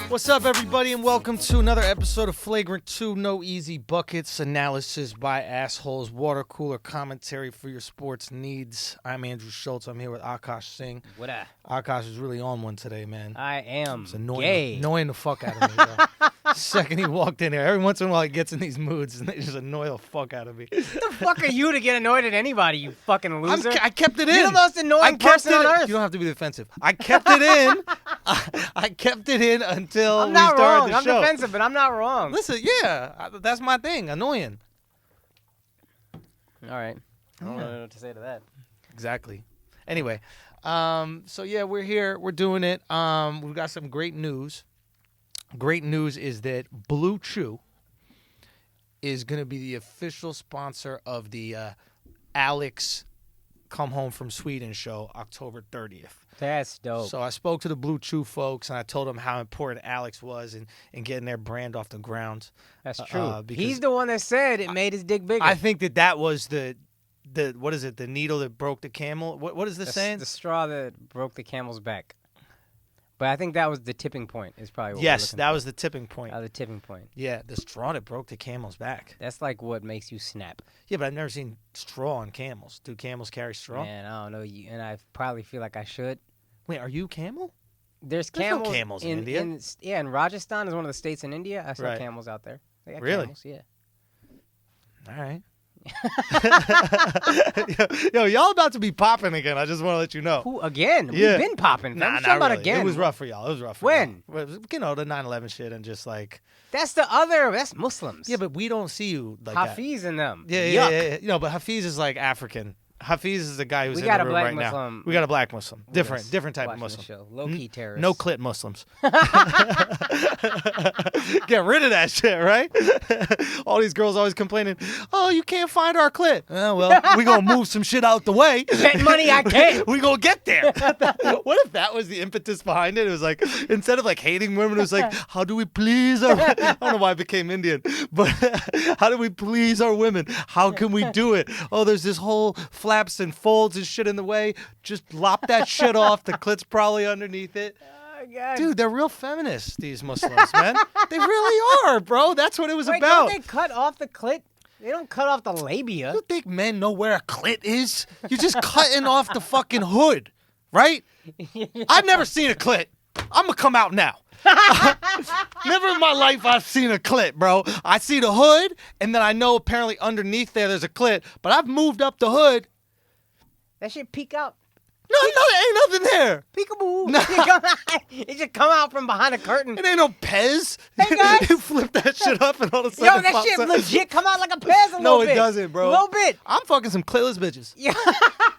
What's up, everybody, and welcome to another episode of Flagrant 2, No Easy Buckets, analysis by assholes, water cooler commentary for your sports needs. I'm Andrew Schulz. I'm here with Akaash Singh. What up? Akaash is really on one today, man. I am It's annoying, gay. annoying the fuck out of me, bro. Second he walked in here, every once in a while he gets in these moods, and they just annoy the fuck out of me. Who the fuck are you to get annoyed at anybody, you fucking loser? I kept it in. You're the most annoying person on earth. You don't have to be defensive. I kept it in. I kept it in until I'm not we started wrong. the I'm show. defensive, but I'm not wrong. Listen, yeah, that's my thing. Annoying. All right. I don't know what to say to that. Exactly. Anyway, so yeah, we're here. We're doing it. We've got some great news. Great news is that Blue Chew is going to be the official sponsor of the Alexx Come Home from Sweden show, October 30th. That's dope. So I spoke to the Blue Chew folks, and I told them how important Alexx was in getting their brand off the ground. That's true. Because He's the one that said it made his dick bigger. I think that was the what is it? The needle that broke the camel. What is this saying? The straw that broke the camel's back. But I think that was the tipping point. Is probably what Yes, we're that for. was the tipping point. The tipping point. Yeah, the straw that broke the camel's back. That's like what makes you snap. Yeah, but I've never seen straw on camels. Do camels carry straw? Man, I don't know. And I probably feel like I should. Wait, are you camel? There's no camels, camels in India. And Rajasthan is one of the states in India. I saw Right. camels out there. They got Really? Camels, yeah. All right. Yo, y'all about to be popping again. I just want to let you know. Who again? Yeah. We've been popping. Nah, I'm not about really. again. It was rough for y'all. It was rough for When? y'all. You know, the 9/11 shit and just like. That's the other. That's Muslims. Yeah, but we don't see you like that. Hafiz and them. Yeah. Yuck. You know, but Hafiz is like African. Hafiz is the guy who's We in got the a room black right Muslim now. We got a black Muslim. Different type of Watching the Muslim. show. Low-key terrorists. No clit Muslims. Get rid of that shit, right? All these girls always complaining, oh, you can't find our clit. Oh, well, we going to move some shit out the way. Bet money I can't. We going to get there. What if that was the impetus behind it? It was like, instead of like hating women, it was like, how do we please our I don't know why I became Indian, but how do we please our women? How can we do it? Oh, there's this whole flaps and folds and shit in the way. Just lop that shit off. The clit's probably underneath it. Oh, God. Dude, they're real feminists, these Muslims, man. They really are, bro. That's what it was Wait, about. don't they cut off the clit? They don't cut off the labia. You think men know where a clit is? You're just cutting off the fucking hood, right? I've never seen a clit. I'm going to come out now. Never in my life I've seen a clit, bro. I see the hood, and then I know apparently underneath there's a clit, but I've moved up the hood. That shit peek out. No, there ain't nothing there. Peekaboo. No. It just come out from behind a curtain. It ain't no Pez. Hey, guys. You flip that shit up and all of a sudden Yo, it that pops shit up. legit come out like a Pez a No, little bit. it doesn't, bro. A little bit. I'm fucking some clitless bitches. Yeah.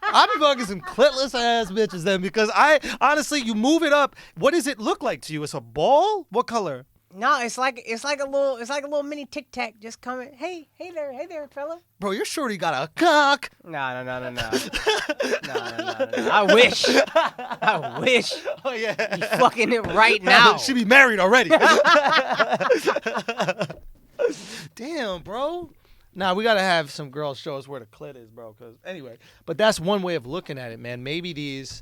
I'm fucking some clitless ass bitches then because I honestly, you move it up. What does it look like to you? It's a ball? What color? No, it's like a little mini Tic Tac just coming. Hey there, fella. Bro, your shorty got a cock. No. No. I wish. Oh yeah. You fucking it right now. She be married already. Damn, bro. Nah, we gotta have some girls show us where the clit is, bro. Cause anyway, but that's one way of looking at it, man. Maybe these,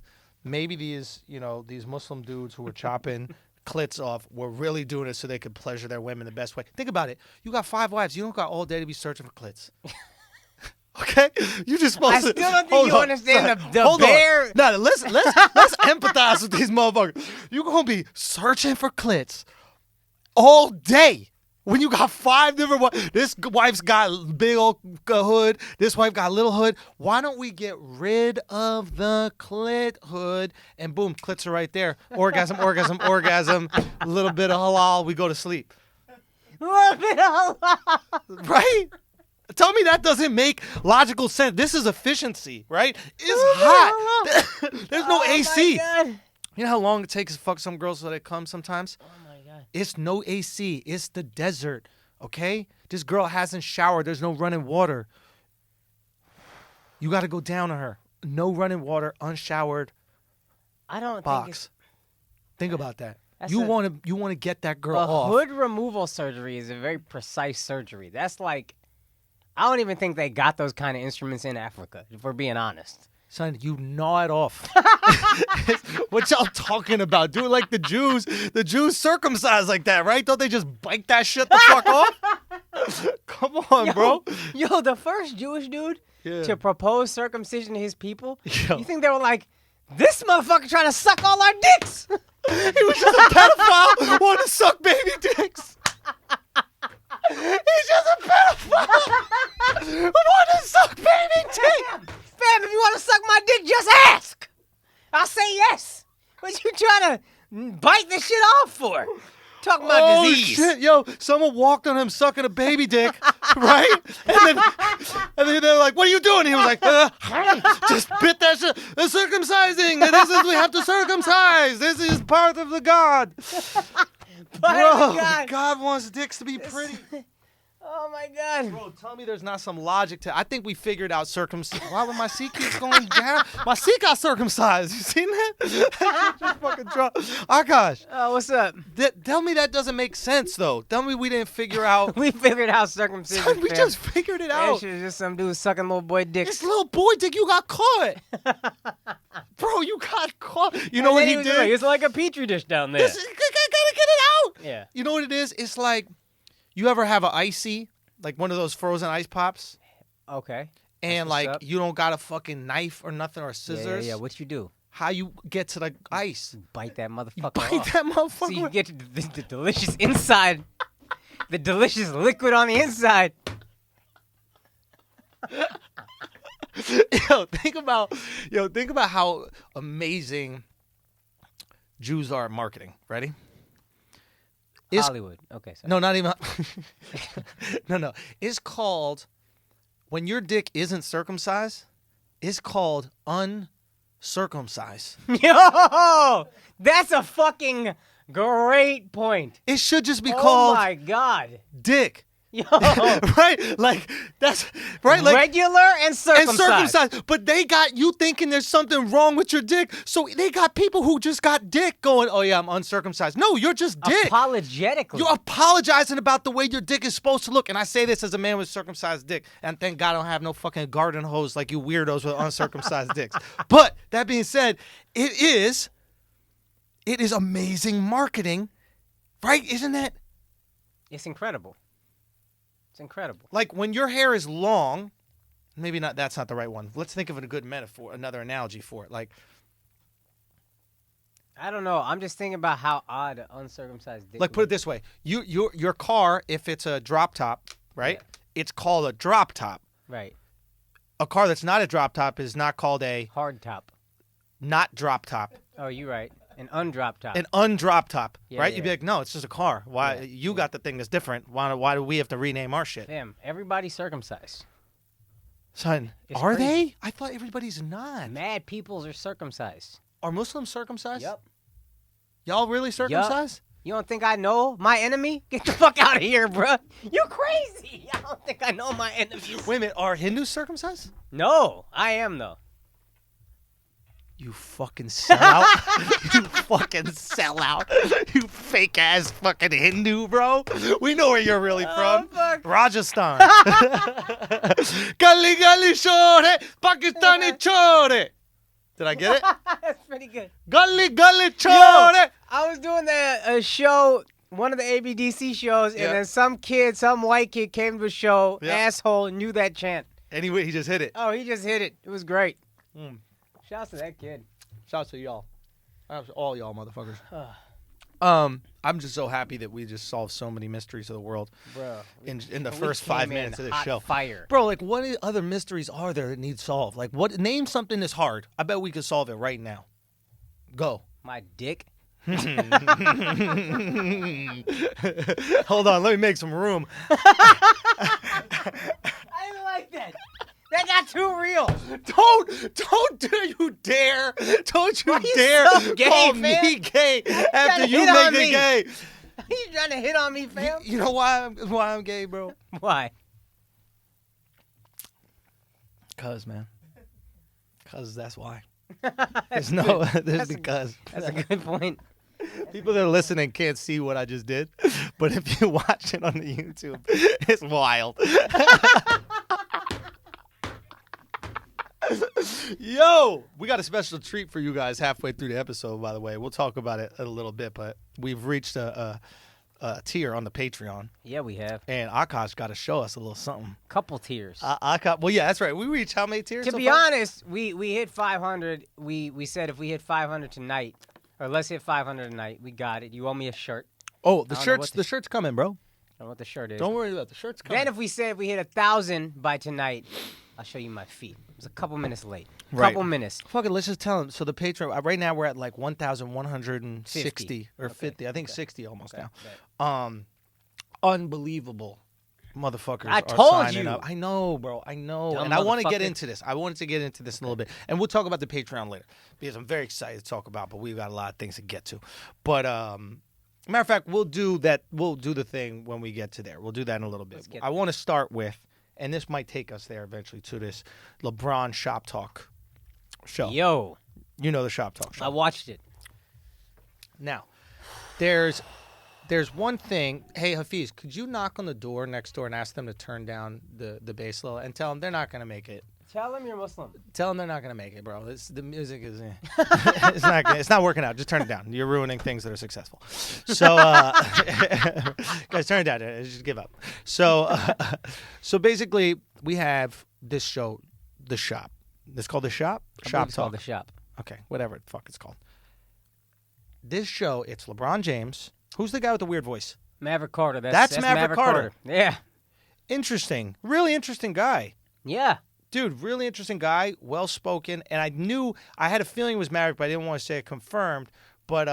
you know, these Muslim dudes who were chopping clits off were really doing it so they could pleasure their women the best way. Think about it. You got 5 wives. You don't got all day to be searching for clits. Okay? You just supposed to. I still don't think you understand the Hold bare. on. Nah, let's empathize with these motherfuckers. You gonna be searching for clits all day. When you got 5 different wives, this wife's got big old hood, this wife got a little hood. Why don't we get rid of the clit hood and boom, clits are right there. Orgasm, a little bit of halal, we go to sleep. Right? Tell me that doesn't make logical sense. This is efficiency, right? It's hot. There's no AC. God. You know how long it takes to fuck some girls so they come sometimes? Oh my God. It's no AC. It's the desert, okay? This girl hasn't showered. There's no running water. You got to go down on her. No running water, unshowered I don't box. Think about that. That's You want to get that girl a off. hood removal surgery is a very precise surgery. That's like, I don't even think they got those kind of instruments in Africa, if we're being honest. Son, you gnaw it off. What y'all talking about? Do it like the Jews. The Jews circumcised like that, right? Don't they just bite that shit the fuck off? Come on, bro. Yo, the first Jewish dude to propose circumcision to his people, Yo. you think they were like, this motherfucker trying to suck all our dicks? He was just a pedophile wanting to suck baby dicks. He's just a pedophile who wanted to suck baby dicks. Fam, if you want to suck my dick, just ask. I'll say yes. What you trying to bite this shit off for? Talking about disease. Shit, yo, someone walked on him sucking a baby dick, right? And then they're like, what are you doing? He was like, just bit that shit. They're circumcising. This is, we have to circumcise. This is part of the God. Bro, God wants dicks to be pretty. Oh, my God. Bro, tell me there's not some logic to. I think we figured out circumcision. Why would my seat keeps going down? My seat got circumcised. You seen that? Just fucking drop. Akaash. Oh, what's up? Tell me that doesn't make sense, though. Tell me we didn't figure out. We figured out circumcision. Son, we just figured it out. That shit is just some dude sucking little boy dicks. This little boy dick, you got caught. Bro, you got caught. You know what he did? It's like a petri dish down there. Gotta get it out. Yeah. You know what it is? It's like, you ever have an icy, like one of those frozen ice pops? Okay. And like you don't got a fucking knife or nothing or scissors. Yeah. What you do? How you get to the ice? You bite that motherfucker You bite off. that motherfucker. So you get the delicious inside, the delicious liquid on the inside. Think about how amazing Jews are at marketing. Ready? Hollywood. Okay. Sorry. No, not even. No. It's called, when your dick isn't circumcised, it's called uncircumcised. Yo, that's a fucking great point. It should just be called. Oh my God. Dick. Yo. Right? Like, that's right. Like, regular and circumcised. But they got you thinking there's something wrong with your dick. So they got people who just got dick going, oh yeah, I'm uncircumcised. No, you're just dick. Apologetically. You're apologizing about the way your dick is supposed to look. And I say this as a man with circumcised dick. And thank God I don't have no fucking garden hose like you weirdos with uncircumcised dicks. But that being said, it is amazing marketing, right? Isn't that? It's incredible. It's incredible. Like when your hair is long, maybe not. That's not the right one. Let's think of a good metaphor, another analogy for it. Like, I don't know. I'm just thinking about how odd an uncircumcised dick. Like, put it this way: your car, if it's a drop top, right? Yeah. It's called a drop top. Right. A car that's not a drop top is not called a hard top. Not drop top. Oh, you're right. An undrop top. An undrop top, right? Yeah. You'd be like, no, it's just a car. Why you got the thing that's different? Why do we have to rename our shit? Damn, everybody's circumcised. Son, it's are crazy. they? I thought everybody's not. Mad peoples are circumcised. Are Muslims circumcised? Yep. Y'all really circumcised? Yep. You don't think I know my enemy? Get the fuck out of here, bruh. You crazy. I don't think I know my enemy. Wait a minute, are Hindus circumcised? No, I am though. You fucking sellout. You fucking sellout. You fake ass fucking Hindu, bro. We know where you're really from. Fuck. Rajasthan. Gali gali chore, Pakistani chore. Did I get it? That's pretty good. Gully gully chore. Yo, I was doing a show, one of the ABDC shows, and then some white kid came to the show, asshole, knew that chant. Anyway, he just hit it. Oh, he just hit it. It was great. Mm. Shouts to that kid. Shouts to y'all. All y'all motherfuckers. I'm just so happy that we just solved so many mysteries of the world, bro. In the first 5 minutes of this show. Fire, bro. Like, what other mysteries are there that need solved? Like, what? Name something that's hard. I bet we could solve it right now. Go. My dick. Hold on, let me make some room. I didn't like that. That got too real. Don't you dare so gay, call fam? me gay after you make it gay. You trying to hit on me, fam? You know why I'm gay, bro? Why? Cause that's why. That's because. That's a good point. People that are listening can't see what I just did, but if you watch it on the YouTube, it's wild. Yo, we got a special treat for you guys halfway through the episode, by the way. We'll talk about it in a little bit, but we've reached a tier on the Patreon. Yeah, we have. And Akaash got to show us a little something. Couple tiers. Well, yeah, that's right. We reached how many tiers? To be honest, we hit 500. We said if we hit 500 tonight, or let's hit 500 tonight, we got it. You owe me a shirt. Oh, the shirt's coming, bro. I don't know what the shirt is. Don't worry about it. The shirt's coming. Then if we said we hit 1,000 by tonight, I'll show you my feet. It was a couple minutes late. Right. Couple minutes. Fuck it, let's just tell them. So the Patreon, right now we're at like 1,160 or 50. I think 60 almost now. Unbelievable motherfuckers I are told signing you. up. I know, bro. I know. Dumb and I want to get motherfucker. into this. I wanted to get into this in a little bit. And we'll talk about the Patreon later because I'm very excited to talk about, but we've got a lot of things to get to. But matter of fact, we'll do that. We'll do the thing when we get to there. We'll do that in a little bit. I want to start with, and this might take us there eventually, to this LeBron Shop Talk show. Yo. You know the Shop Talk show. I watched it. Now, there's one thing. Hey, Hafiz, could you knock on the door next door and ask them to turn down the bass a little and tell them they're not going to make it? Tell them you're Muslim. Tell them they're not going to make it, bro. The music is it's not working out. Just turn it down. You're ruining things that are successful. So, guys, turn it down. Just give up. So basically, we have this show, The Shop. It's called The Shop? Shop It's Talk. called The Shop. Okay, whatever the fuck it's called. This show, it's LeBron James. Who's the guy with the weird voice? Maverick Carter. That's Maverick Carter. Yeah. Interesting. Really interesting guy. Yeah. Dude, really interesting guy, well-spoken, and I had a feeling it was Maverick, but I didn't want to say it confirmed, but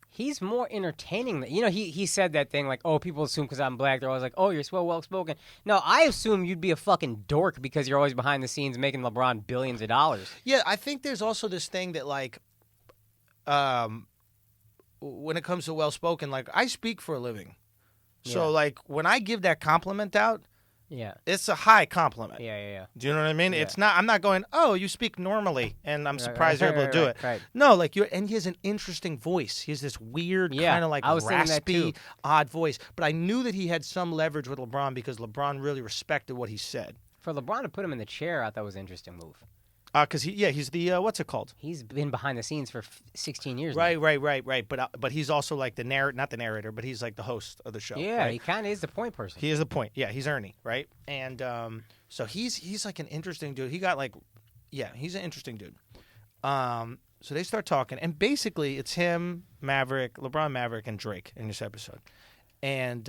he's more entertaining. He said that thing like, oh, people assume because I'm black, they're always like, oh, you're so well-spoken. No, I assume you'd be a fucking dork because you're always behind the scenes making LeBron billions of dollars. Yeah, I think there's also this thing that, like, when it comes to well-spoken, like, I speak for a living. So, like, when I give that compliment out, yeah, it's a high compliment. Yeah. Do you know what I mean? Yeah. It's not. I'm not going, oh, you speak normally, and I'm surprised you're able to do it. Right. No, like and he has an interesting voice. He has this weird kind of like raspy, odd voice. But I knew that he had some leverage with LeBron because LeBron really respected what he said. For LeBron to put him in the chair, I thought was an interesting move. Because he's the what's it called? He's been behind the scenes for 16 years. Right. now. But he's also like not the narrator, but he's like the host of the show. Yeah, right? he kind of is the point person. He is the point. Yeah, he's Ernie, right? And so he's like an interesting dude. He got like, yeah, he's an interesting dude. So they start talking, and basically it's him, LeBron Maverick, and Drake in this episode, and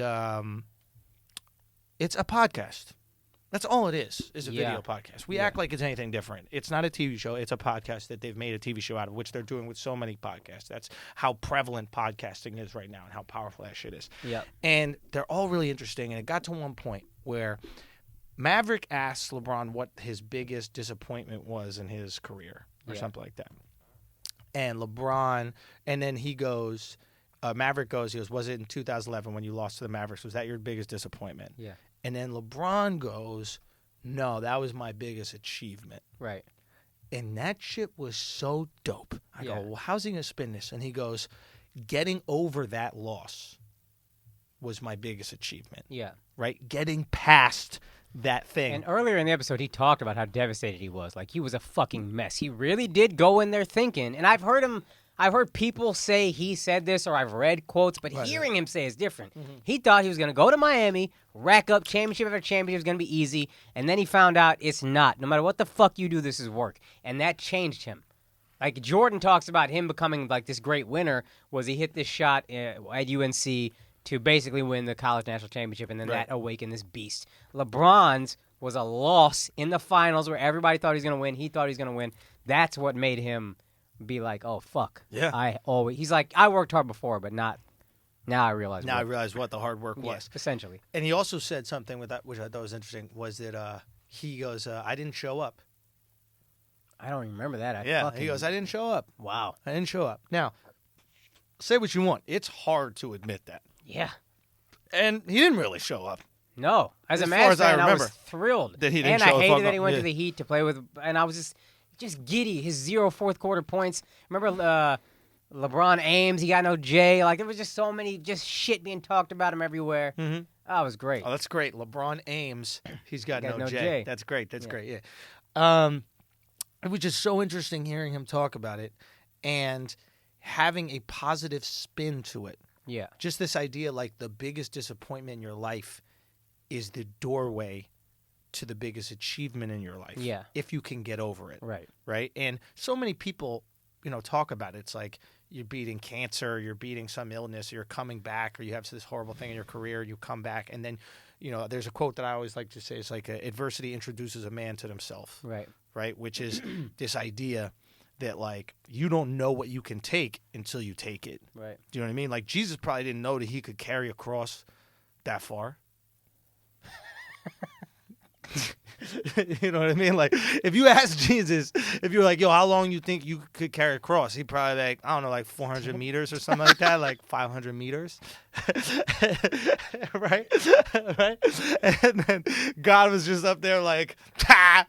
it's a podcast. That's all it is a video podcast. We act like it's anything different. It's not a TV show. It's a podcast that they've made a TV show out of, which they're doing with so many podcasts. That's how prevalent podcasting is right now and how powerful that shit is. Yeah. And they're all really interesting. And it got to one point where Maverick asked LeBron what his biggest disappointment was in his career or something like that. And LeBron, and then he goes, Maverick goes, was it in 2011 when you lost to the Mavericks? Was that your biggest disappointment? Yeah. And then LeBron goes, no, that was my biggest achievement. Right. And that shit was so dope. I go, well, how's he going to spin this? And he goes, getting over that loss was my biggest achievement. Yeah. Right? Getting past that thing. And earlier in the episode, he talked about how devastated he was. Like, he was a fucking mess. He really did go in there thinking, and I've heard people say he said this, or I've read quotes, but hearing him say is different. Mm-hmm. He thought he was going to go to Miami, rack up championship after championship, was going to be easy, and then he found out it's not. No matter what the fuck you do, this is work. And that changed him. Like, Jordan talks about him becoming, like, this great winner, was he hit this shot at UNC to basically win the college national championship, and then that awakened this beast. LeBron's was a loss in the finals where everybody thought he was going to win. He thought he was going to win. That's what made him be like, oh, fuck. Yeah. He's like, I worked hard before, but not now I realize. Now I realize what the hard work was. Essentially. And he also said something with that, which I thought was interesting, was that he goes, I didn't show up. I don't remember that. He goes, I didn't show up. Wow. I didn't show up. Now, say what you want. It's hard to admit that. Yeah. And he didn't really show up. No. As a far as I fan, I was remember, thrilled. that he didn't and show I hated up. that he went to the Heat to play with, and I was just giddy. His 0 fourth quarter points. Remember LeBron Ames, he got no J. Like, there was just so many just shit being talked about him everywhere. Mm-hmm. Oh, it was great. Oh, that's great. LeBron Ames, he's got no J. That's great. That's great, yeah. it was just so interesting hearing him talk about it and having a positive spin to it. Yeah. Just this idea, like, the biggest disappointment in your life is the doorway to the biggest achievement in your life. Yeah. If you can get over it. Right. Right? And so many people, talk about it. It's like you're beating cancer, you're beating some illness, you're coming back, or you have this horrible thing in your career, you come back, and then, there's a quote that I always like to say. It's like adversity introduces a man to himself. Right. Right? Which is this idea that, like, you don't know what you can take until you take it. Right. Do you know what I mean? Like, Jesus probably didn't know that he could carry a cross that far. You know what I mean? Like, if you ask Jesus, if you're like, yo, how long you think you could carry a cross? He'd probably like, I don't know, like 400 meters or something like that, like 500 meters. Right? Right? And then God was just up there like, ha!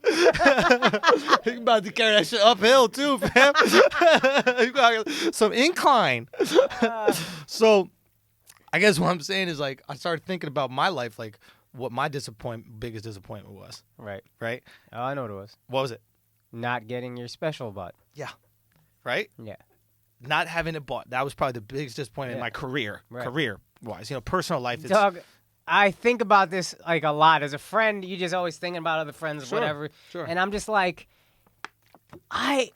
He's about to carry that shit uphill too, fam. You got some incline. So I guess what I'm saying is, like, I started thinking about my life, like, what my biggest disappointment was. Right. Right? Oh, I know what it was. What was it? Not getting your special butt. Yeah. Right? Yeah. Not having it bought. That was probably the biggest disappointment in my career. Right. Career-wise. Personal life. It's, Dog, I think about this, like, a lot. As a friend, you just always thinking about other friends, Sure, whatever. sure. And I'm just like, I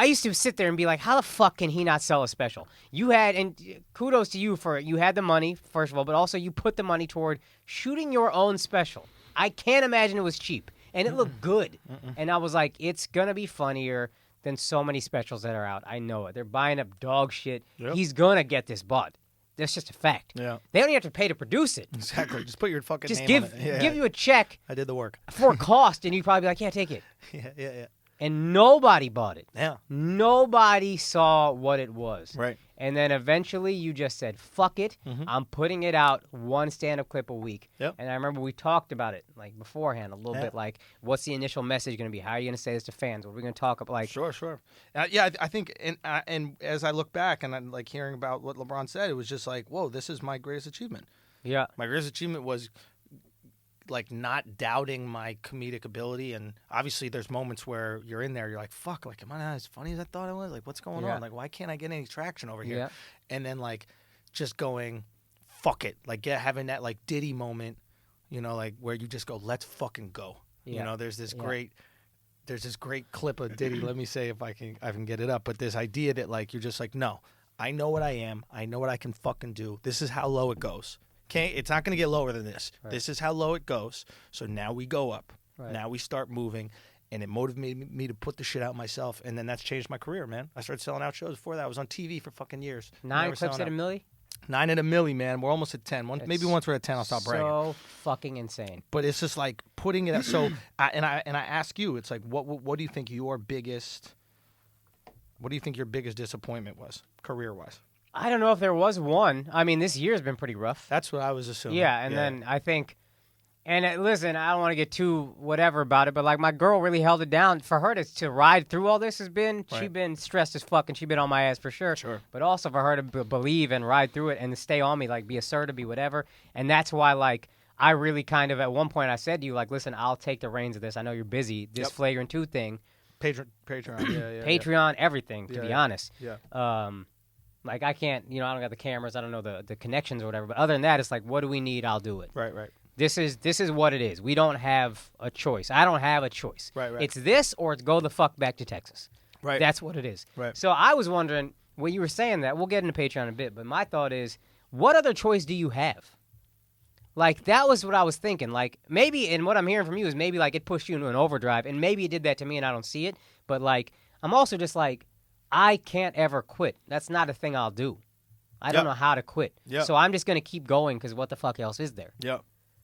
used to sit there and be like, how the fuck can he not sell a special? You had, and kudos to you for, you had the money, first of all, but also you put the money toward shooting your own special. I can't imagine it was cheap. And it looked good. And I was like, it's going to be funnier than so many specials that are out. I know it. They're buying up dog shit. Yep. He's going to get this bought. That's just a fact. Yeah. They don't even have to pay to produce it. Exactly. Just put your fucking Just name on it. give you a check I did the work. for cost, and you'd probably be like, yeah, take it. Yeah. And nobody bought it. Yeah. Nobody saw what it was. Right. And then eventually you just said, fuck it. I'm putting it out one stand-up clip a week. Yep. And I remember we talked about it, like, beforehand a little bit, like, what's the initial message going to be? How are you going to say this to fans? What are we going to talk about? Like, Sure. Yeah, I think, and as I look back and I'm, like, hearing about what LeBron said, it was just like, whoa, this is my greatest achievement. yeah. My greatest achievement was, like, not doubting my comedic ability. And obviously there's moments where you're in there, you're like, fuck, like, am I not as funny as I thought I was? Like, what's going Yeah. on? Like, why can't I get any traction over here? Yeah. And then, like, just going, fuck it. Like, having that, like, Diddy moment, like, where you just go, let's fucking go. Yeah. There's this great clip of Diddy. Let me say if I can get it up. But this idea that, like, you're just like, no, I know what I am. I know what I can fucking do. This is how low it goes. Okay, it's not going to get lower than this. Right. This is how low it goes. So now we go up. Right. Now we start moving, and it motivated me to put the shit out myself, and then that's changed my career, man. I started selling out shows before that. I was on TV for fucking years. 9 Never clips selling at a out. milli? 9 at a milli, man. We're almost at 10. Maybe once we're at 10, I'll stop bragging. So fucking insane. But it's just like putting it. So, and I ask you, it's like, what do you think your biggest disappointment was, career-wise? I don't know if there was one. I mean, this year's been pretty rough. That's what I was assuming. Yeah, and then I think, and listen, I don't want to get too whatever about it, but, like, my girl really held it down. For her to ride through all this has been, Right. she's been stressed as fuck, and she's been on my ass for sure. Sure. But also for her to believe and ride through it and to stay on me, like, be assertive, be whatever. And that's why, like, I really kind of, at one point I said to you, like, listen, I'll take the reins of this. I know you're busy. This Yep. Flagrant 2 thing. Patreon. Patreon, everything, to be honest. Yeah. Like, I can't, I don't got the cameras, I don't know the connections or whatever, but other than that, it's like, what do we need? I'll do it. Right. This is what it is. We don't have a choice. I don't have a choice. Right. It's this or it's go the fuck back to Texas. Right. That's what it is. Right. So I was wondering, when you were saying that, we'll get into Patreon in a bit, but my thought is, what other choice do you have? Like, that was what I was thinking. Like, maybe, and what I'm hearing from you is maybe, like, it pushed you into an overdrive, and maybe it did that to me and I don't see it, but, like, I'm also just like, I can't ever quit. That's not a thing I'll do. I don't know how to quit. Yep. So I'm just going to keep going because what the fuck else is there? Yeah.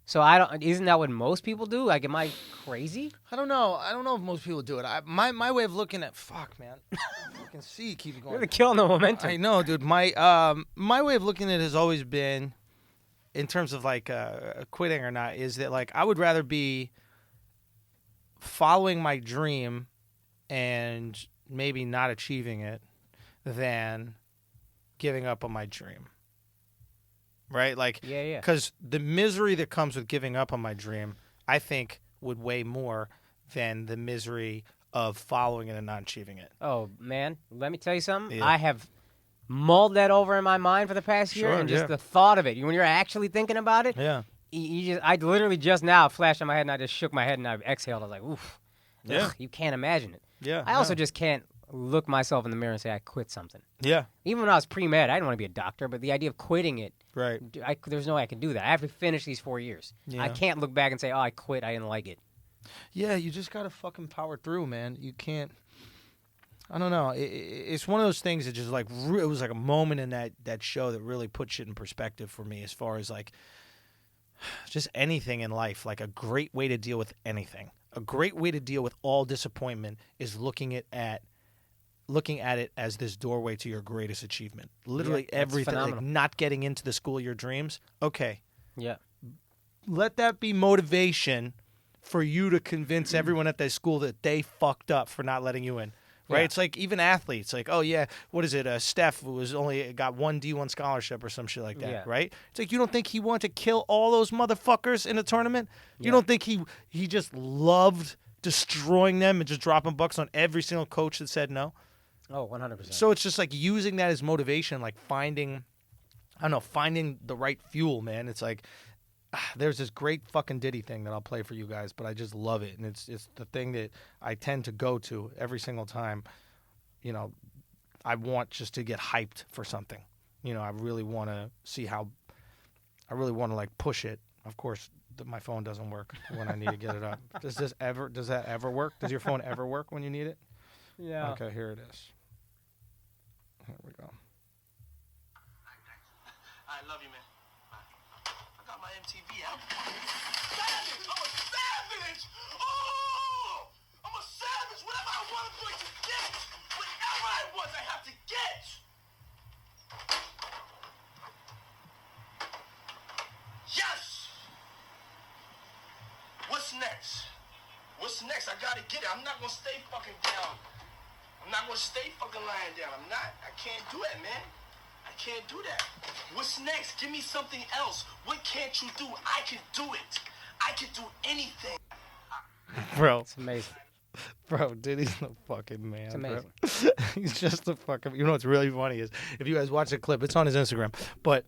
So isn't that what most people do? Like, am I crazy? I don't know if most people do it. My way of looking at man. I can see it keeps going. You're killing the momentum. I know, dude. My way of looking at it has always been, in terms of, like, quitting or not, is that, like, I would rather be following my dream and maybe not achieving it than giving up on my dream. Right? Like, Yeah. because the misery that comes with giving up on my dream, I think, would weigh more than the misery of following it and not achieving it. Oh, man, let me tell you something. Yeah. I have mulled that over in my mind for the past year, Sure, and just yeah. the thought of it, when you're actually thinking about it, Yeah. I literally just now flashed in my head, and I just shook my head, and I exhaled. I was like, oof. Yeah. Ugh, you can't imagine it. Yeah. I also just can't look myself in the mirror and say I quit something. Yeah. Even when I was pre-med, I didn't want to be a doctor, but the idea of quitting it, Right. there's no way I can do that. I have to finish these 4 years. Yeah. I can't look back and say, oh, I quit, I didn't like it. Yeah, you just gotta fucking power through, man. You can't. I don't know. It's one of those things that just like it was like a moment in that show that really put shit in perspective for me, as far as like just anything in life. Like a great way to deal with anything. A great way to deal with all disappointment is looking at it as this doorway to your greatest achievement. Literally Yeah, that's everything. Like phenomenal. not getting into the school of your dreams. Okay, Yeah. let that be motivation for you to convince everyone at that school that they fucked up for not letting you in. Right? Yeah. It's like even athletes, like, oh yeah, what is it? Steph was only got one D1 scholarship or some shit like that, Yeah. right? It's like you don't think he wanted to kill all those motherfuckers in the tournament? You Yeah. don't think he just loved destroying them and just dropping bucks on every single coach that said no? Oh, 100%. So it's just like using that as motivation, like finding the right fuel, man. It's like there's this great fucking Diddy thing that I'll play for you guys, but I just love it, and it's the thing that I tend to go to every single time. You know, I want just to get hyped for something. You know, I really want to see how. I really want to like push it. Of course, my phone doesn't work when I need to get it up. Does that ever work? Does your phone ever work when you need it? yeah. Okay, here it is. Here we go. I love you, man. I got my MTV out. Savage! I'm a savage! Oh! I'm a savage! Whatever I want, I'm going to get! Whatever I want, I have to get! Yes! What's next? What's next? I gotta get it. I'm not gonna stay fucking down. I'm not gonna stay fucking lying down. I'm not. I can't do that, man. I can't do that. What's next? Give me something else. What can't you do? I can do it. I can do anything. Bro, It's amazing. bro, Diddy's the fucking man. It's amazing. Bro. He's just the fucking. You know what's really funny is if you guys watch the clip, it's on his Instagram. But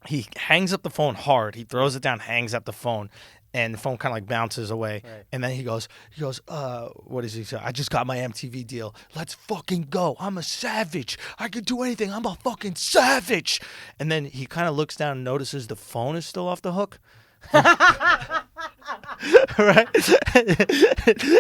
he hangs up the phone hard. He throws it down, hangs up the phone, and the phone kind of like bounces away. Right. And then he goes, what does he say? I just got my MTV deal. Let's fucking go. I'm a savage. I can do anything. I'm a fucking savage. And then he kind of looks down and notices the phone is still off the hook. Right?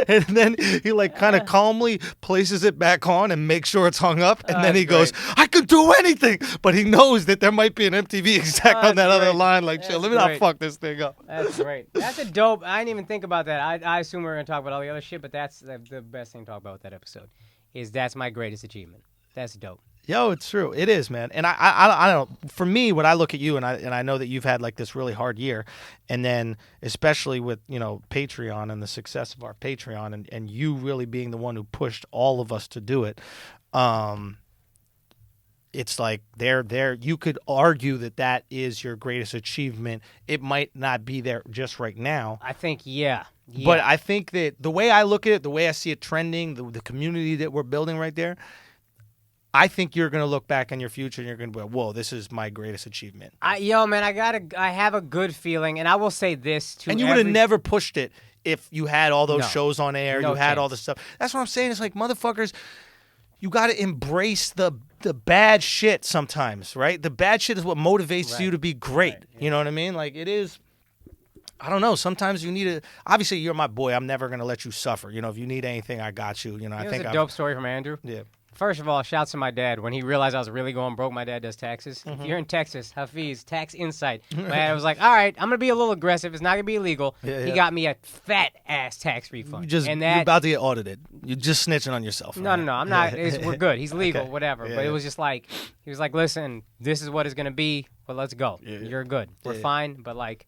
And then he like kind of calmly places it back on and makes sure it's hung up. And then he goes, I could do anything. But he knows that there might be an MTV exec on that other great. line. Like, chill, let me That's not great. fuck this thing up. That's great. That's a dope. I didn't even think about that. I assume we were going to talk about all the other shit, but that's the best thing to talk about with that episode. That's my greatest achievement. That's dope. Yo, it's true. It is, man. And I don't know. For me, when I look at you, and I know that you've had like this really hard year, and then especially with Patreon and the success of our Patreon, and you really being the one who pushed all of us to do it, it's like there. You could argue that is your greatest achievement. It might not be there just right now. I think, yeah. But I think that the way I look at it, the way I see it trending, the community that we're building right there, I think you're going to look back on your future and you're going to be like, whoa, this is my greatest achievement. I have a good feeling, and I will say this too. And you would have never pushed it if you had all those shows on air, No you had all chance. the stuff. That's what I'm saying. It's like, motherfuckers, you got to embrace the bad shit sometimes, right? The bad shit is what motivates you to be great. Right, yeah. You know what I mean? Like, it is. I don't know. Sometimes you need to. Obviously, you're my boy. I'm never going to let you suffer. If you need anything, I got you. I It think was a dope story from Andrew. Yeah. First of all, shouts to my dad. When he realized I was really going broke, my dad does taxes. If you're in Texas, Hafiz, Tax Insight. My dad was like, all right, I'm going to be a little aggressive. It's not going to be illegal. Yeah, He yeah. got me a fat-ass tax refund. You're and that, about to get audited. You're just snitching on yourself. No, right? I'm not. We're good. He's legal, Okay. whatever. Yeah, But it yeah. was just like, he was like, listen, this is what it's going to be, but let's go. Yeah, yeah. You're good. We're Yeah. fine, but like,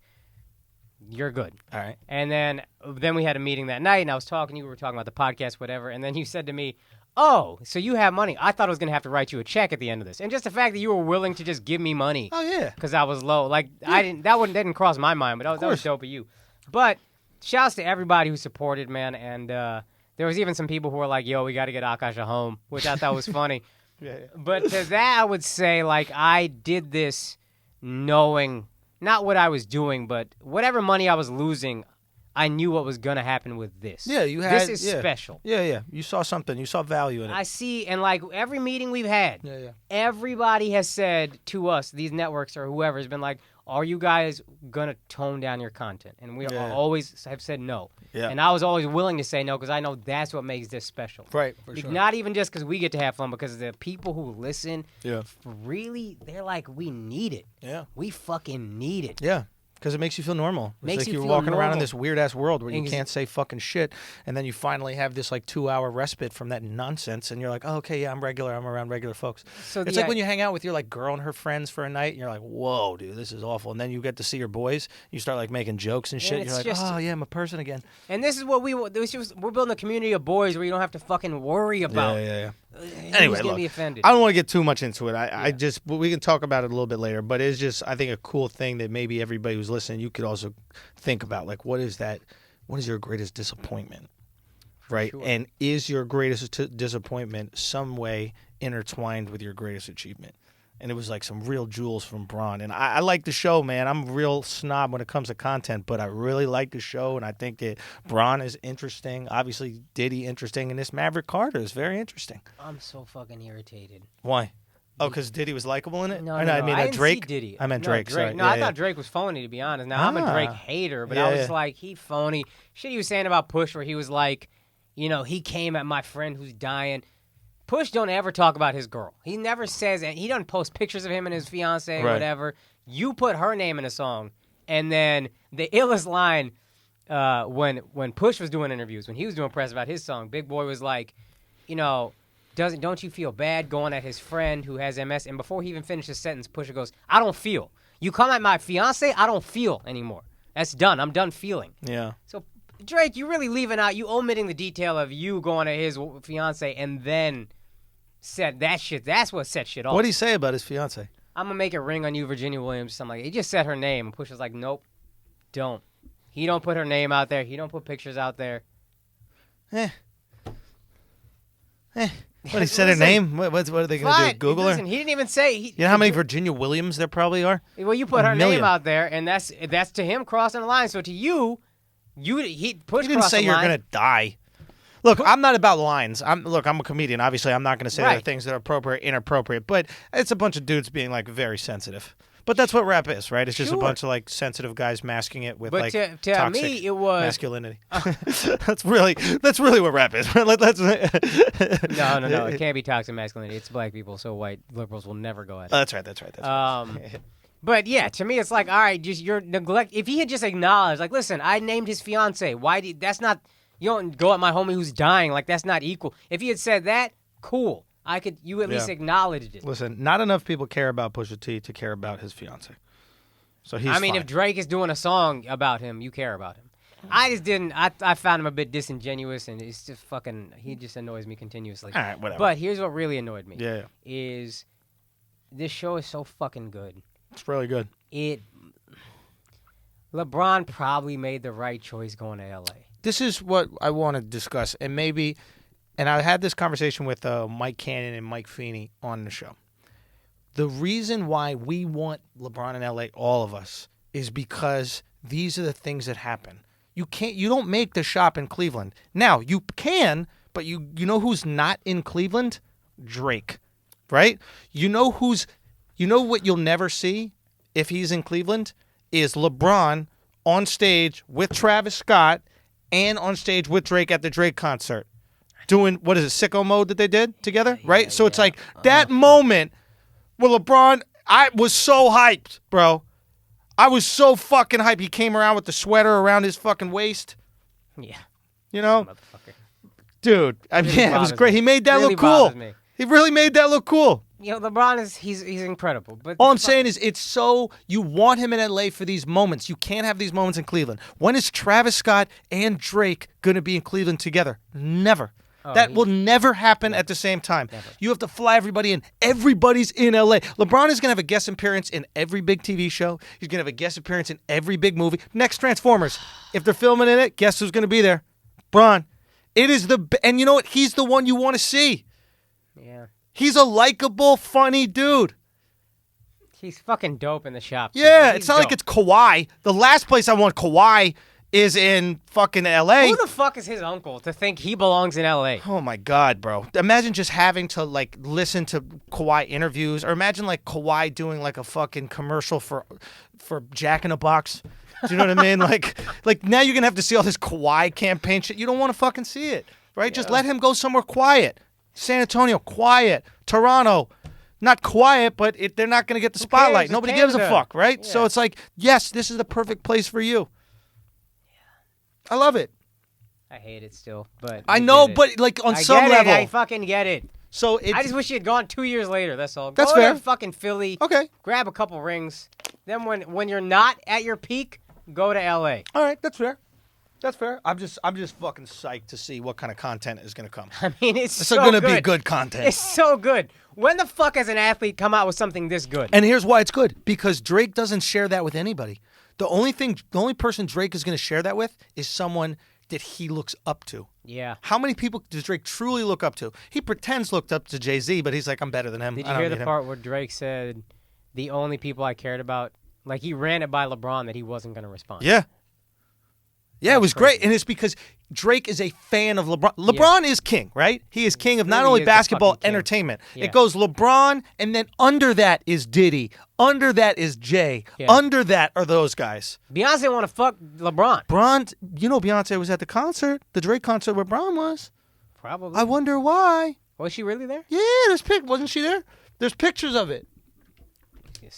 you're good. All right. And then we had a meeting that night, and I was talking. You were talking about the podcast, whatever. And then you said to me, "Oh, so you have money? I thought I was gonna have to write you a check at the end of this." And just the fact that you were willing to just give me money Oh, yeah. because I was low, like I didn't. That didn't cross my mind, but that was dope of you. But shouts to everybody who supported, man. And there was even some people who were like, yo, we got to get Akaash a home, which I thought was funny. Yeah. But to that, I would say, like, I did this knowing not what I was doing, but whatever money I was losing, I knew what was going to happen with this. Yeah, you had. This is special. Yeah. You saw something. You saw value in it. I see, and like every meeting we've had, Yeah. everybody has said to us, these networks or whoever has been like, are you guys going to tone down your content? And we always have said no. Yeah. And I was always willing to say no because I know that's what makes this special. Right, for sure. Not even just because we get to have fun, because the people who listen, Yeah. really, they're like, we need it. Yeah. We fucking need it. Yeah. Because it makes you feel normal. It's Makes like you you're feel walking around in normal. this weird-ass world where you can't say fucking shit, and then you finally have this, like, 2-hour respite from that nonsense, and you're like, oh, okay, yeah, I'm regular. I'm around regular folks. So It's like when you hang out with your, like, girl and her friends for a night, and you're like, whoa, dude, this is awful. And then you get to see your boys. You start, like, making jokes and shit. And You're it's like, just- oh, yeah, I'm a person again. And this is what we're building a community of boys where you don't have to fucking worry about. Yeah. Who's Anyway, gonna look, be offended. I don't want to get too much into it. I just, we can talk about it a little bit later, but it's just, I think, a cool thing that maybe everybody who's listening, you could also think about, like, what is your greatest disappointment, right? Sure. And is your greatest disappointment some way intertwined with your greatest achievement? And it was like some real jewels from Braun. And I like the show, man. I'm a real snob when it comes to content, but I really like the show, and I think that Braun is interesting. Obviously, Diddy interesting, and this Maverick Carter is very interesting. I'm so fucking irritated. Why? Oh, because Diddy was likable in it? No, I no, mean, I didn't Drake. see Diddy. I meant No, Drake. Sorry. No, I thought Drake was phony, to be honest. Now, I'm a Drake hater, but I was like, he phony. Shit he was saying about Push, where he was like, he came at my friend who's dying. Push don't ever talk about his girl. He never says, and he doesn't post pictures of him and his fiance or whatever. You put her name in a song, and then the illest line when Push was doing interviews, when he was doing press about his song, Big Boy was like, don't you feel bad going at his friend who has MS? And before he even finished his sentence, Pusha goes, I don't feel. You come at my fiance, I don't feel anymore. That's done. I'm done feeling. Yeah. So, Drake, you really leaving out, you omitting the detail of you going at his fiance and then said that shit. That's what set shit off. What did he say about his fiance? I'm going to make it ring on you, Virginia Williams, something like that. He just said her name, and Pusha's like, nope, don't. He don't put her name out there. He don't put pictures out there. What, he said her name? What are they going to do, Google Listen, her? he didn't even say. You know how many Virginia Williams there probably are? Well, you put her million. name out there, and that's to him crossing the line. So to you, he Push You didn't say the you're line. going to die. Look, I'm not about lines. I'm a comedian. Obviously, I'm not going to say there are Right. things that are appropriate, inappropriate. But it's a bunch of dudes being, like, very sensitive. But that's what rap is, right? It's just a Sure. bunch of, like, sensitive guys masking it with, But like, to toxic me, it was masculinity. That's really what rap is. Right? Let's no. It can't be toxic masculinity. It's black people, so white liberals will never go at it. That's right. But yeah, to me, it's like, all right, just your neglect. If he had just acknowledged, like, listen, I named his fiance. That's not. You don't go at my homie who's dying. Like, that's not equal. If he had said that, cool. You at least acknowledged it. Listen, not enough people care about Pusha T to care about his fiance. So he's fine. if Drake is doing a song about him, you care about him. I just didn't. I found him a bit disingenuous, and it's just fucking. He just annoys me continuously. All right, whatever. But here's what really annoyed me. Yeah. Is this show is so fucking good. It's really good. LeBron probably made the right choice going to LA. This is what I want to discuss, and I had this conversation with Mike Cannon and Mike Feeney on the show. The reason why we want LeBron in LA, all of us, is because these are the things that happen. You don't make the shop in Cleveland. Now, you can, but you know who's not in Cleveland? Drake, right? You know what you'll never see if he's in Cleveland is LeBron on stage with Travis Scott and on stage with Drake at the Drake concert. Doing, what is it, Sicko Mode that they did together, right? So it's like that moment where LeBron, I was so hyped, bro. I was so fucking hyped. He came around with the sweater around his fucking waist. Yeah. You know? Motherfucker. Dude, I mean, it was great. Me. He made that Really look cool. bothers me. He really made that look cool. LeBron he's incredible. But All I'm saying is it's so, you want him in LA for these moments. You can't have these moments in Cleveland. When is Travis Scott and Drake going to be in Cleveland together? Never. That will never happen at the same time. Never. You have to fly everybody in. Everybody's in LA. LeBron is going to have a guest appearance in every big TV show. He's going to have a guest appearance in every big movie. Next Transformers. If they're filming in it, guess who's going to be there? Bron. It is and you know what? He's the one you want to see. Yeah. He's a likable, funny dude. He's fucking dope in the shop. Yeah, it's not like it's Kawhi. The last place I want Kawhi is in fucking L.A. Who the fuck is his uncle to think he belongs in L.A.? Oh, my God, bro. Imagine just having to, like, listen to Kawhi interviews. Or imagine, like, Kawhi doing, like, a fucking commercial for Jack in a Box. Do you know what I mean? Like now you're going to have to see all this Kawhi campaign shit. You don't want to fucking see it, right? Yeah. Just let him go somewhere quiet. San Antonio, quiet. Toronto, not quiet, but they're not going to get the spotlight. Nobody gives a fuck, right? Yeah. So it's like, yes, this is the perfect place for you. I love it. I hate it still, but I know, but like on some level, I fucking get it. So I just wish he had gone 2 years later. That's all. That's Go fair. To fucking Philly. Okay. Grab a couple rings. Then when you're not at your peak, go to LA. All right, that's fair. That's fair. I'm just fucking psyched to see what kind of content is going to come. I mean, it's so going to good. be good content. It's so good. When the fuck has an athlete come out with something this good? And here's why it's good. Because Drake doesn't share that with anybody. The only person Drake is going to share that with is someone that he looks up to. Yeah. How many people does Drake truly look up to? He pretends looked up to Jay-Z, but he's like, I'm better than him. Did you hear the part where Drake said, the only people I cared about, like he ran it by LeBron that he wasn't going to respond? Yeah. Yeah, it was great. And it's because Drake is a fan of LeBron. LeBron is king, right? He is king of not only basketball, entertainment. Yeah. It goes LeBron, and then under that is Diddy. Under that is Jay. Yeah. Under that are those guys. Beyonce want to fuck LeBron. Beyonce was at the concert, the Drake concert where Bron was. Probably. I wonder why. Was she really there? Yeah, wasn't she there? There's pictures of it.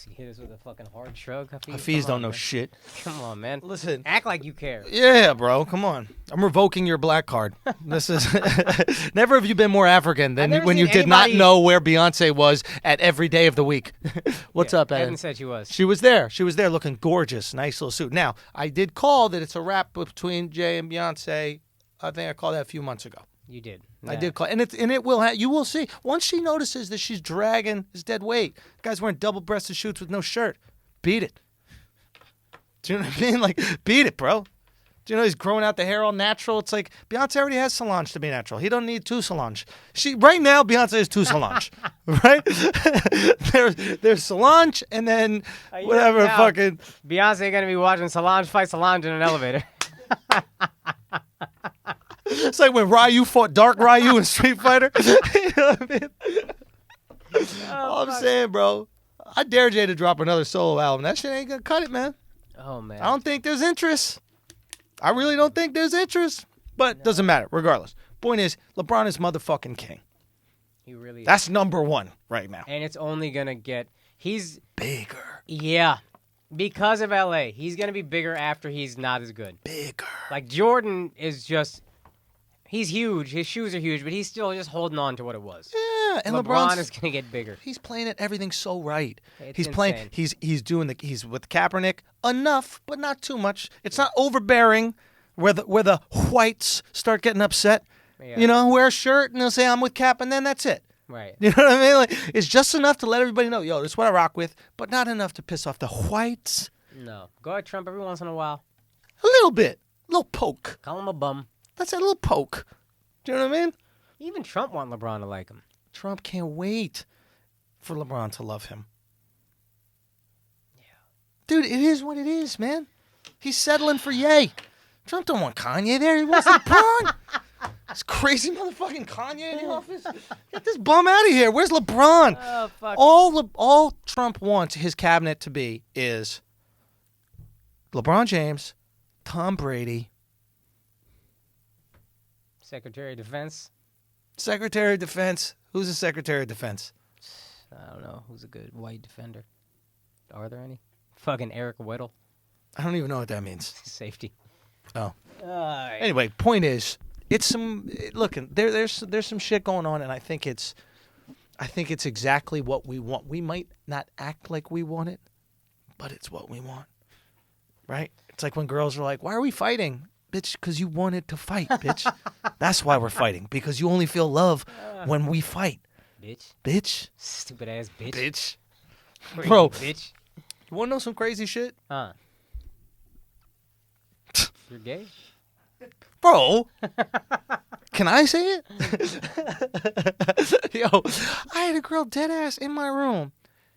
He hit us with a fucking hard shrug. Hafiz don't know shit. Come on, man. Listen. Act like you care. Yeah, bro. Come on. I'm revoking your black card. This is never have you been more African than when you did not know where Beyonce was at every day of the week. What's up, Eden? Eden said she was. She was there. She was there looking gorgeous. Nice little suit. Now, I did call that it's a wrap between Jay and Beyonce. I think I called that a few months ago. You did. Yeah. I did call, and it will. You will see once she notices that she's dragging his dead weight. The guy's wearing double-breasted shoots with no shirt. Beat it. Do you know what I mean? Like, beat it, bro. Do you know he's growing out the hair all natural? It's like Beyonce already has Solange to be natural. He don't need two Solange. Right now, Beyonce is two Solange, right? there's Solange, and then whatever fucking. Beyonce gonna be watching Solange fight Solange in an elevator. It's like when Ryu fought Dark Ryu in Street Fighter. You know what I mean? All I'm saying, bro, I dare Jay to drop another solo album. That shit ain't gonna cut it, man. Oh, man. I don't think there's interest. I really don't think there's interest. But doesn't matter, regardless. Point is, LeBron is motherfucking king. He really is. That's number one right now. And it's only gonna get... He's... bigger. Yeah. Because of LA. He's gonna be bigger after he's not as good. Bigger. Like, Jordan is just... He's huge. His shoes are huge, but he's still just holding on to what it was. Yeah, and LeBron is gonna get bigger. He's playing it everything so right. He's playing. He's doing he's with Kaepernick enough, but not too much. It's not overbearing, where the whites start getting upset. Yeah. You know, wear a shirt and they'll say I'm with Cap, and then that's it. Right. You know what I mean? Like, it's just enough to let everybody know, yo, this is what I rock with, but not enough to piss off the whites. No. Go ahead, Trump, every once in a while. A little bit, a little poke. Call him a bum. That's a little poke. Do you know what I mean? Even Trump want LeBron to like him. Trump can't wait for LeBron to love him. Yeah. Dude, it is what it is, man. He's settling for Ye. Trump don't want Kanye there. He wants LeBron. This crazy motherfucking Kanye in the office. Get this bum out of here. Where's LeBron? Oh, fuck. All Trump wants his cabinet to be is LeBron James, Tom Brady, Secretary of Defense. Secretary of Defense. Who's the Secretary of Defense? I don't know. Who's a good white defender? Are there any? Fucking Eric Weddle. I don't even know what that means. Safety. Oh. Right. Anyway, point is, it's some there's some shit going on, and I think it's exactly what we want. We might not act like we want it, but it's what we want, right? It's like when girls are like, "Why are we fighting?" bitch, because you wanted to fight, bitch. That's why we're fighting, because you only feel love when we fight. Bitch. Stupid ass bitch. Bitch. Crazy Bro. Bitch. You want to know some crazy shit? You're gay? Bro. Can I say it? Yo, I had a girl dead ass in my room.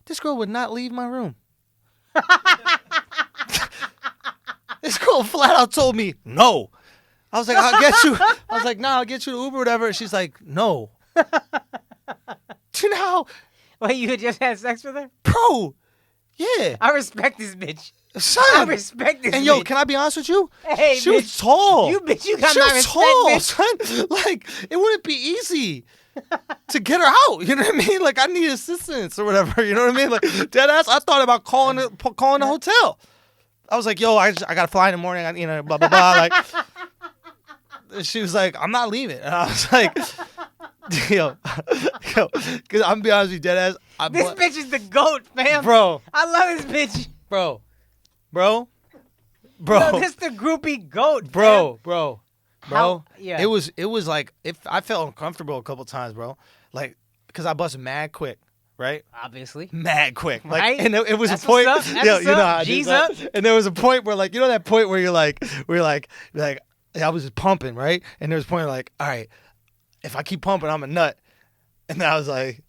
This girl would not leave my room. This girl flat out told me no. I was like, I'll get you. I was like, nah, I'll get you the Uber or whatever. She's like, no. Do you know how? Wait, you had just had sex with her? Bro, yeah. I respect this bitch. Son. I respect this And bitch. yo, can I be honest with you? Hey, she bitch. was tall. You bitch, you got she my was respect, tall, bitch. son. Like, it wouldn't be easy to get her out. You know what I mean? Like, I need assistance or whatever. You know what I mean? Like, dead ass, I thought about calling the hotel. I was like, yo, I got to fly in the morning. Blah, blah, blah. Like, she was like, I'm not leaving. And I was like, yo, because I'm be honest with you, dead ass. This bitch is the GOAT, fam. Bro. I love this bitch. Bro. Yo, this the groupie GOAT, bro. Yeah. It was like, if I felt uncomfortable a couple times, bro. Like, because I busted mad quick. Right? Obviously. Mad quick. Like, right? And it was That's a point. What's up. That's Yo, what's you know up. how I G's do that. up. And there was a point where, like, you know that point where you're like, I was just pumping, right? And there was a point where, like, all right, if I keep pumping, I'm a nut. And then I was like,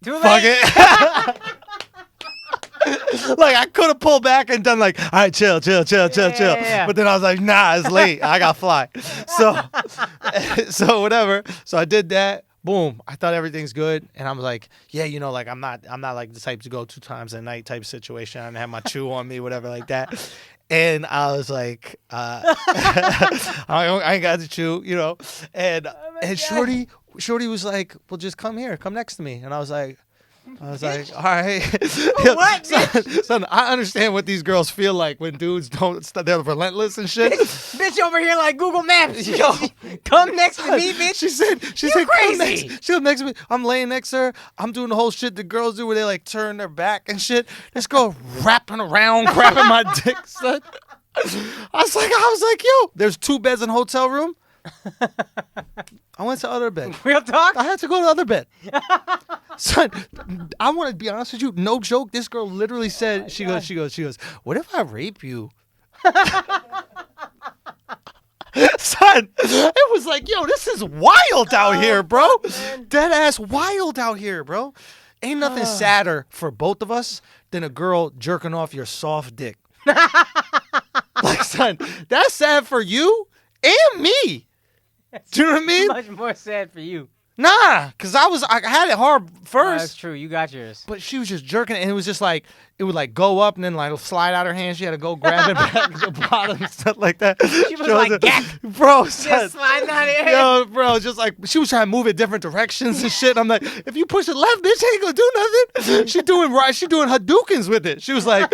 Too fuck late. it. Like, I could have pulled back and done like, all right, chill. Yeah. But then I was like, nah, it's late. I got to fly. So whatever. So I did that. Boom. I thought everything's good. And I was like, yeah, you know, like I'm not like the type to go 2 times a night type situation. I didn't have my chew on me, whatever like that. And I was like, I ain't got the chew, you know. And Shorty was like, well, just come here. Come next to me. And I was like, all right. What? Son, I understand what these girls feel like when dudes they're relentless and shit. Bitch over here like Google Maps. Yo. Come next to me, bitch. She said, crazy. She was next to me. I'm laying next to her. I'm doing the whole shit the girls do where they like turn their back and shit. This girl wrapping around, grabbing my dick, son. I was like, yo, there's 2 beds in a hotel room. I went to the other bed. Real talk? I had to go to the other bed. Son, I want to be honest with you. No joke. This girl literally said, she goes, what if I rape you? Son, it was like, yo, this is wild out here, bro. Dead ass wild out here, bro. Ain't nothing sadder for both of us than a girl jerking off your soft dick. Like, son, that's sad for you and me. Do you know what I mean? Much more sad for you. Nah, because I had it hard first. That's true. You got yours. But she was just jerking it, and it was just like, it would like go up and then like slide out her hand. She had to go grab it back at the bottom and stuff like that. She was like, gack. Bro, Just son, sliding out of here. yo, bro, just like, she was trying to move it different directions and shit. I'm like, if you push it left, bitch, ain't gonna do nothing. She doing Hadoukens with it. She was like,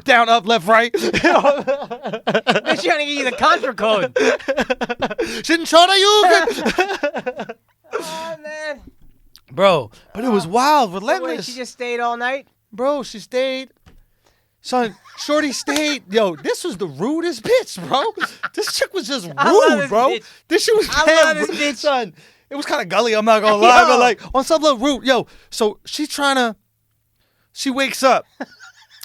down, up, left, right. Bitch trying to give you the contra code. Shinchora Oh, man. Bro, but it was wild, Wait, relentless. she just stayed all night? Bro, she stayed. Son, Shorty stayed. Yo, this was the rudest bitch, bro. This chick was just I love rude, this bro. bitch. This shit was I damn love this rude. bitch. Son, it was kind of gully, I'm not gonna lie, Yo. but like on some level rude. Yo, so she wakes up.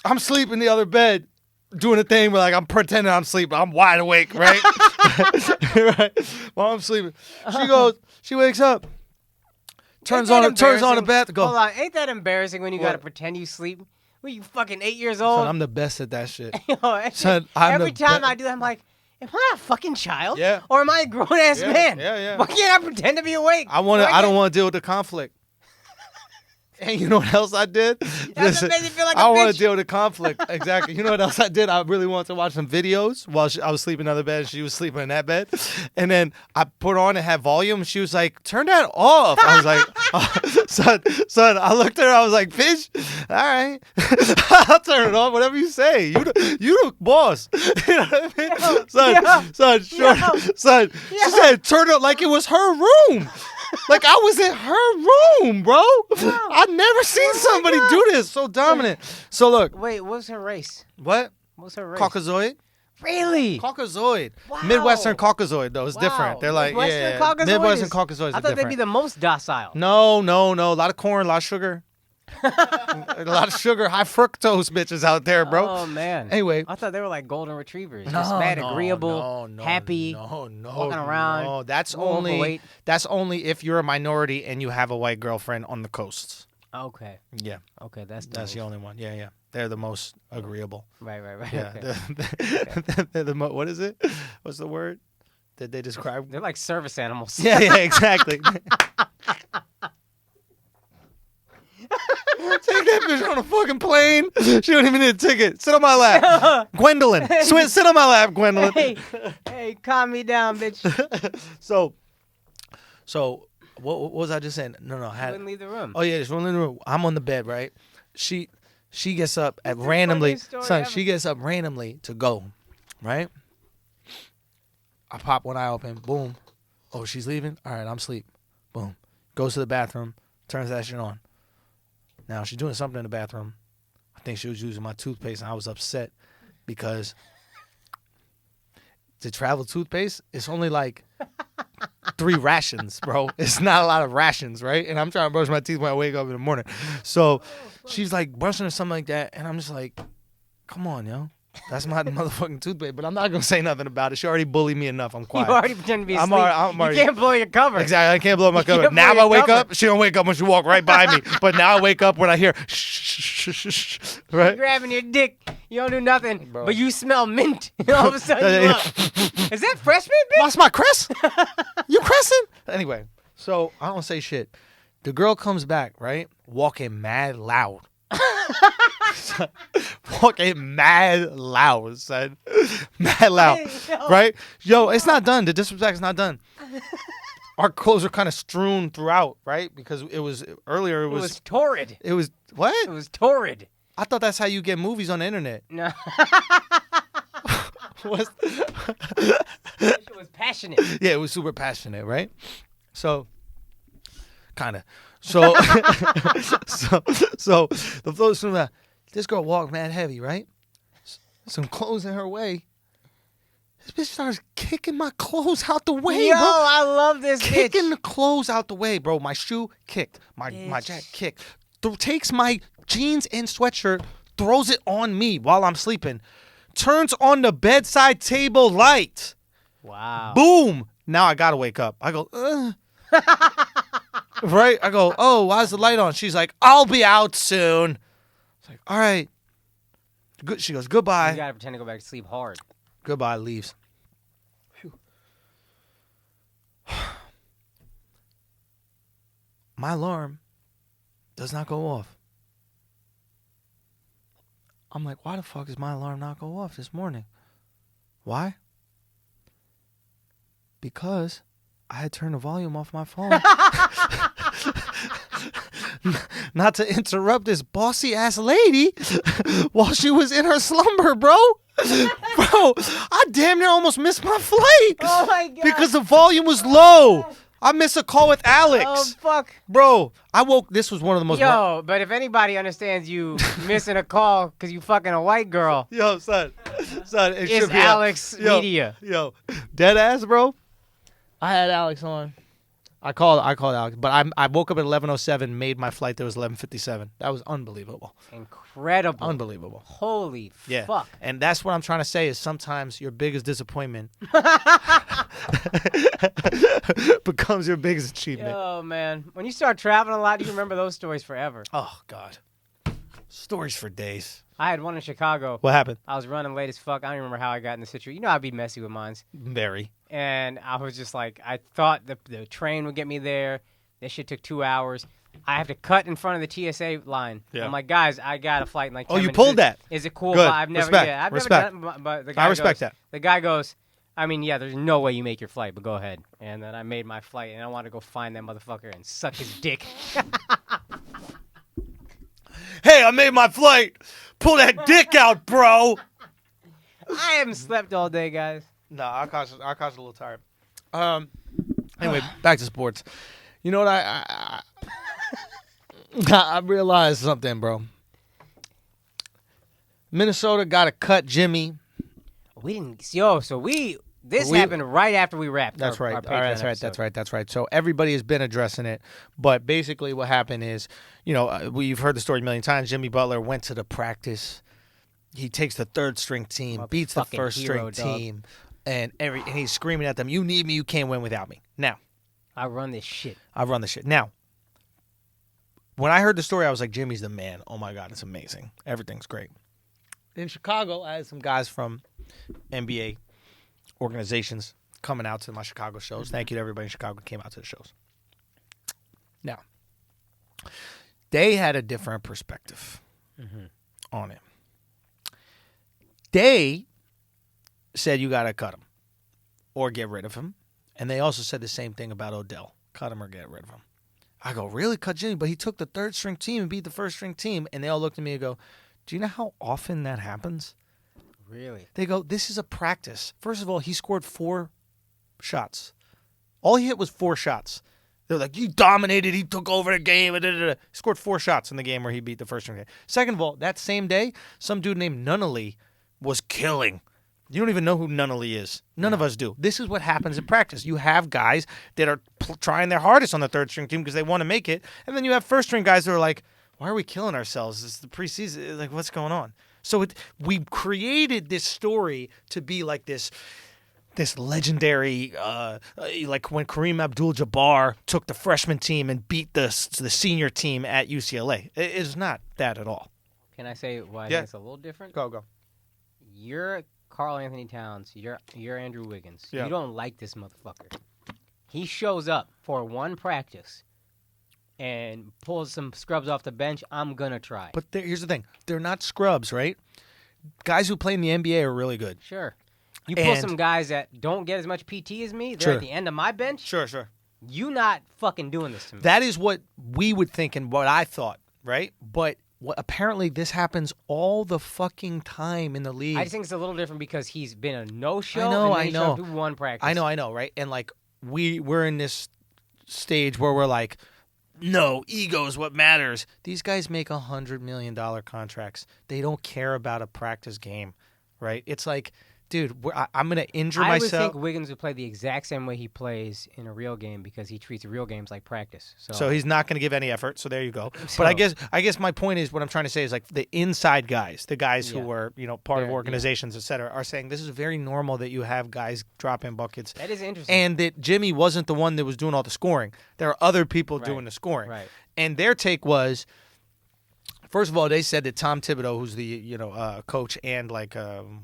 I'm sleeping in the other bed, doing a thing where like I'm pretending I'm sleeping. I'm wide awake, right? Right. While I'm sleeping. She wakes up. Turns on the bath. Go. Hold on, ain't that embarrassing when you gotta pretend you sleep? When you fucking 8 years old? Son, I'm the best at that shit. Yo, Son, every time I do that, I'm like, am I a fucking child? Yeah. Or am I a grown ass man? Yeah. Why can't I pretend to be awake? I don't want to deal with the conflict. And you know what else I did? That's what made you feel like a I want bitch. to deal with the conflict. Exactly. You know what else I did? I really wanted to watch some videos while I was sleeping in the other bed and she was sleeping in that bed. And then I put on and had volume. And she was like, turn that off. I was like, son, I looked at her. I was like, bitch, all right. I'll turn it off. Whatever you say. You the boss. You know what I mean? Son, she said, turn it like it was her room. Like I was in her room, bro. I've never seen somebody do this so dominant. So look. Wait, what's her race? What? What's her race? Caucasoid. Really? Caucasoid. Wow. Midwestern Caucasoid, though. It's different. They're like, Midwestern yeah. Caucasoid Midwestern is- Caucasoid is I thought different. they'd be the most docile. No. A lot of corn, a lot of sugar. A lot of sugar, high fructose bitches out there, bro. Oh, man. Anyway. I thought they were like golden retrievers. Just mad, agreeable, happy, walking around. No, that's overweight. only if you're a minority and you have a white girlfriend on the coasts. Okay. Yeah. Okay, that's the only one. Yeah. They're the most agreeable. Right. Yeah. Okay. They're the what is it? What's the word that they describe? They're like service animals. Yeah, exactly. Take that bitch on a fucking plane. She don't even need a ticket. Sit on my lap. Gwendolyn. Sit on my lap, Gwendolyn. Hey, calm me down, bitch. So what was I just saying? No, I had. Wouldn't leave the room. Oh yeah, just wouldn't leave the room. I'm on the bed, right? She gets up at randomly. Son, she gets up randomly to go, right? I pop one eye open. Boom. Oh, she's leaving? All right, I'm asleep. Boom. Goes to the bathroom. Turns that shit on. Now, she's doing something in the bathroom. I think she was using my toothpaste, and I was upset because the travel toothpaste, it's only like 3 rations, bro. It's not a lot of rations, right? And I'm trying to brush my teeth when I wake up in the morning. So she's like brushing or something like that, and I'm just like, come on, yo. That's my motherfucking toothpaste, but I'm not going to say nothing about it. She already bullied me enough. I'm quiet. You already pretend to be asleep. I'm already, you can't blow your cover. Exactly. I can't blow my cover. can't Now blow I your wake cover. up. She don't wake up when she walk right by me. But now I wake up when I hear shh, right? You're grabbing your dick. You don't do nothing, Bro. but you smell mint. All of a sudden you up. Is that freshman, bitch? That's my crest? You crescent? Anyway, so I don't say shit. The girl comes back, right? Walking mad loud. Walking mad loud, son. Mad loud. Right? Yo, it's not done. The disrespect's not done. Our clothes are kind of strewn throughout, right? Because it was earlier. It was torrid. It was what? It was torrid. I thought that's how you get movies on the internet. No. What's- It was passionate. Yeah, it was super passionate, right? So, kind of. So, so the flow from that. This girl walked mad heavy, right? Some clothes in her way. This bitch starts kicking my clothes out the way, Yo, bro. I love this Kicking bitch. the clothes out the way, bro. My shoe kicked. My jacket kicked. Takes my jeans and sweatshirt, throws it on me while I'm sleeping. Turns on the bedside table light. Wow. Boom. Now I gotta wake up. I go, right? I go, oh, why's the light on? She's like, I'll be out soon. It's like, all right. Good. She goes, goodbye. You gotta pretend to go back to sleep hard. Goodbye. Leaves. Phew. My alarm does not go off. I'm like, why the fuck does my alarm not go off this morning? Why? Because I had turned the volume off my phone. Not to interrupt this bossy ass lady while she was in her slumber, bro. Bro, I damn near almost missed my flight. Oh my god. Because the volume was low. I missed a call with Alexx. Oh fuck. Bro, I woke. This was one of the most. Yo, but if anybody understands you missing a call because you fucking a white girl, Yo, son, it it's should be Alexx Media. Yo, dead ass, bro. I had Alexx on. I called Alexx, but I woke up at 11:07, made my flight. There was 11:57. That was unbelievable. Incredible. Unbelievable. Holy Yeah. fuck. And that's what I'm trying to say is sometimes your biggest disappointment becomes your biggest achievement. Oh man, when you start traveling a lot, you remember those stories forever. Oh God, stories for days. I had one in Chicago. What happened? I was running late as fuck. I don't remember how I got in the situation. You know I'd be messy with mines. Very. And I was just like, I thought the train would get me there. That shit took 2 hours. I have to cut in front of the TSA line. Yeah. I'm like, guys, I got a flight in like 10 Oh, you minutes. pulled that? Is it cool? Good. I've never, Respect. yeah, I've Respect. never done it, but the guy I respect goes, that. The guy goes, I mean, yeah, there's no way you make your flight, but go ahead. And then I made my flight, and I want to go find that motherfucker and suck his dick. Hey, I made my flight. Pull that dick out, bro. I haven't slept all day, guys. No, Akaash is a little tired. Anyway, back to sports. You know what I realized something, bro. Minnesota got to cut Jimmy We didn't. This happened right after we wrapped. That's our right. Patreon All right, episode. that's right. So everybody has been addressing it, but basically what happened is, we've heard the story a million times. Jimmy Butler went to the practice. He takes the third string team, beats the first string team, and he's screaming at them, "You need me. You can't win without me." Now, I run this shit. Now, when I heard the story, I was like, Jimmy's the man. Oh my God, it's amazing. Everything's great. In Chicago, I had some guys from NBA organizations coming out to my Chicago shows. Thank you to everybody in Chicago who came out to the shows. Now, they had a different perspective on it. They said you got to cut him or get rid of him. And they also said the same thing about Odell. Cut him or get rid of him. I go, really? Cut Jimmy? But he took the third string team and beat the first string team. And they all looked at me and go, do you know how often that happens? Really? They go, this is a practice. First of all, he scored 4 shots. All he hit was 4 shots. They're like, he dominated. He took over the game. He scored 4 shots in the game where he beat the first string. Second of all, that same day, some dude named Nunnally was killing. You don't even know who Nunnally is. None of us do. This is what happens in practice. You have guys that are trying their hardest on the third string team because they want to make it. And then you have first string guys that are like, why are we killing ourselves? It's the preseason. Like, what's going on? So we created this story to be like this legendary, like when Kareem Abdul-Jabbar took the freshman team and beat the senior team at UCLA. It's not that at all. Can I say why I think it's a little different? Go. You're Karl Anthony Towns. You're Andrew Wiggins. Yeah. You don't like this motherfucker. He shows up for one practice and pulls some scrubs off the bench. I'm gonna try. But here's the thing: they're not scrubs, right? Guys who play in the NBA are really good. Sure. You pull some guys that don't get as much PT as me. They're at the end of my bench. Sure. You not fucking doing this to me. That is what we would think and what I thought, right? But apparently this happens all the fucking time in the league. I just think it's a little different because he's been a no-show. I know. And then do one practice. I know, right? And like we're in this stage where we're like, no, ego is what matters. These guys make $100 million contracts. They don't care about a practice game, right? It's like, dude, I'm going to injure myself. I would think Wiggins would play the exact same way he plays in a real game because he treats real games like practice. So he's not going to give any effort. So there you go. But I guess my point is what I'm trying to say is like the inside guys, the guys who are part of organizations, et cetera, are saying this is very normal that you have guys dropping buckets. That is interesting. And that Jimmy wasn't the one that was doing all the scoring. There are other people doing the scoring. Right. And their take was, first of all, they said that Tom Thibodeau, who's the coach and like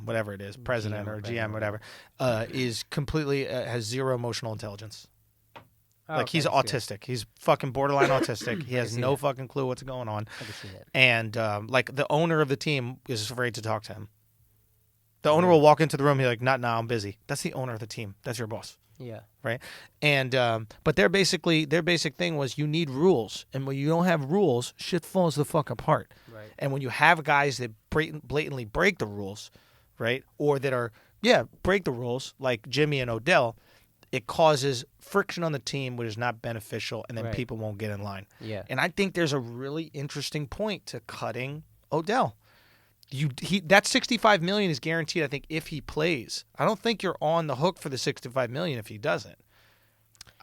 whatever it is, president or GM, whatever, is completely has zero emotional intelligence. Like he's autistic. He's fucking borderline autistic. He has no fucking clue what's going on. I can see that. And like the owner of the team is afraid to talk to him. The owner will walk into the room. He's like, "Not now. I'm busy." That's the owner of the team. That's your boss. Yeah. Right. And but their basic thing was you need rules, and when you don't have rules, shit falls the fuck apart. Right. And when you have guys that blatantly break the rules, right, or that are break the rules like Jimmy and Odell, it causes friction on the team, which is not beneficial, and then people won't get in line. Yeah. And I think there's a really interesting point to cutting Odell. That $65 million is guaranteed, I think, if he plays. I don't think you're on the hook for the $65 million if he doesn't.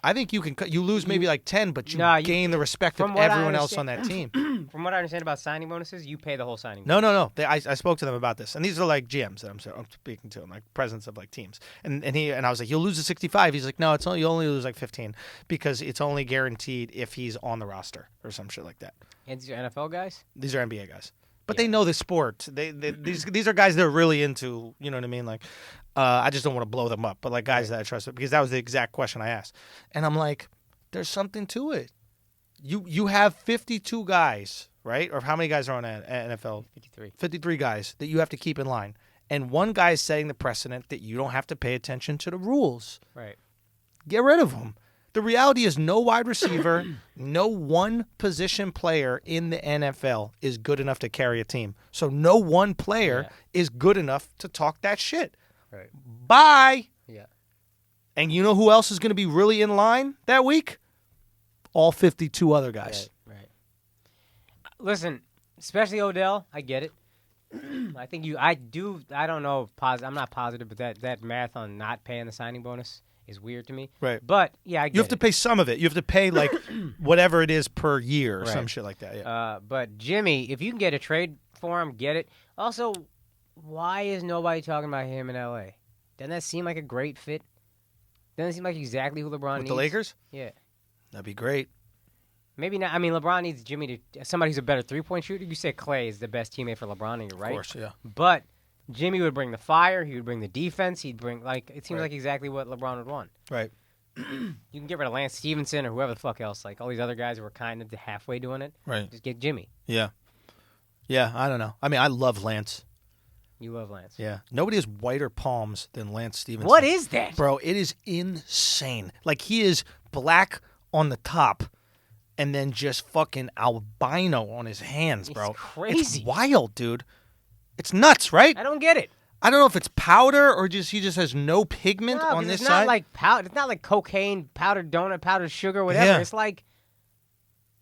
I think you can you lose maybe like 10, but you gain the respect of everyone else on that team. From what I understand about signing bonuses, you pay the whole signing. No. I spoke to them about this, and these are like GMs that I'm speaking to, like presidents of like teams. And I was like, you'll lose the 65. He's like, no, you only lose like 15 because it's only guaranteed if he's on the roster or some shit like that. And these are NFL guys? These are NBA guys. But they know the sport. These are guys that are really into, you know what I mean? Like, I just don't want to blow them up, but like guys that I trust, because that was the exact question I asked. And I'm like, there's something to it. You have 52 guys, right? Or how many guys are on NFL? 53. 53 guys that you have to keep in line. And one guy is setting the precedent that you don't have to pay attention to the rules. Right. Get rid of them. The reality is no wide receiver, no one position player in the NFL is good enough to carry a team. So no one player is good enough to talk that shit. Right. Bye. Yeah. And you know who else is going to be really in line that week? All 52 other guys. Right. Listen, especially Odell, I get it. I think I don't know. I'm not positive, but that math on not paying the signing bonus is weird to me. Right. But yeah, I get You have to pay some of it. You have to pay like whatever it is per year or Right. some shit like that. Yeah. But Jimmy, if you can get a trade for him, get it. Also, why is nobody talking about him in LA? Doesn't that seem like a great fit? Doesn't it seem like exactly who LeBron With needs? the Lakers? Yeah. That'd be great. Maybe not. I mean, LeBron needs Jimmy to somebody who's a better three-point shooter. You say Clay is the best teammate for LeBron, and you're right. Of course, yeah. But Jimmy would bring the fire. He would bring the defense. He'd bring it seems Right. like exactly what LeBron would want. Right. You can get rid of Lance Stevenson or whoever the fuck else. Like all these other guys who were kind of halfway doing it. Right. Just get Jimmy. Yeah. Yeah, I don't know. I mean, I love Lance. You love Lance. Yeah. Nobody has whiter palms than Lance Stevenson. What is that? Bro, it is insane. Like, he is black on the top and then just fucking albino on his hands, bro. It's crazy. It's wild, dude. It's nuts, right? I don't get it. I don't know if it's powder or just he just has no pigment No, on 'cause this it's side. not like powder. It's not like cocaine, powdered donut, powdered sugar, whatever. Yeah. It's like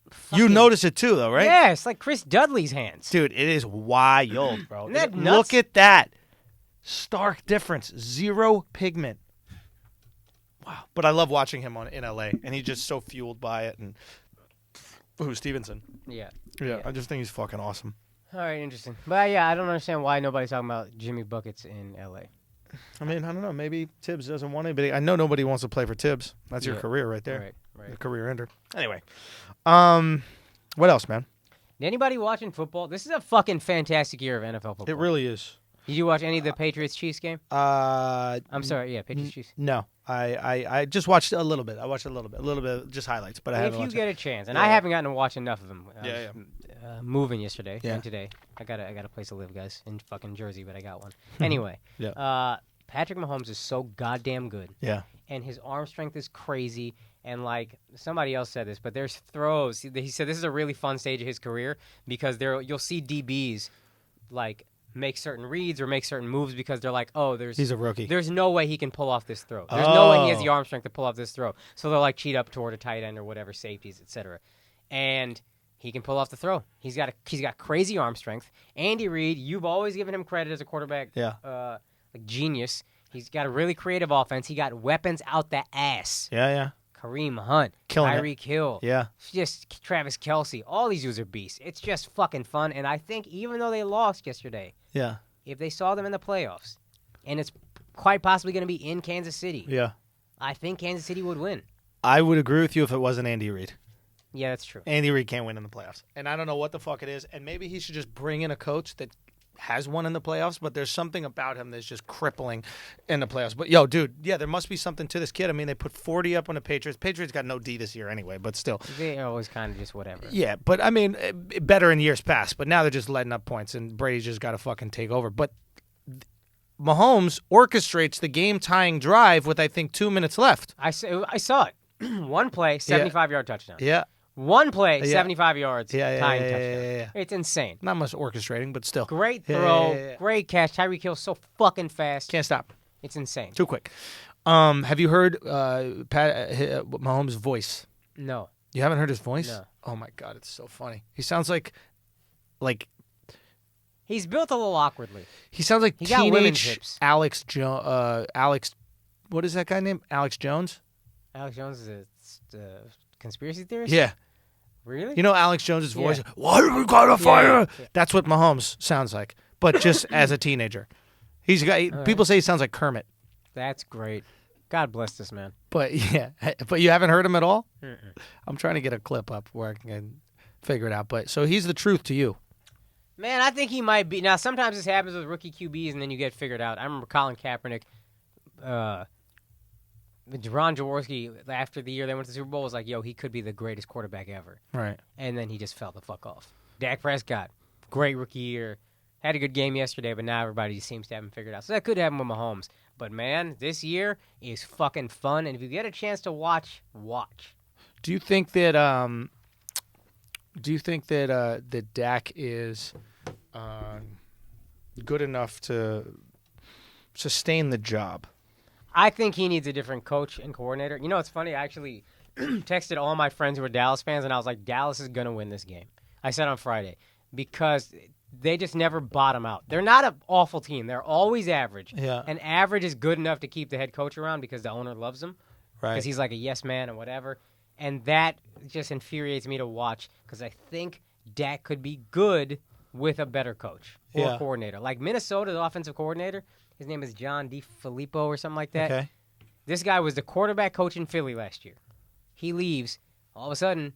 You fucking- notice it too, though, right? Yeah, it's like Chris Dudley's hands. Dude, it is wild, bro. Isn't that nuts? Look at that. Stark difference. Zero pigment. Wow. But I love watching him in LA, and he's just so fueled by it. And Stevenson? Yeah. Yeah, I just think he's fucking awesome. All right, interesting. But yeah, I don't understand why nobody's talking about Jimmy Buckets in L.A. I mean, I don't know. Maybe Tibbs doesn't want anybody. I know nobody wants to play for Tibbs. That's your Yeah. career right there. Right. The career ender. Anyway, what else, man? Anybody watching football? This is a fucking fantastic year of NFL football. It really is. Did you watch any of the Patriots-Chiefs game? I'm sorry, yeah, Patriots-Chiefs. No, I just watched a little bit. I watched a little bit, just highlights. But I haven't If you watched get a chance, and Yeah. I haven't gotten to watch enough of them. Yeah, Moving yesterday Yeah. and today. I got a place to live, guys, in fucking Jersey, but I got one. Anyway, Yeah. Patrick Mahomes is so goddamn good. Yeah. And his arm strength is crazy. And like somebody else said this, but there's throws. He said this is a really fun stage of his career because you'll see DBs like make certain reads or make certain moves because they're like, oh, He's a rookie. there's no way he can pull off this throw. There's no way he has the Oh. arm strength to pull off this throw. So they'll like cheat up toward a tight end or whatever, safeties, etc. And he can pull off the throw. He's got crazy arm strength. Andy Reid, you've always given him credit as a quarterback, like genius. He's got a really creative offense. He got weapons out the ass. Yeah. Kareem Hunt, Killing it. Tyreek Hill, Yeah. just Travis Kelce. All these dudes are beasts. It's just fucking fun. And I think even though they lost yesterday, Yeah. if they saw them in the playoffs, and it's quite possibly going to be in Kansas City, Yeah. I think Kansas City would win. I would agree with you if it wasn't Andy Reid. Yeah, that's true. Andy Reid can't win in the playoffs. And I don't know what the fuck it is. And maybe he should just bring in a coach that has won in the playoffs, but there's something about him that's just crippling in the playoffs. But, yo, dude, yeah, there must be something to this kid. I mean, they put 40 up on the Patriots. Patriots got no D this year anyway, but still. They're always kind of just whatever. Yeah, but, I mean, better in years past. But now they're just letting up points, and Brady's just got to fucking take over. But Mahomes orchestrates the game-tying drive with, I think, 2 minutes left. I saw it. One play, 75-yard touchdown. Yeah. One play, Yeah. 75 yards, Yeah, tying yeah, touchdown. yeah. It's insane. Not much orchestrating, but still. Great Yeah, throw, yeah. great catch. Tyreek Hill so fucking fast. Can't stop. It's insane. Too quick. Have you heard Mahomes' voice? No. You haven't heard his voice? No. Oh my god, it's so funny. He sounds like He's built a little awkwardly. he sounds like He got women's teenage hips. Alex. What is that guy named? Alex Jones? Alex Jones is a conspiracy theorist? Yeah. Really? You know Alex Jones' voice? Yeah. Why do we gotta fire? yeah. That's what Mahomes sounds like, but just as a teenager. He's got. People say he sounds like Kermit, That's great. God bless this man. but yeah. But you haven't heard him at all. Mm-mm. I'm trying to get a clip up where I can figure it out. But so he's the truth to you. Man, I think he might be. Now, sometimes this happens with rookie QBs, and then you get figured out. I remember Colin Kaepernick, Jaron Jaworski, after the year they went to the Super Bowl, was like, yo, he could be the greatest quarterback ever. Right. And then he just fell the fuck off. Dak Prescott, great rookie year. Had a good game yesterday, but now everybody seems to have him figured out. So that could happen with Mahomes. But, man, this year is fucking fun, and if you get a chance to watch. Do you think that that Dak is good enough to sustain the job? I think he needs a different coach and coordinator. You know, it's funny. I actually texted all my friends who are Dallas fans, and I was like, Dallas is going to win this game. I said on Friday because they just never bottom out. They're not an awful team. They're always average. Yeah. And average is good enough to keep the head coach around because the owner loves him. Right. Because he's like a yes man or whatever. And that just infuriates me to watch because I think Dak could be good with a better coach or coordinator. Like Minnesota's offensive coordinator, his name is John DeFilippo or something like that. Okay. This guy was the quarterback coach in Philly last year. He leaves. All of a sudden,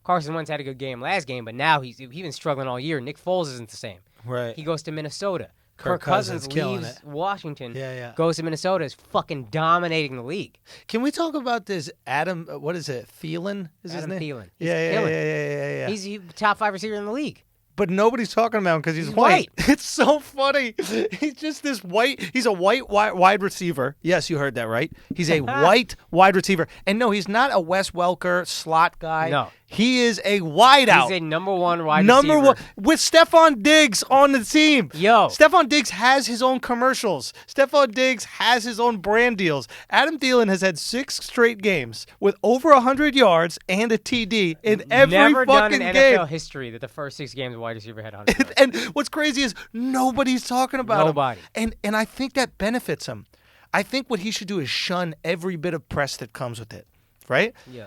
Carson Wentz had a good game last game, but now he's been struggling all year. Nick Foles isn't the same. Right. He goes to Minnesota. Kirk Cousins leaves Washington, goes to Minnesota, is fucking dominating the league. Can we talk about this Adam, what is it, Thielen is his name? Thielen. Yeah. He's the top 5 receiver in the league. But nobody's talking about him because he's white. It's so funny. He's just this white. He's a white wide receiver. Yes, you heard that right. He's a white wide receiver. And no, he's not a Wes Welker slot guy. No. He is a wideout. He's a number 1 wide receiver. Number 1 with Stephon Diggs on the team. Yo. Stephon Diggs has his own commercials. Stephon Diggs has his own brand deals. Adam Thielen has had 6 straight games with over 100 yards and a TD in every Never fucking done in game. NFL history that the first 6 games a wide receiver had 100 yards. And what's crazy is nobody's talking about Nobody. him. And I think that benefits him. I think what he should do is shun every bit of press that comes with it, right? Yeah.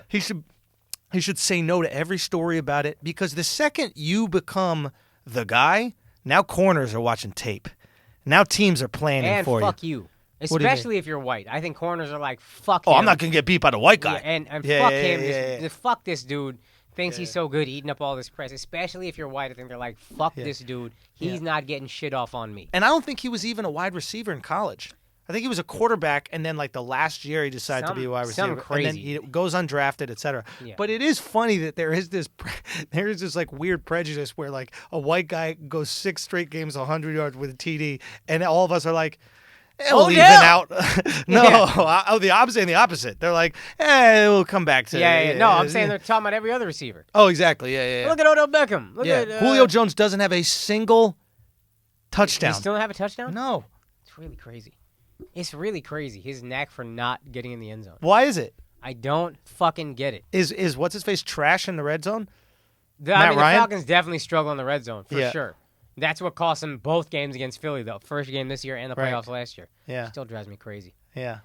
He should say no to every story about it because the second you become the guy, now corners are watching tape. Now teams are planning for you. And fuck you. Especially if you're white. I think corners are like, fuck Oh, him. I'm not going to get beat by the white guy. Yeah, and fuck him. Fuck this dude. Thinks he's so good eating up all this press. Especially if you're white. I think they're like, fuck this dude. He's not getting shit off on me. And I don't think he was even a wide receiver in college. I think he was a quarterback, and then like the last year he decided to be a wide receiver. Some crazy. And then he goes undrafted, etc. Yeah. But it is funny that there is this like weird prejudice where like a white guy goes 6 straight games, 100 yards with a TD, and all of us are like, it'll even out. No, the opposite. They're like, we'll come back to it. No, I'm saying they're talking about every other receiver. Oh, exactly. Yeah. Look at Odell Beckham. Look at Julio Jones doesn't have a single touchdown. He still don't have a touchdown? No. It's really crazy. It's really crazy. His knack for not getting in the end zone. Why is it? I don't fucking get it. Is what's his face trash in the red zone? The Falcons definitely struggle in the red zone for sure. That's what cost them both games against Philly, though. First game this year and the playoffs last year. Yeah. Still drives me crazy. Yeah.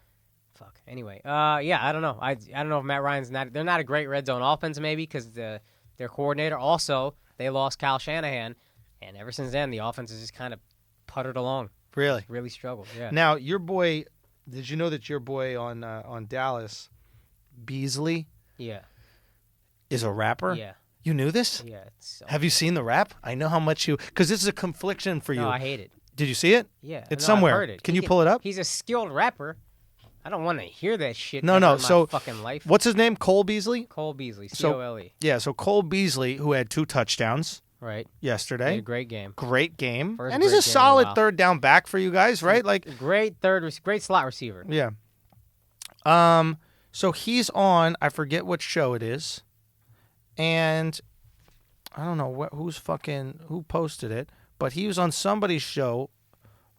Fuck. Anyway, I don't know. I don't know if Matt Ryan's they're not a great red zone offense maybe because their coordinator also, they lost Kyle Shanahan, and ever since then the offense has just kind of puttered along. Really struggled. Yeah. Now, your boy, did you know that your boy on Dallas, Beasley, is a rapper? Yeah. You knew this? Yeah. Have you seen the rap? I know how much because this is a confliction for you. No, I hate it. Did you see it? Yeah. It's no, somewhere. I've heard it. Can you pull it up? He's a skilled rapper. I don't want to hear that shit. No. In my So, fucking life. What's his name? Cole Beasley? Cole Beasley. Cole. Yeah. So Cole Beasley, who had 2 touchdowns. Right. Yesterday. He had a great game. Great game. First and he's a solid third down back for you guys, right? Like great slot receiver. Yeah. So he's on, I forget what show it is. And I don't know who posted it, but he was on somebody's show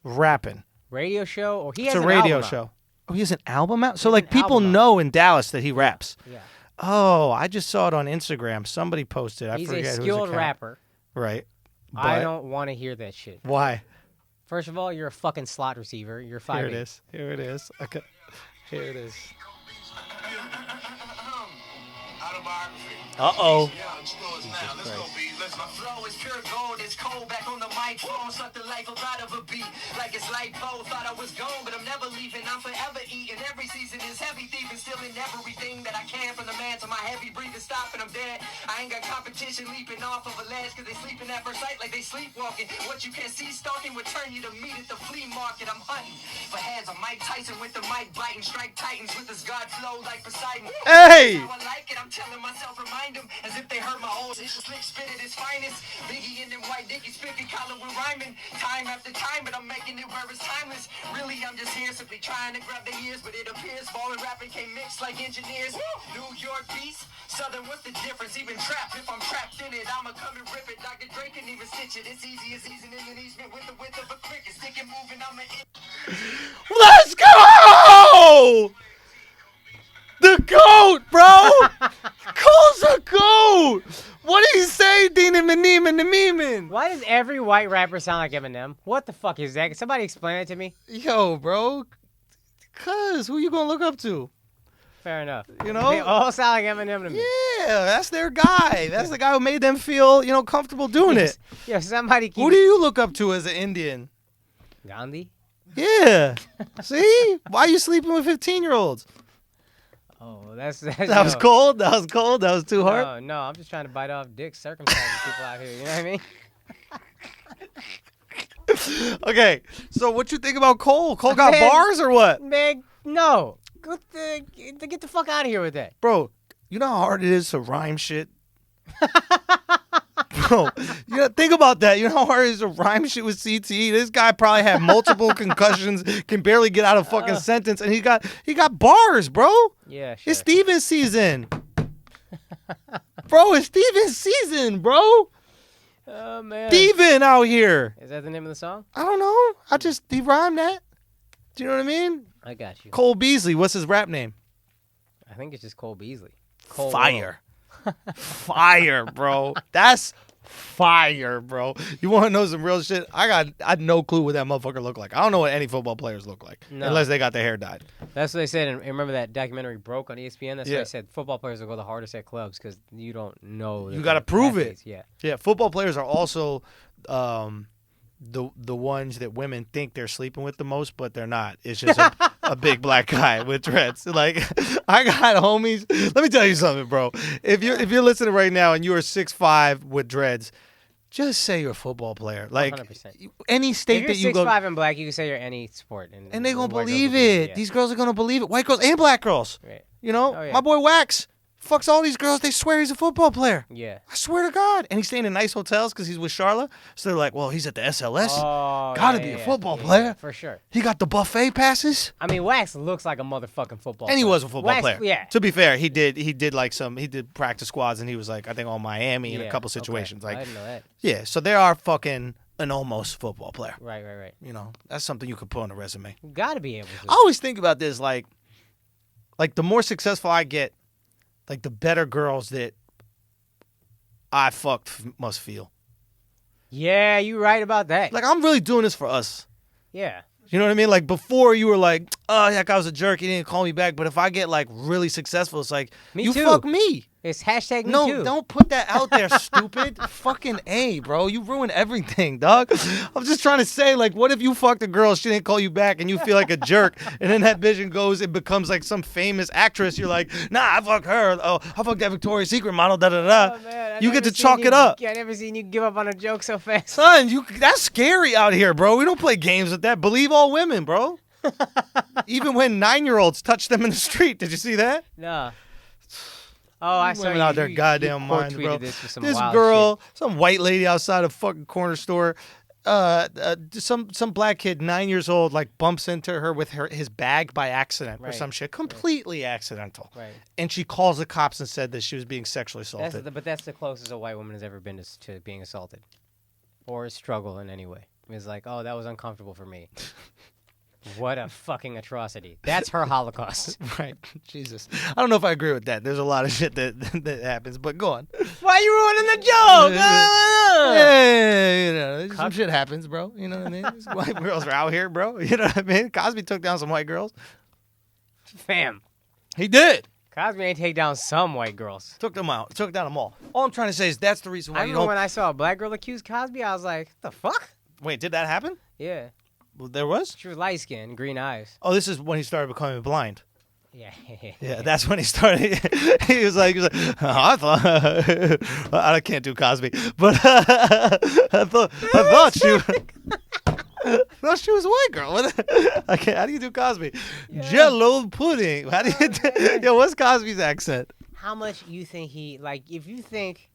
rapping. Radio show or it's a radio show. Oh, he has an album out? So like people know in Dallas that he raps. Yeah. Oh, I just saw it on Instagram. Somebody posted. He's a skilled rapper. Right. But I don't want to hear that shit. Why? First of all, you're a fucking slot receiver. You're 5'8". Here it is. Okay. Here it is. Uh-oh. My flow is pure gold, it's cold back on the microphone, suck the life up out of a beat, like it's like both, thought I was gone, but I'm never leaving, I'm forever eating, every season is heavy thieving, stealing everything that I can from the man to my heavy breathing, stopping, I'm dead, I ain't got competition leaping off of a ledge, cause they sleeping at first sight like they sleepwalking, what you can't see stalking would turn you to meat at the flea market, I'm hunting for heads, I'm Mike Tyson with the mic biting, strike titans with this God flow like Poseidon. Hey! How I like it, I'm telling myself, remind them, as if they heard my old slick spit at his finest. Biggie and them white dickies, spiffy collar with rhyming. Time after time, but I'm making it where it's timeless. Really, I'm just here simply trying to grab their ears, but it appears ball and rapping can't mix like engineers. New York beats, Southern, what's the difference? Even trap, if I'm trapped in it, I'ma come and rip it. Dr. Dre can even stitch it. It's easy as seasoning an easement with the width of a cricket. Stick and moving, I'ma Let's go! the GOAT, bro. Cole's the GOAT. What did he say? Why does every white rapper sound like Eminem? What the fuck is that? Can somebody explain it to me? Yo, bro. Cuz, who you gonna look up to? Fair enough. You know? They all sound like Eminem to me. Yeah, that's their guy. That's the guy who made them feel, comfortable doing it. Yeah, somebody keep... Who do you look up to as an Indian? Gandhi? Yeah. See? Why are you sleeping with 15-year-olds? Oh, that's That was cold? That was cold? That was too hard? No, I'm just trying to bite off dicks, circumcising people out here. You know what I mean? Okay, so what you think about Cole? Cole got bars or what? Man, no. Get the fuck out of here with that. Bro, you know how hard it is to rhyme shit? Bro, think about that. You know how hard it is to rhyme shit with CTE? This guy probably had multiple concussions, can barely get out a fucking sentence, and he got bars, bro. Yeah, sure. It's Steven season. Bro, it's Steven season, bro. Oh, man. Steven out here. Is that the name of the song? I don't know. He rhymed that. Do you know what I mean? I got you. Cole Beasley. What's his rap name? I think it's just Cole Beasley. Cole Fire. Fire, bro. That's fire, bro. You want to know some real shit? I had no clue what that motherfucker looked like. I don't know what any football players look like. No. Unless they got their hair dyed. That's what they said. And remember that documentary Broke on ESPN? That's Yeah. what they said. Football players will go the hardest at clubs because you don't know. You got to prove it. Yeah. Yeah, football players are also the ones that women think they're sleeping with the most, but they're not. It's just a big black guy with dreads. Like, I got homies. Let me tell you something, bro. If you're listening right now and you are 6'5" with dreads, just say you're a football player. Like 100%. any state If that you're you go, 6'5" and black, you can say you're any sport, and they gonna white girls believe will it. Yeah. These girls are gonna believe it. White girls and black girls. Right. You know, Oh, yeah. my boy Wax fucks all these girls. They swear he's a football player. Yeah. I swear to God. And he's staying in nice hotels because he's with Charlotte. So they're like, well, he's at the SLS. Oh, Gotta yeah, be a yeah, football yeah, player. yeah, for sure. He got the buffet passes. I mean, Wax looks like a motherfucking football And he player. was a football Wax, player. Yeah. To be fair, he did practice squads, and he was like, I think on Miami in a couple situations. Okay. Like, I didn't know that. yeah, so they are fucking an almost football player. Right. You know, that's something you could put on a resume. You gotta be able to. I always think about this, like the more successful I get, like the better girls that I fucked must feel. Yeah, you right about that. Like, I'm really doing this for us. Yeah. You know what I mean? Like, before you were like, oh, that guy was a jerk. He didn't call me back. But if I get, like, really successful, it's like, Me you too. fuck me. It's hashtag me No, too. don't put that out there, stupid. Fucking A, bro. You ruin everything, dog. I'm just trying to say, like, what if you fucked a girl, she didn't call you back, and you feel like a jerk, and then that vision goes, it becomes like some famous actress. You're like, nah, I fucked her. Oh, I fucked that Victoria's Secret model, da-da-da. Oh, man, I You get never to seen chalk you- it up. I never seen you give up on a joke so fast. Son, that's scary out here, bro. We don't play games with that. Believe all women, bro. Even when 9-year-olds touch them in the street. Did you see that? No. Oh, I saw Women you. out there, you goddamn quote minds, bro. tweeted this with some This wild girl, some white lady outside a fucking corner store, some black kid, 9 years old, like bumps into her with his bag by accident or Right. some shit, completely accidental. Right. And she calls the cops and said that she was being sexually assaulted. But that's the closest a white woman has ever been to being assaulted, or a struggle in any way. It's like, oh, that was uncomfortable for me. What a fucking atrocity. That's her Holocaust. Right, Jesus. I don't know if I agree with that. There's a lot of shit that happens, but go on. Why are you ruining the joke? Yeah, you know, some shit happens, bro. You know what I mean? These white girls are out here, bro. You know what I mean? Cosby took down some white girls. Fam. He did. Cosby ain't take down some white girls. Took them out. Took down them all. All I'm trying to say is that's the reason why I you remember don't. when I saw a black girl accuse Cosby, I was like, what the fuck? Wait, did that happen? Yeah. Well, there was? She was light skinned, green eyes. Oh, this is when he started becoming blind. Yeah. Yeah, that's when he started. he was like, oh, I thought I can't do Cosby, but I thought she was a white girl. I can't. How do you do Cosby? Yeah. Jello pudding. How do you? Yo, what's Cosby's accent? How much you think if you think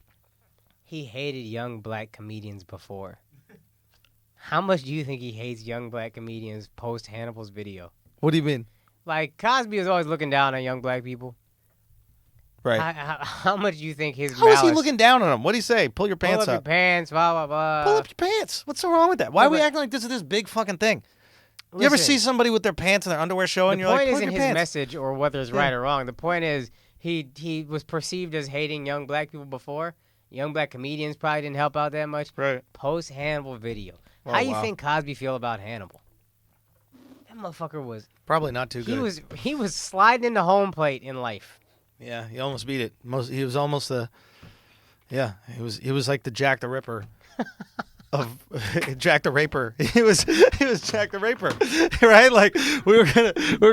he hated young black comedians before, how much do you think he hates young black comedians post Hannibal's video? What do you mean? Like, Cosby was always looking down on young black people. Right. How much do you think his How is he malice- looking down on him? What do you say? Pull your pants Pull up up. your pants, blah, blah, blah. Pull up your pants. What's so wrong with that? Why are we but- acting like this is this big fucking thing? You ever Listen, see somebody with their pants and their underwear showing? The You're like, point pull isn't up your his pants. message or whether it's right or wrong. The point is he was perceived as hating young black people before. Young black comedians probably didn't help out that much. Right. Post Hannibal video. Oh, How you wow. think Cosby feel about Hannibal? That motherfucker was Probably not too good. he was sliding into home plate in life. Yeah, he almost beat it. He was almost the. Yeah, he was like the Jack the Ripper. Of Jack the Raper. He was Jack the Raper, right? Like we were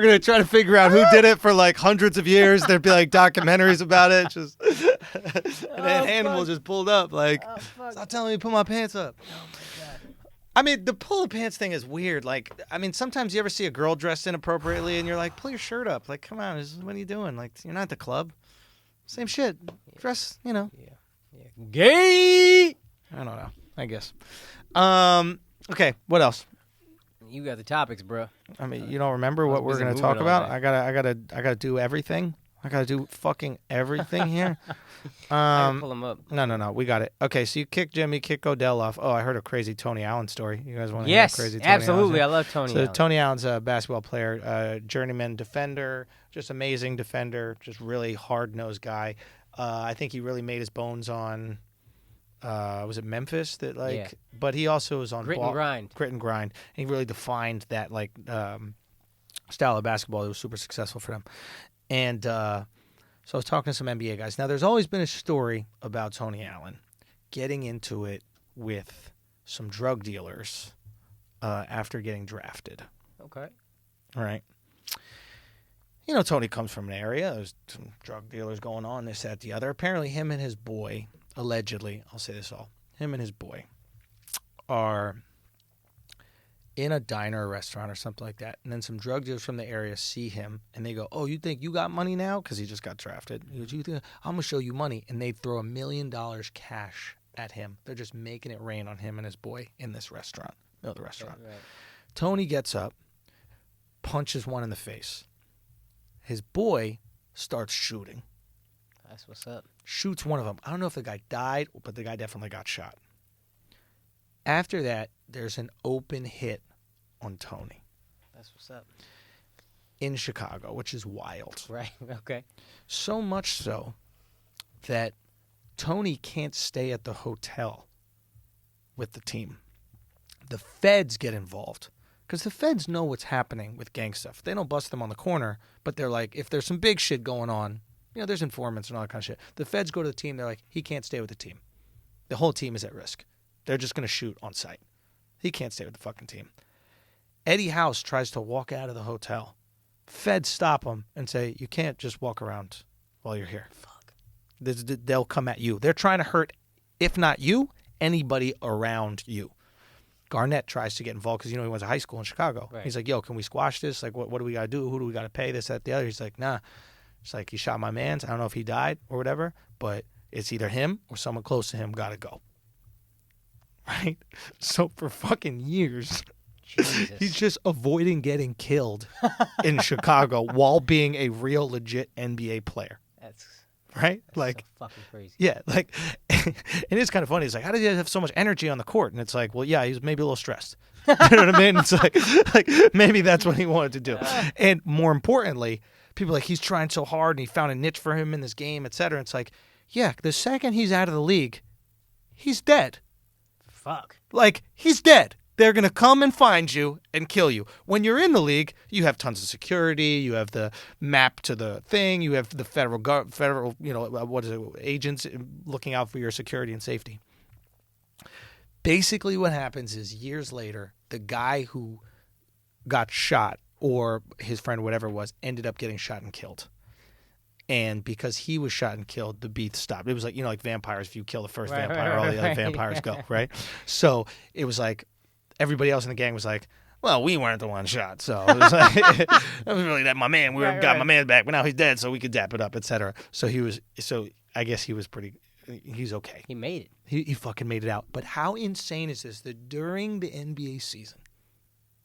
gonna try to figure out who did it for like hundreds of years. There'd be like documentaries about it. Just and then Hannibal just pulled up like, stop telling me to put my pants up. Oh my god. I mean, the pull the pants thing is weird. Like, I mean, sometimes you ever see a girl dressed inappropriately and you're like, pull your shirt up. Like, come on, what are you doing? Like, you're not at the club. Same shit. Dress, Yeah. Gay. I don't know. I guess. Okay. What else? You got the topics, bro. I mean, you don't remember what we're busy gonna moving talk all about? day. I gotta do everything. I gotta do fucking everything here. I can pull them up. No. We got it. Okay. So you kick Jimmy, kick Odell off. Oh, I heard a crazy Tony Allen story. You guys want to hear Yes, a crazy Tony Allen absolutely. story? I love Tony. So Allen. Tony Allen's a basketball player, journeyman defender, just amazing defender, just really hard-nosed guy. I think he really made his bones on, was it Memphis that like? Yeah. But he also was on Grit and grind. Grit and grind. And he really defined that like style of basketball. It was super successful for them. And so I was talking to some NBA guys. Now there's always been a story about Tony Allen getting into it with some drug dealers after getting drafted. Okay. All right. Tony comes from an area. There's some drug dealers going on, this, that, the other. Apparently, him and his boy, allegedly, I'll say this all, him and his boy are in a diner or restaurant or something like that. And then some drug dealers from the area see him, and they go, oh, you think you got money now? Because he just got drafted. He goes, you think, I'm going to show you money. And they throw $1 million cash at him. They're just making it rain on him and his boy in this restaurant, middle of the restaurant. Right. Tony gets up, punches one in the face. His boy starts shooting. That's what's up. Shoots one of them. I don't know if the guy died, but the guy definitely got shot. After that, there's an open hit on Tony That's what's up. in Chicago, which is wild. Right. Okay. So much so that Tony can't stay at the hotel with the team. The feds get involved. Because the feds know what's happening with gang stuff. They don't bust them on the corner, but they're like, if there's some big shit going on, there's informants and all that kind of shit. The feds go to the team. They're like, he can't stay with the team. The whole team is at risk. They're just going to shoot on sight. He can't stay with the fucking team. Eddie House tries to walk out of the hotel. Feds stop him and say, you can't just walk around while you're here. Fuck. They'll come at you. They're trying to hurt, if not you, anybody around you. Garnett tries to get involved because, he went to high school in Chicago. Right. He's like, yo, can we squash this? Like, what do we got to do? Who do we got to pay? This, that, the other. He's like, nah. It's like, he shot my mans. I don't know if he died or whatever, but it's either him or someone close to him got to go. Right? So for fucking years, Jesus. he's just avoiding getting killed in Chicago while being a real legit NBA player. That's Right? Like, so fucking crazy. yeah, like, and it's kind of funny. It's like, how did he have so much energy on the court? And it's like, well, yeah, he was maybe a little stressed. You know what I mean? It's like maybe that's what he wanted to do. And more importantly, people are like, he's trying so hard and he found a niche for him in this game, et cetera. It's like, yeah, the second he's out of the league, he's dead. Fuck. Like, he's dead. They're going to come and find you and kill you. When you're in the league, you have tons of security. You have the map to the thing. You have the federal, agents looking out for your security and safety. Basically what happens is years later, the guy who got shot or his friend, whatever it was, ended up getting shot and killed. And because he was shot and killed, the beef stopped. It was like, like vampires. If you kill the first vampire, all the other vampires go, right? So it was like, everybody else in the gang was like, well, we weren't the one shot. So it was like, it was really that my man. We got my man back, but now he's dead, so we could dap it up, etc. So I guess he was he's okay. He made it. He fucking made it out. But how insane is this that during the NBA season,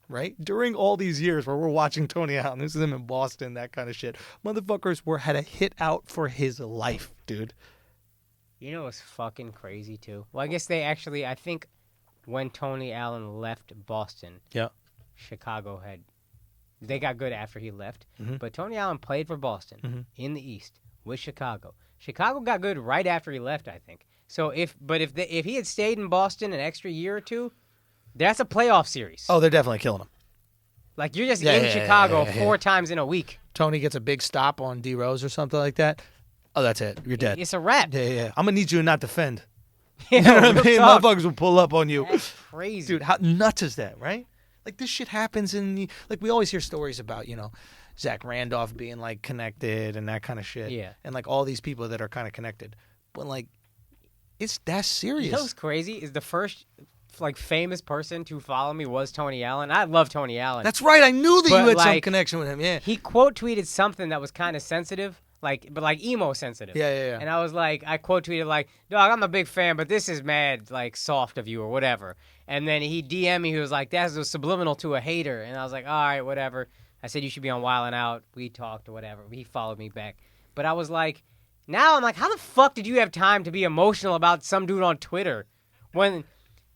right? During all these years where we're watching Tony Allen, this is him in Boston, that kind of shit, motherfuckers had a hit out for his life, dude. You know what's fucking crazy, too? Well, I guess I think when Tony Allen left Boston, Yeah. Chicago they got good after he left. But Tony Allen played for Boston in the East with Chicago. Chicago got good right after he left, I think. So if he had stayed in Boston an extra year or two, that's a playoff series. Oh, they're definitely killing him. Like you're just in Chicago 4 times in a week. Tony gets a big stop on D Rose or something like that. Oh, that's it. You're dead. It's a wrap. Yeah. I'm gonna need you to not defend. You know what I mean? Motherfuckers will pull up on you. That's crazy, dude. How nuts is that, right? Like this shit happens we always hear stories about Zach Randolph being like connected and that kind of shit. Yeah. And like all these people that are kind of connected, but like it's that serious. You know what's crazy is the first like famous person to follow me was Tony Allen. I love Tony Allen. That's right. I knew that you had some like, connection with him. Yeah. He quote tweeted something that was kind of sensitive. But emo sensitive. Yeah. And I was like, I quote tweeted like, dog, I'm a big fan, but this is mad like soft of you or whatever. And then he DM'd me, he was like, that's a subliminal to a hater. And I was like, all right, whatever. I said you should be on Wild 'N Out. We talked or whatever. He followed me back. But I was like, now I'm like, how the fuck did you have time to be emotional about some dude on Twitter when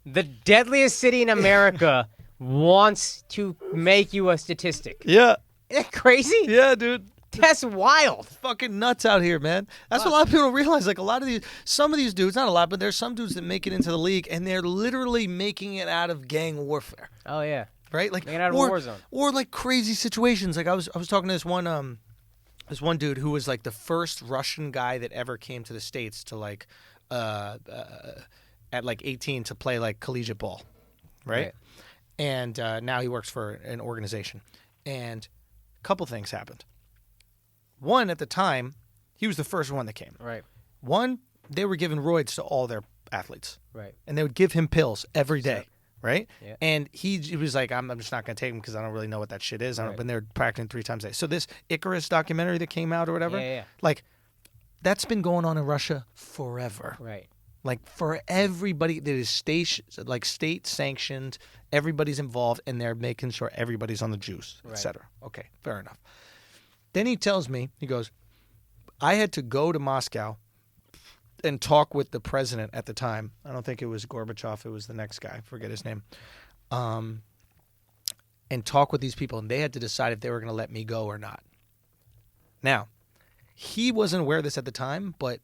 the deadliest city in America wants to make you a statistic? Yeah. Isn't that crazy? Yeah, dude. That's wild. Fucking nuts out here, man. That's what a lot of people don't realize. Like some of these dudes, not a lot, but there's some dudes that make it into the league and they're literally making it out of gang warfare. Oh yeah. Right? Like making it out of war zone. Or like crazy situations. Like I was talking to this one dude who was like the first Russian guy that ever came to the States to like at like 18 to play like collegiate ball. Right? And now he works for an organization. And a couple things happened. One, at the time, he was the first one that came. Right. One, they were giving roids to all their athletes. Right. And they would give him pills every day. Right? Yeah. And he was like, I'm just not going to take them because I don't really know what that shit is. I've been there practicing 3 times a day. So this Icarus documentary that came out or whatever, like, that's been going on in Russia forever. Right. Like, for everybody that is state sanctioned, everybody's involved, and they're making sure everybody's on the juice, et cetera. Okay, fair enough. Then he tells me, he goes, I had to go to Moscow and talk with the president at the time. I don't think it was Gorbachev. It was the next guy. I forget his name. And talk with these people. And they had to decide if they were going to let me go or not. Now, he wasn't aware of this at the time. But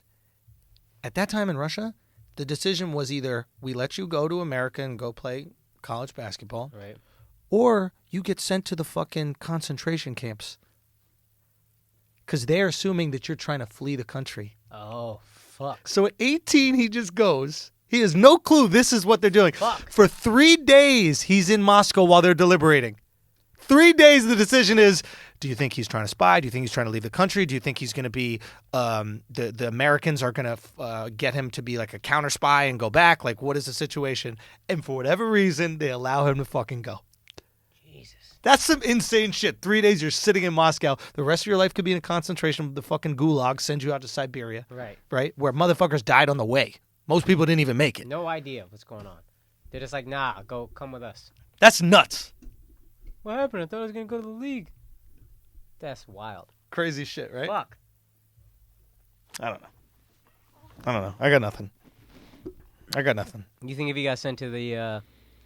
at that time in Russia, the decision was either we let you go to America and go play college basketball. Right. Or you get sent to the fucking concentration camps. Because they're assuming that you're trying to flee the country. Oh, fuck. So at 18, he just goes. He has no clue this is what they're doing. Fuck. For 3 days, he's in Moscow while they're deliberating. 3 days, the decision is, do you think he's trying to spy? Do you think he's trying to leave the country? Do you think he's going to be, the Americans are going to get him to be like a counter spy and go back? Like, what is the situation? And for whatever reason, they allow him to fucking go. That's some insane shit. 3 days you're sitting in Moscow. The rest of your life could be in a concentration, the fucking gulag, send you out to Siberia. Right? Where motherfuckers died on the way. Most people didn't even make it. No idea what's going on. They're just like, nah, come with us. That's nuts. What happened? I thought I was going to go to the league. That's wild. Crazy shit, right? Fuck. I don't know. I got nothing. You think if he got sent to the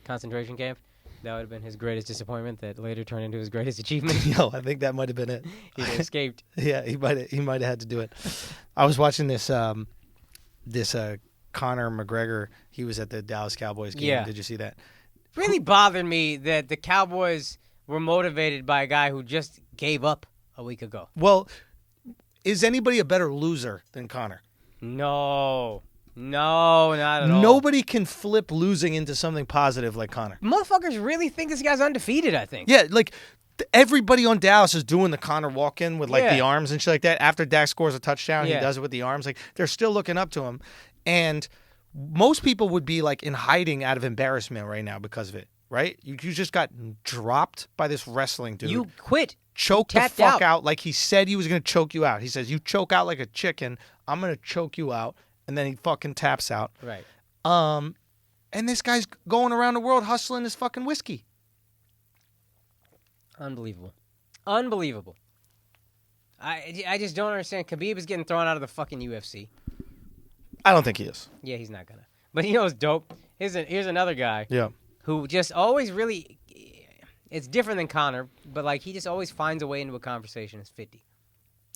concentration camp, that would have been his greatest disappointment that later turned into his greatest achievement? Yo, I think that might have been it. He escaped. Yeah, he might have had to do it. I was watching this Conor McGregor. He was at the Dallas Cowboys game. Yeah. Did you see that? It really bothered me that the Cowboys were motivated by a guy who just gave up a week ago. Well, is anybody a better loser than Conor? No, not at all. Nobody can flip losing into something positive like Conor. Motherfuckers really think this guy's undefeated, I think. Yeah, like everybody on Dallas is doing the Conor walk-in with like the arms and shit like that. After Dak scores a touchdown, he does it with the arms. Like they're still looking up to him. And most people would be like in hiding out of embarrassment right now because of it, right? You just got dropped by this wrestling dude. You quit. Choked the fuck out like he said he was going to choke you out. He says, you choke out like a chicken, I'm going to choke you out. And then he fucking taps out. Right. And this guy's going around the world hustling his fucking whiskey. Unbelievable. I just don't understand. Khabib is getting thrown out of the fucking UFC. I don't think he is. Yeah, he's not gonna. But you know what's dope? Here's another guy. Yeah. Who just always really. It's different than Conor, but like he just always finds a way into a conversation. It's 50.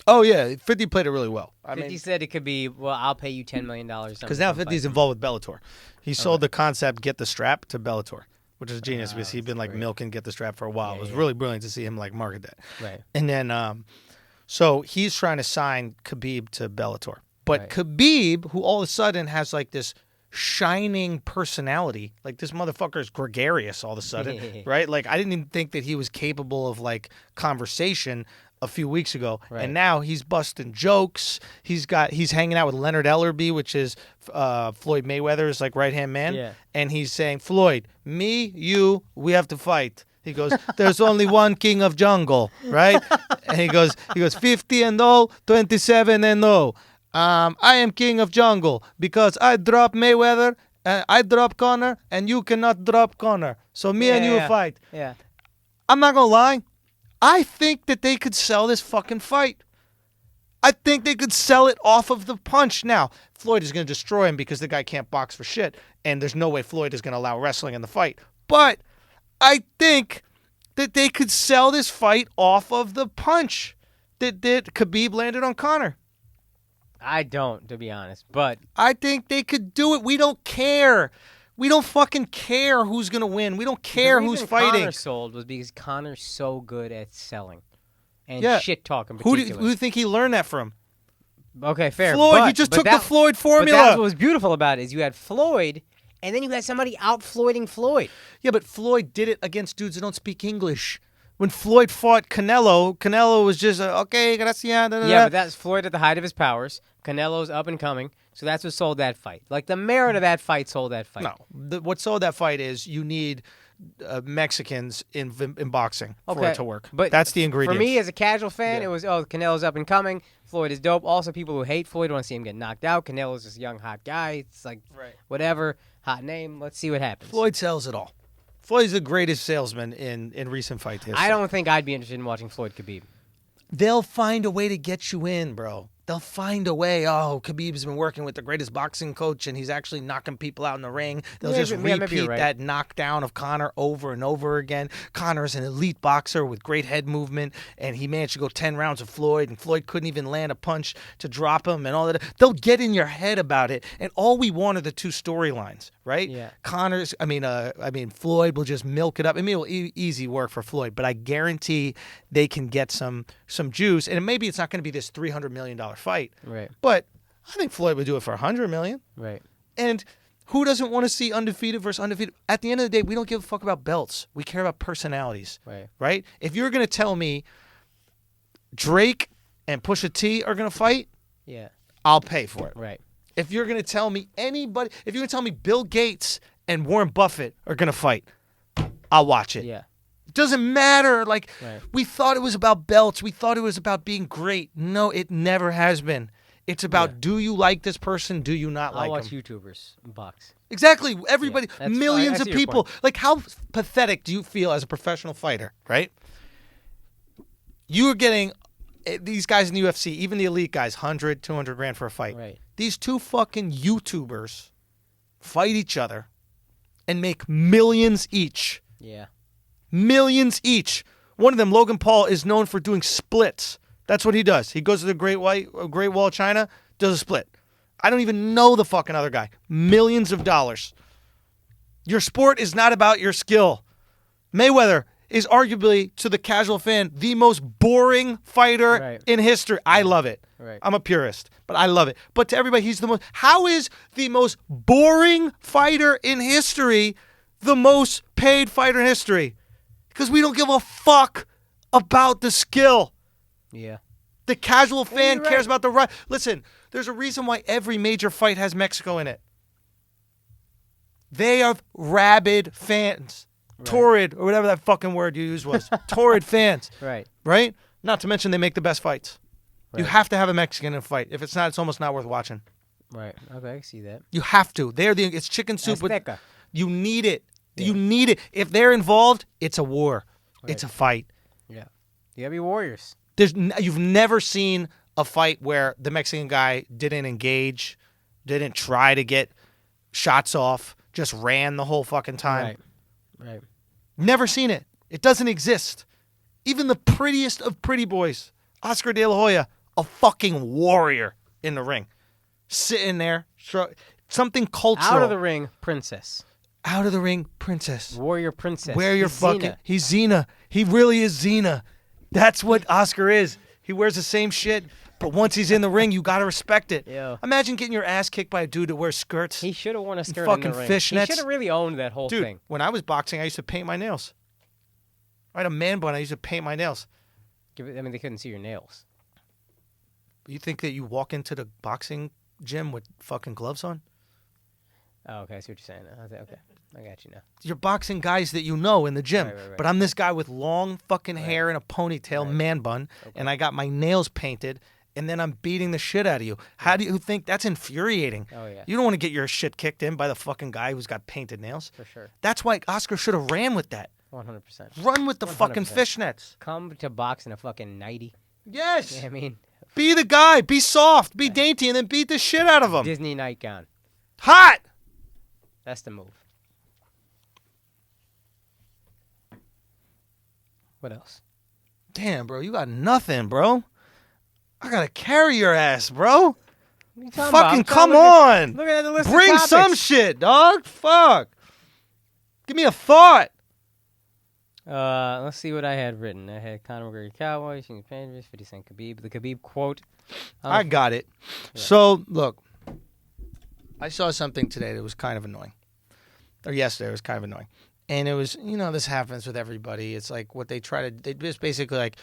Oh, yeah. 50 played it really well. 50 said it could be, well, I'll pay you $10 million. Because now 50's involved with Bellator. He sold the concept, get the strap, to Bellator, which is genius because he'd been like milking get the strap for a while. It was really brilliant to see him like market that. Right. And then, so he's trying to sign Khabib to Bellator. But Khabib, who all of a sudden has like this shining personality, like this motherfucker is gregarious all of a sudden, right? Like I didn't even think that he was capable of like conversation a few weeks ago, and now he's busting jokes. He's hanging out with Leonard Ellerbe, which is Floyd Mayweather's like right hand man, and he's saying, Floyd, me, you, we have to fight. He goes, there's only one king of jungle, right? And he goes 50-0, 27-0. I am king of jungle because I drop Mayweather, I drop Conor, and you cannot drop Conor. So me and you fight. Yeah. I'm not gonna lie. I think that they could sell this fucking fight. I think they could sell it off of the punch. Now, Floyd is going to destroy him because the guy can't box for shit, and there's no way Floyd is going to allow wrestling in the fight. But I think that they could sell this fight off of the punch that Khabib landed on Conor. I don't, to be honest, but I think they could do it. We don't care. We don't fucking care who's going to win. We don't care who's fighting. Conor sold was because Conor's so good at selling and shit talking. Who do you think he learned that from? Okay, fair. Floyd. He just took the Floyd formula. But that's what was beautiful about it is you had Floyd, and then you had somebody out-Floyding Floyd. Yeah, but Floyd did it against dudes that don't speak English. When Floyd fought Canelo was just, okay, gracias. Yeah, but that's Floyd at the height of his powers. Canelo's up and coming. So that's what sold that fight. Like, the merit of that fight sold that fight. No. What sold that fight is you need Mexicans in boxing for it to work. But that's the ingredient. For me, as a casual fan, it was, Canelo's up and coming. Floyd is dope. Also, people who hate Floyd want to see him get knocked out. Canelo's this young, hot guy. It's like, whatever, hot name. Let's see what happens. Floyd sells it all. Floyd's the greatest salesman in recent fight history. I don't think I'd be interested in watching Floyd Khabib. They'll find a way to get you in, bro. They'll find a way. Oh, Khabib's been working with the greatest boxing coach, and he's actually knocking people out in the ring. They'll just repeat that knockdown of Conor over and over again. Conor's an elite boxer with great head movement, and he managed to go 10 rounds with Floyd, and Floyd couldn't even land a punch to drop him and all that. They'll get in your head about it, and all we want are the two storylines, right? Yeah. Floyd will just milk it up. I mean, it will easy work for Floyd, but I guarantee they can get some juice, and maybe it's not going to be this $300 million fight. Right. But I think Floyd would do it for $100 million. Right. And who doesn't want to see undefeated versus undefeated? At the end of the day, we don't give a fuck about belts. We care about personalities. Right. Right? If you're going to tell me Drake and Pusha T are going to fight, I'll pay for it. Right. If you're going to tell me if you're going to tell me Bill Gates and Warren Buffett are going to fight, I'll watch it. Yeah. It doesn't matter. We thought it was about belts. We thought it was about being great. No, it never has been. It's about, do you like this person? Do you not like I'll watch them? YouTubers box. Exactly. Everybody, millions fine. of people. Like, how pathetic do you feel as a professional fighter, right? You are getting these guys in the UFC, even the elite guys, 100, 200 grand for a fight. Right. These two fucking YouTubers fight each other and make millions each. Yeah. Millions each. One of them, Logan Paul, is known for doing splits. That's what he does. He goes to the Great Wall of China, does a split. I don't even know the fucking other guy. Millions of dollars. Your sport is not about your skill. Mayweather is arguably, to the casual fan, the most boring fighter in history. I love it. Right. I'm a purist, but I love it. But to everybody, he's the most... How is the most boring fighter in history the most paid fighter in history? Because we don't give a fuck about the skill. Yeah. The casual fan cares about the right. Listen, there's a reason why every major fight has Mexico in it. They are rabid fans. Right. Torrid, or whatever that fucking word you used was. Torrid fans. Right. Right? Not to mention they make the best fights. Right. You have to have a Mexican in a fight. If it's not, it's almost not worth watching. Right. Okay, I see that. You have to. It's chicken soup. Azteca. You need it. Yeah. You need it. If they're involved, it's a war. Right. It's a fight. Yeah. You gotta be warriors. You've never seen a fight where the Mexican guy didn't engage, didn't try to get shots off, just ran the whole fucking time. Right. Never seen it. It doesn't exist. Even the prettiest of pretty boys, Oscar De La Hoya, a fucking warrior in the ring. Sitting there, something cultural. Out of the ring, princess. Out of the ring, princess. Warrior princess. Wear your He's fucking... Xena. He's Xena. He really is Xena. That's what Oscar is. He wears the same shit, but once he's in the ring, you got to respect it. Yeah. Imagine getting your ass kicked by a dude that wears skirts. He should have worn a skirt fucking in the ring. fishnets. He should have really owned that whole Dude, thing. when I was boxing, I used to paint my nails. I had a man bun. I used to paint my nails. I mean, they couldn't see your nails. You think that you walk into the boxing gym with fucking gloves on? Oh, okay. I see what you're saying. Okay. I got you now. You're boxing guys that you know in the gym. Right. But I'm this guy with long fucking hair and a ponytail, man bun, and I got my nails painted, and then I'm beating the shit out of you. How do you think that's infuriating? Oh, yeah. You don't want to get your shit kicked in by the fucking guy who's got painted nails. For sure. That's why Oscar should have ran with that. 100%. Run with the fucking 100%. fishnets. Come to box in a fucking 90. Yes. Yeah, I mean, Be the guy. Be soft. Be dainty, and then beat the shit out of him. Disney nightgown. Hot. That's the move. What else? Damn, bro, you got nothing, bro. I gotta carry your ass, bro. What are you talking about? Fucking I'm come trying to on. Look at the list of Bring topics. some shit, dog. Fuck. Give me a thought. Let's see what I had written. I had Conor McGregor Cowboys, King Patriots, 50 Cent Khabib. The Khabib quote. I got it. So, look. I saw something today that was kind of annoying. Or yesterday, it was kind of annoying. And it was, this happens with everybody. It's like what they just basically like,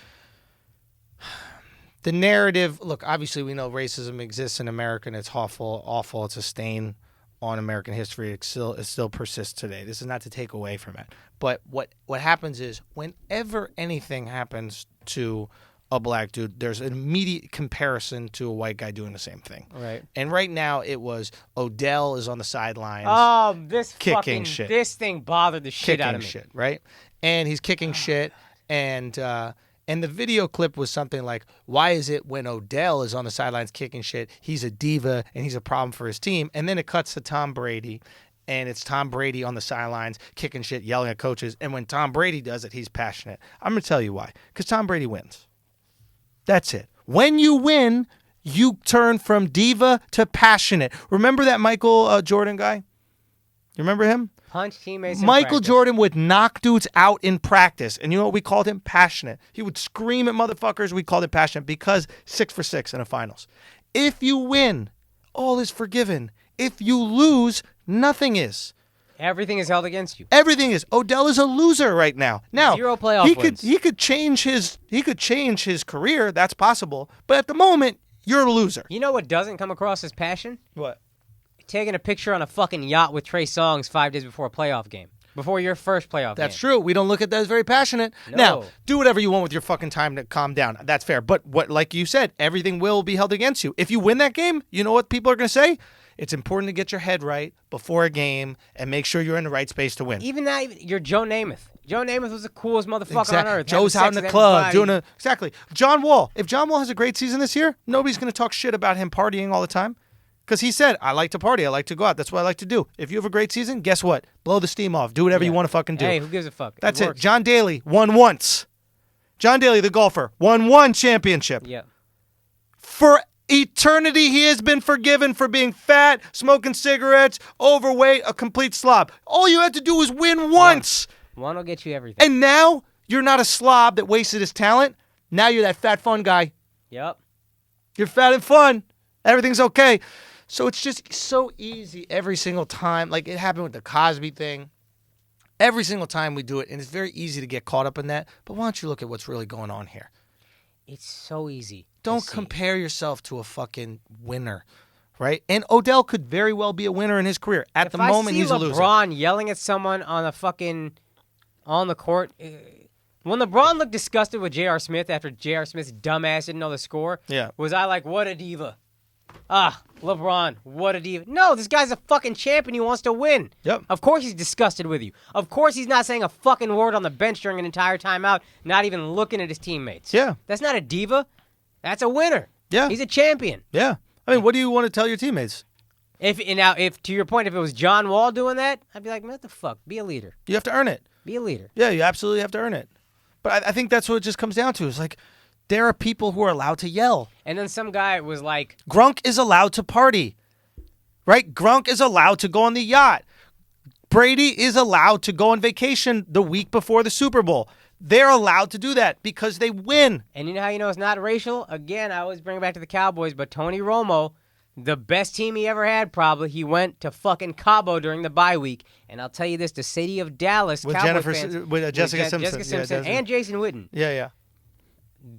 the narrative, look, obviously we know racism exists in America and it's awful. It's a stain on American history. It still persists today. This is not to take away from it. But what happens is whenever anything happens to a black dude, there's an immediate comparison to a white guy doing the same thing. Right. And right now it was Odell is on the sidelines. Oh, this kicking fucking shit. This thing bothered the shit out of me. Kicking shit, right? And he's kicking shit, and the video clip was something like, why is it when Odell is on the sidelines kicking shit, he's a diva and he's a problem for his team? And then it cuts to Tom Brady, and it's Tom Brady on the sidelines kicking shit, yelling at coaches. And when Tom Brady does it, he's passionate. I'm going to tell you why. Because Tom Brady wins. That's it. When you win, you turn from diva to passionate. Remember that Michael Jordan guy? You remember him? Punch teammates in Michael practice. Jordan would knock dudes out in practice. And you know what we called him? Passionate. He would scream at motherfuckers. We called him passionate because 6 for 6 in the finals. If you win, all is forgiven. If you lose, nothing is. Everything is held against you. Everything is. Odell is a loser right now. Now 0 playoff wins. He could change his career. That's possible. But at the moment, you're a loser. You know what doesn't come across as passion? What? Taking a picture on a fucking yacht with Trey Songz 5 days before a playoff game. Before your first playoff game. That's true. We don't look at that as very passionate. No. Now, do whatever you want with your fucking time to calm down. That's fair. But like you said, everything will be held against you. If you win that game, you know what people are going to say? It's important to get your head right before a game and make sure you're in the right space to win. Even that, you're Joe Namath. Joe Namath was the coolest motherfucker on earth. Joe's having out in sex the with club everybody. exactly. John Wall. If John Wall has a great season this year, nobody's going to talk shit about him partying all the time. Because he said, I like to party. I like to go out. That's what I like to do. If you have a great season, guess what? Blow the steam off. Do whatever you want to fucking do. Hey, who gives a fuck? That's it. Works. John Daly won once. John Daly, the golfer, won one championship. Yeah. For eternity, he has been forgiven for being fat, smoking cigarettes, overweight, a complete slob. All you had to do was win once. One will get you everything. And now you're not a slob that wasted his talent. Now you're that fat, fun guy. Yep. You're fat and fun. Everything's okay. So it's just so easy every single time. Like it happened with the Cosby thing. Every single time we do it, and it's very easy to get caught up in that. But why don't you look at what's really going on here? It's so easy. Don't compare yourself to a fucking winner, right? And Odell could very well be a winner in his career. At the moment, he's a loser. LeBron yelling at someone on the court. When LeBron looked disgusted with J.R. Smith after J.R. Smith's dumbass didn't know the score, was I like, what a diva? LeBron, what a diva. No, this guy's a fucking champion. He wants to win. Yep. Of course he's disgusted with you. Of course he's not saying a fucking word on the bench during an entire timeout, not even looking at his teammates. Yeah. That's not a diva. That's a winner. Yeah. He's a champion. Yeah. I mean, what do you want to tell your teammates? If to your point, if it was John Wall doing that, I'd be like, man, what the fuck? Be a leader. You have to earn it. Be a leader. Yeah, you absolutely have to earn it. But I think that's what it just comes down to. Is like there are people who are allowed to yell. And then some guy was like, Grunk is allowed to party, right? Grunk is allowed to go on the yacht. Brady is allowed to go on vacation the week before the Super Bowl. They're allowed to do that because they win. and you know how you know it's not racial? Again, I always bring it back to the Cowboys, but Tony Romo, the best team he ever had probably, he went to fucking Cabo during the bye week. And I'll tell you this, the city of Dallas, With Cowboy Jennifer, fans, with Jessica Simpson. Jessica Simpson and Jason Witten. Yeah.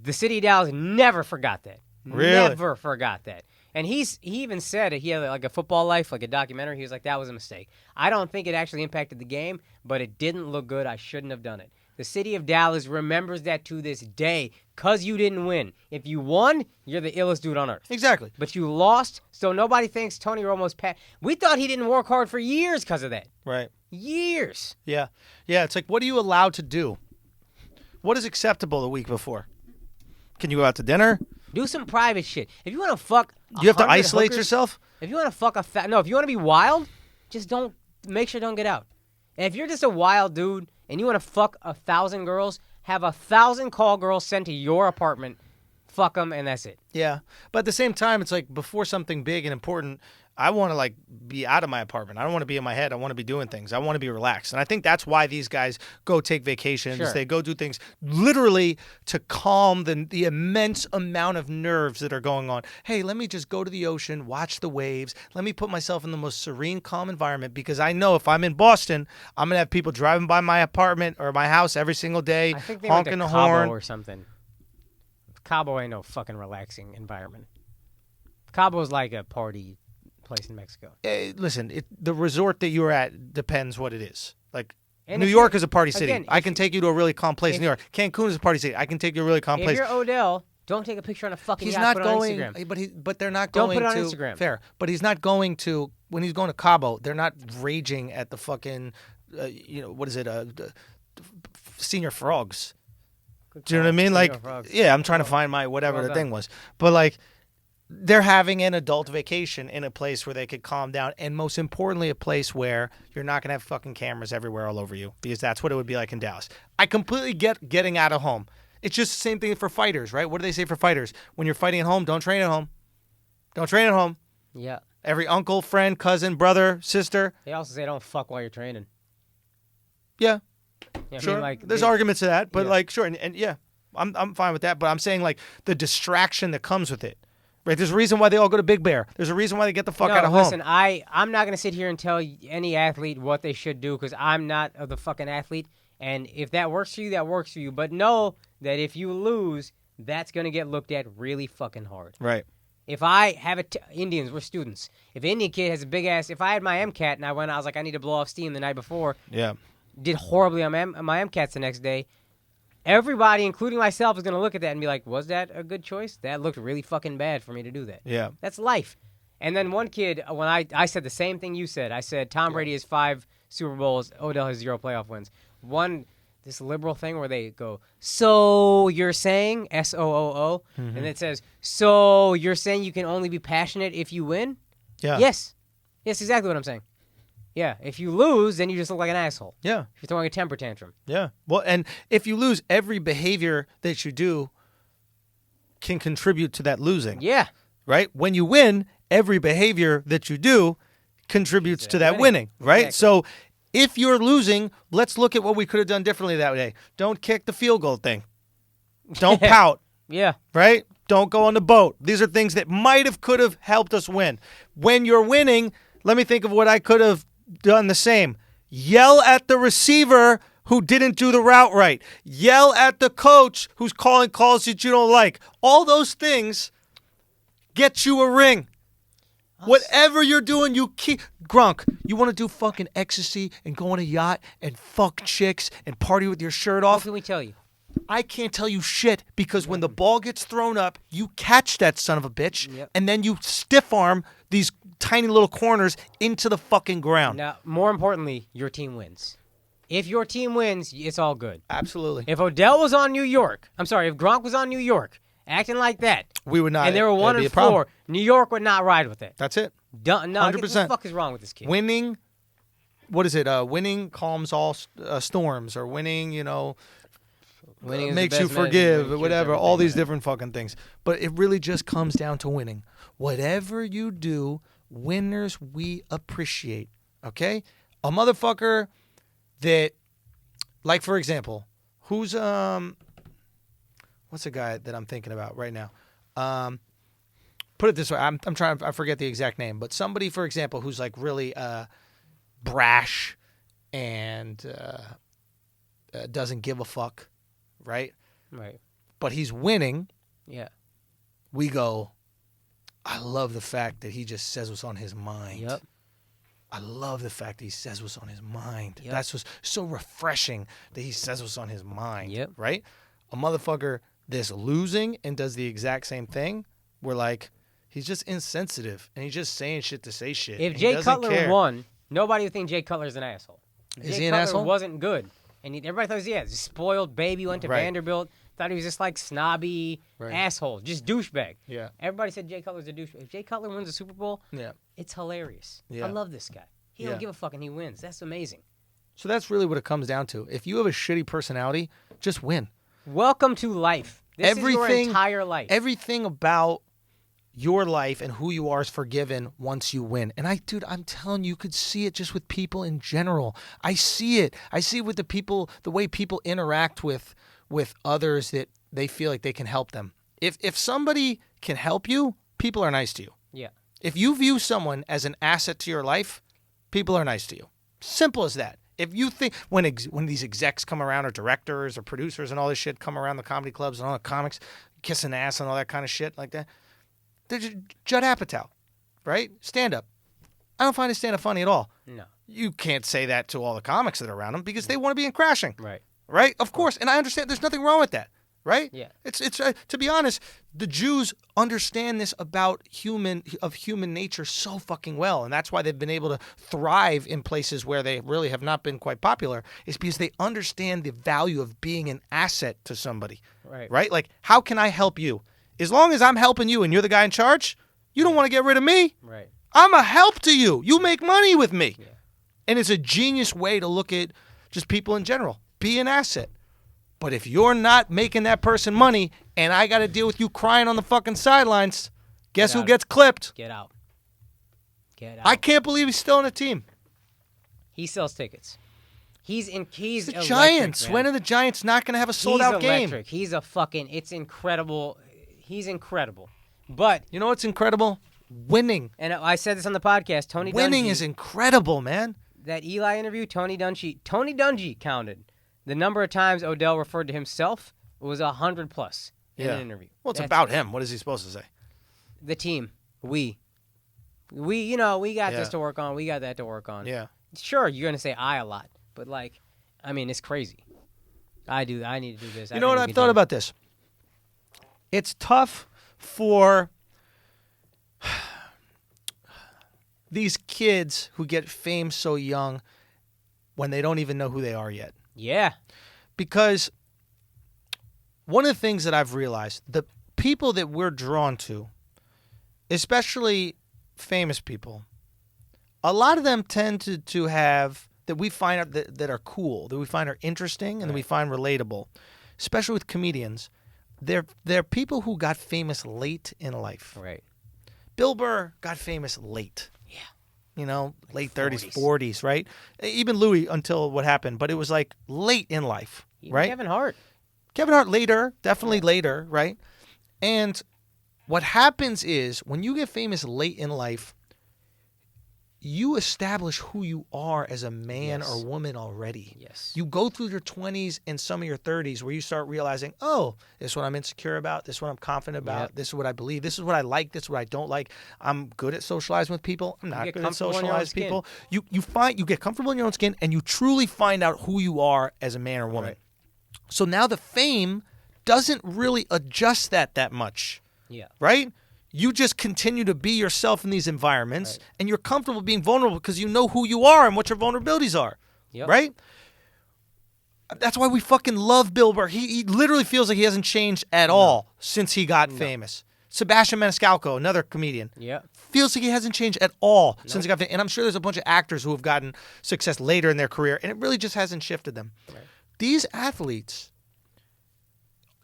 The city of Dallas never forgot that. Really? Never forgot that. And he even said he had like a football life, like a documentary. He was like, that was a mistake. I don't think it actually impacted the game, but it didn't look good. I shouldn't have done it. The city of Dallas remembers that to this day because you didn't win. If you won, you're the illest dude on earth. Exactly. But you lost, so nobody thinks Tony Romo's We thought he didn't work hard for years because of that. Right. Years. Yeah. It's like, what are you allowed to do? What is acceptable the week before? Can you go out to dinner? Do some private shit. If you want to fuck, You have to 100 isolate hookers, yourself? If you want to fuck if you want to be wild, just make sure don't get out. And if you're just a wild dude and you want to fuck 1,000 girls, have 1,000 call girls sent to your apartment, fuck them, and that's it. Yeah. But at the same time, it's like before something big and important, I want to like be out of my apartment. I don't want to be in my head. I want to be doing things. I want to be relaxed. And I think that's why these guys go take vacations. Sure. They go do things literally to calm the immense amount of nerves that are going on. Hey, let me just go to the ocean, watch the waves. Let me put myself in the most serene, calm environment because I know if I'm in Boston, I'm going to have people driving by my apartment or my house every single day, I think they honking went to the Cabo horn. or something. Cabo ain't no fucking relaxing environment. Cabo's like a party place in Mexico. Listen, the resort that you're at depends what it is. Like And New if York you're- is a party city. again, I if can you- take you to a really calm place. if- New York, Cancun is a party city. I can take you to a really calm If place. you're Odell, don't take a picture on a fucking He's yacht. not put it on going, Instagram. but they're not Don't going put it on to. Instagram. Fair, but he's not going to. When he's going to Cabo, they're not raging at the fucking, what is it? Senior frogs. Do you know what I mean? Like, yeah, I'm trying to find my whatever Well the done. thing was, but like. They're having an adult vacation in a place where they could calm down, and most importantly, a place where you're not going to have fucking cameras everywhere all over you, because that's what it would be like in Dallas. I completely get getting out of home. It's just the same thing for fighters, right? What do they say for fighters? When you're fighting at home, don't train at home. Don't train at home. Yeah. Every uncle, friend, cousin, brother, sister. They also say don't fuck while you're training. Yeah, Yeah, I sure. mean, like, There's they- arguments to that, but Yeah. like, sure, and yeah, I'm fine with that. But I'm saying like the distraction that comes with it. Right, there's a reason why they all go to Big Bear. There's a reason why they get the fuck No, out of home. listen, I'm not going to sit here and tell any athlete what they should do because I'm not the fucking athlete. And if that works for you, that works for you. But know that if you lose, that's going to get looked at really fucking hard. Right. If I have Indians, we're students. If an Indian kid has a big ass, if I had my MCAT and I was like, I need to blow off steam the night before, Yeah. did horribly on my MCATs the next day, everybody, including myself, is going to look at that and be like, was that a good choice? That looked really fucking bad for me to do that. Yeah. That's life. And then one kid, when I said the same thing you said, I said Tom Brady has 5 Super Bowls, Odell has 0 playoff wins. This liberal thing where they go, so you're saying, S-O-O-O, and it says, so you're saying you can only be passionate if you win? Yeah. Yes. Yes, exactly what I'm saying. Yeah, if you lose, then you just look like an asshole. Yeah. If you're throwing a temper tantrum. Yeah. Well, and if you lose, every behavior that you do can contribute to that losing. Yeah. Right? When you win, every behavior that you do contributes to that winning. Right? Exactly. So if you're losing, let's look at what we could have done differently that day. Don't kick the field goal thing. Don't pout. Yeah. Right? Don't go on the boat. These are things that could have helped us win. When you're winning, let me think of what I could have done the same. Yell at the receiver who didn't do the route right. Yell at the coach who's calling calls that you don't like. All those things get you a ring. Whatever you're doing, you keep... Grunk, you want to do fucking ecstasy and go on a yacht and fuck chicks and party with your shirt What off? can we tell you? I can't tell you shit because when the ball gets thrown up, you catch that son of a bitch Yep. and then you stiff arm these tiny little corners into the fucking ground. Now, more importantly, your team wins. If your team wins, it's all good. Absolutely. If Odell was on New York, if Gronk was on New York, acting like that, We would not. and they were it'd be a 1-4, problem. New York would not ride with it. That's it. No, 100%. what the fuck is wrong with this kid? Winning what is it? Winning calms all storms, or winning, Winning is makes the you best medicine, forgive, cures whatever. All everything, these different fucking things. But it really just comes down to winning. Whatever you do, winners we appreciate. Okay? A motherfucker that, like, for example, who's what's the guy that I'm thinking about right now? Put it this way, I'm trying. I forget the exact name, but somebody, for example, who's like really brash and doesn't give a fuck, right? Right. But he's winning. Yeah. We go, I love the fact that he just says what's on his mind. Yep. I love the fact that he says what's on his mind. Yep. That's what's so refreshing, that he says what's on his mind. Yep. Right? A motherfucker that's losing and does the exact same thing, we're like, he's just insensitive and he's just saying shit to say shit. If and Jay he doesn't Cutler care. won, nobody would think Jay Cutler's an asshole. Is Jay he an Cutler asshole? wasn't good. And everybody thought he was, spoiled baby, went to Right. Vanderbilt, thought he was just like snobby Right. asshole, just douchebag. Yeah. Everybody said Jay Cutler's a douchebag. If Jay Cutler wins the Super Bowl, Yeah. it's hilarious. Yeah. I love this guy. He Yeah. don't give a fuck and he wins. That's amazing. So that's really what it comes down to. If you have a shitty personality, just win. Welcome to life. This is your entire life. Everything about your life and who you are is forgiven once you win. And I'm telling you, you could see it just with people in general. I see it. I see it with the way people interact with others that they feel like they can help them. If somebody can help you, people are nice to you. Yeah. If you view someone as an asset to your life, people are nice to you. Simple as that. If you think when these execs come around, or directors or producers and all this shit come around the comedy clubs and all the comics kissing ass and all that kind of shit like that, they're just Judd Apatow, right? Stand up. I don't find his stand up funny at all. No. You can't say that to all the comics that are around him because they want to be in Crashing, Right. right? Of course, and I understand. There's nothing wrong with that, right? Yeah. It's to be honest, the Jews understand this about human nature so fucking well, and that's why they've been able to thrive in places where they really have not been quite popular. Is because they understand the value of being an asset to somebody, Right. right? Like, how can I help you? As long as I'm helping you and you're the guy in charge, you don't want to get rid of me. Right. I'm a help to you. You make money with me. Yeah. And it's a genius way to look at just people in general. Be an asset. But if you're not making that person money and I got to deal with you crying on the fucking sidelines, guess who gets clipped? Get out. Get out. I can't believe he's still on the team. He sells tickets. He's The electric, Giants. man. When are the Giants not going to have a He's sold-out game? electric. He's a fucking, it's incredible. He's incredible. But, You know what's incredible? Winning. and I said this on the podcast, Tony Winning Dungy, is incredible, man. that Eli interview, Tony Dungy counted the number of times Odell referred to himself was 100 plus in an interview. Well, it's That's about him. What is he supposed to say? the team. We got this Yeah. to work on. We got that to work on. Yeah. Sure, you're going to say I a lot, but like, I mean, it's crazy. I need to do this. You know what I've thought about this? It's tough for these kids who get fame so young when they don't even know who they are yet. Yeah. Because one of the things that I've realized, the people that we're drawn to, especially famous people, a lot of them tend to have, that we find out that are cool, that we find are interesting, and that we find relatable, especially with comedians. They're people who got famous late in life. Right. Bill Burr got famous late. Yeah. You know, late 30s, 40s. 40s, right? Even Louis until what happened, but it was like late in life, Even right? Kevin Hart. Kevin Hart later, definitely later, right? And what happens is when you get famous late in life, you establish who you are as a man Yes. or woman already. Yes. You go through your 20s and some of your 30s where you start realizing, oh, this is what I'm insecure about. This is what I'm confident about. Yep. This is what I believe. This is what I like. This is what I don't like. I'm good at socializing with people. I'm not get good at comfortable in your own socializing people. You get comfortable in your own skin and you truly find out who you are as a man or woman. Right. So now the fame doesn't really adjust that much, Yeah. right? You just continue to be yourself in these environments, and you're comfortable being vulnerable because you know who you are and what your vulnerabilities are, Yep. right? That's why we fucking love Bill Burr. He literally feels like he hasn't changed at all since he got famous. Sebastian Maniscalco, another comedian. Yeah. Feels like he hasn't changed at all since he got famous. And I'm sure there's a bunch of actors who have gotten success later in their career, and it really just hasn't shifted them. Right. These athletes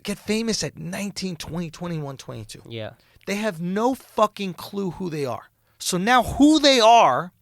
get famous at 19, 20, 21, 22. Yeah. They have no fucking clue who they are. So now who they are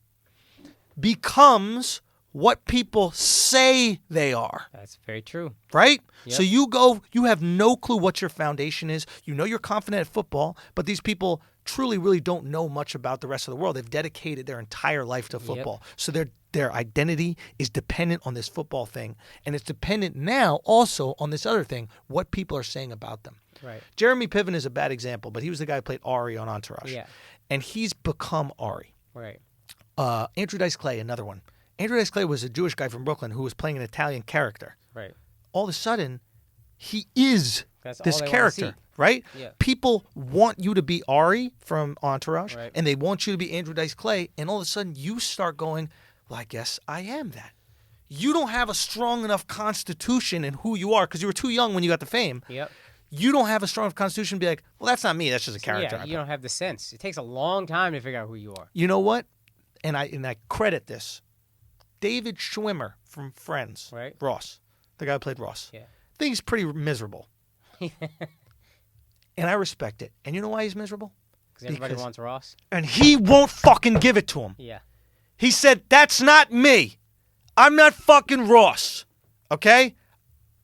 becomes what people say they are. That's very true. Right? Yep. So you have no clue what your foundation is. You know you're confident at football, but these people truly really don't know much about the rest of the world. They've dedicated their entire life to football. Yep. So their identity is dependent on this football thing, and it's dependent now also on this other thing, what people are saying about them. Right. Jeremy Piven is a bad example, but he was the guy who played Ari on Entourage. Yeah. And he's become Ari. Right. Andrew Dice Clay, another one. Andrew Dice Clay was a Jewish guy from Brooklyn who was playing an Italian character. Right. All of a sudden, he is this character, right? Yeah. People want you to be Ari from Entourage, right. and they want you to be Andrew Dice Clay, and all of a sudden you start going, well, I guess I am that. You don't have a strong enough constitution in who you are because you were too young when you got the fame. Yep. You don't have a strong enough constitution to be like, well, that's not me. That's just a character. Yeah, you don't have the sense. It takes a long time to figure out who you are. You know what? And I credit this. David Schwimmer from Friends, right? Ross, the guy who played Ross. Yeah. I think he's pretty miserable. And I respect it. And you know why he's miserable? Because everybody wants Ross. And he won't fucking give it to him. Yeah. He said, that's not me. I'm not fucking Ross. Okay?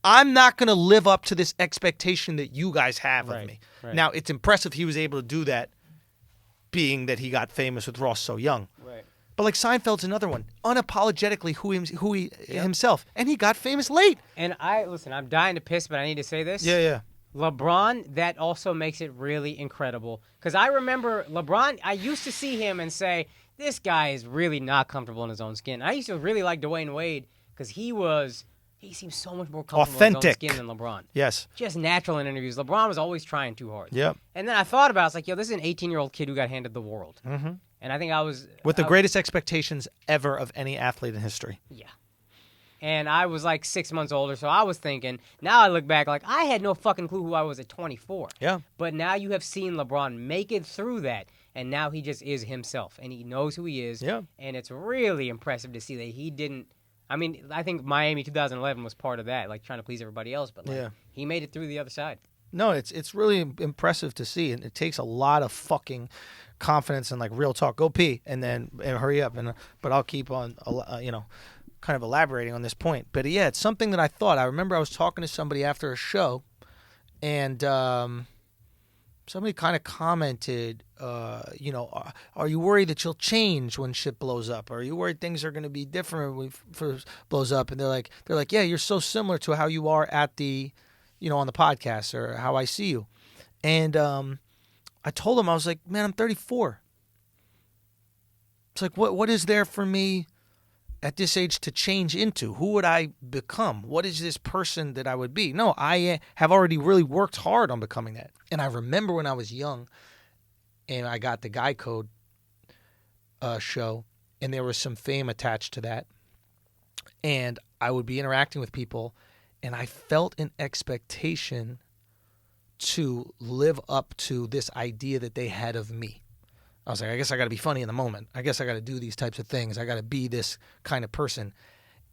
I'm not going to live up to this expectation that you guys have of me. Right. Now, it's impressive he was able to do that, being that he got famous with Ross so young. Right. But like Seinfeld's another one, unapologetically who he himself, and he got famous late. And I'm dying to piss, but I need to say this. Yeah. LeBron, that also makes it really incredible. Because I remember LeBron, I used to see him and say, this guy is really not comfortable in his own skin. I used to really like Dwayne Wade because he seems so much more comfortable in his own skin than LeBron. Yes. Just natural in interviews. LeBron was always trying too hard. Yep. And then I thought about it. I was like, this is an 18-year-old kid who got handed the world. Mm-hmm. And I think I was... With the greatest expectations ever of any athlete in history. Yeah. And I was like 6 months older, so I was thinking, now I look back like I had no fucking clue who I was at 24. Yeah. But now you have seen LeBron make it through that, and now he just is himself, and he knows who he is. Yeah. And it's really impressive to see that he didn't... I mean, I think Miami 2011 was part of that, like trying to please everybody else, but he made it through the other side. No, it's really impressive to see, and it takes a lot of fucking confidence and like real talk. Go pee and hurry up. But I'll keep on, kind of elaborating on this point. But yeah, it's something that I thought. I remember I was talking to somebody after a show, and somebody kind of commented, are you worried that you'll change when shit blows up? Are you worried things are going to be different when it blows up? And they're like, yeah, you're so similar to how you are at the, on the podcast or how I see you. And I told him, I was like, man, I'm 34. It's like, what is there for me at this age to change into? Who would I become? What is this person that I would be? No, I have already really worked hard on becoming that. And I remember when I was young and I got the Guy Code show, and there was some fame attached to that. And I would be interacting with people, and I felt an expectation to live up to this idea that they had of me. I was like, I guess I got to be funny in the moment. I guess I got to do these types of things. I got to be this kind of person.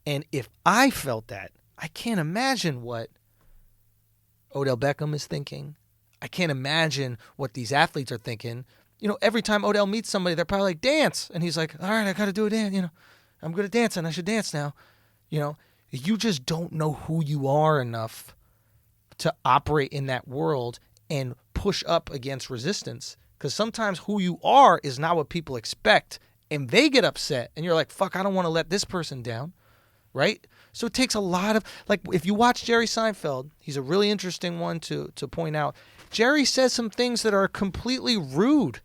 And if I felt that, I can't imagine what Odell Beckham is thinking. I can't imagine what these athletes are thinking. Every time Odell meets somebody, they're probably like, dance. And he's like, all right, I got to do a dance. I'm good at dancing. I should dance now. You just don't know who you are enough to operate in that world and push up against resistance. Because sometimes who you are is not what people expect, and they get upset, and you're like, fuck, I don't want to let this person down, right? So it takes a lot of, like, if you watch Jerry Seinfeld, he's a really interesting one to point out. Jerry says some things that are completely rude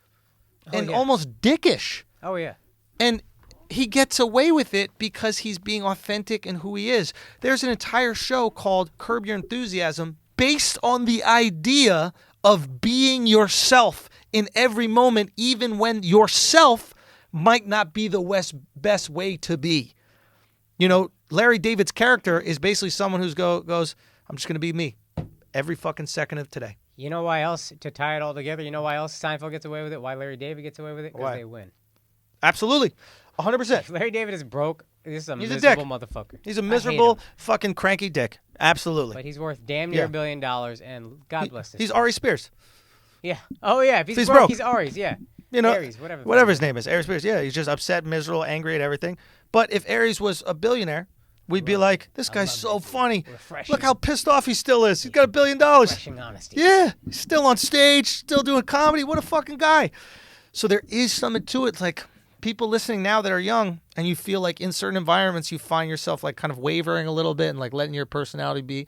and almost dickish. Oh, yeah. And he gets away with it because he's being authentic in who he is. There's an entire show called Curb Your Enthusiasm based on the idea of being yourself in every moment, even when yourself might not be the best way to be. Larry David's character is basically someone who goes, I'm just going to be me every fucking second of today. You know why else, to tie it all together, you know why else Seinfeld gets away with it? Why Larry David gets away with it? Why? Because they win. Absolutely. 100%. If Larry David is broke, this is a He's a miserable dick. motherfucker. He's a I hate miserable, him. fucking cranky dick. Absolutely. But he's worth damn near Yeah. $1 billion, and God bless this. He's Ari Spears. Yeah. Oh, yeah. If he's, broke. he's Ari's, yeah. You know, Aries, whatever. whatever his name is. Ari Spears. Yeah, he's just upset, miserable, angry at everything. But if Aries was a billionaire, we'd be like, this guy's so funny. Refreshing. Look how pissed off he still is. He's got $1 billion. Refreshing honesty. Yeah, he's still on stage, still doing comedy. What a fucking guy. So there is something to it. Like people listening now that are young, and you feel like in certain environments you find yourself like kind of wavering a little bit and like letting your personality be,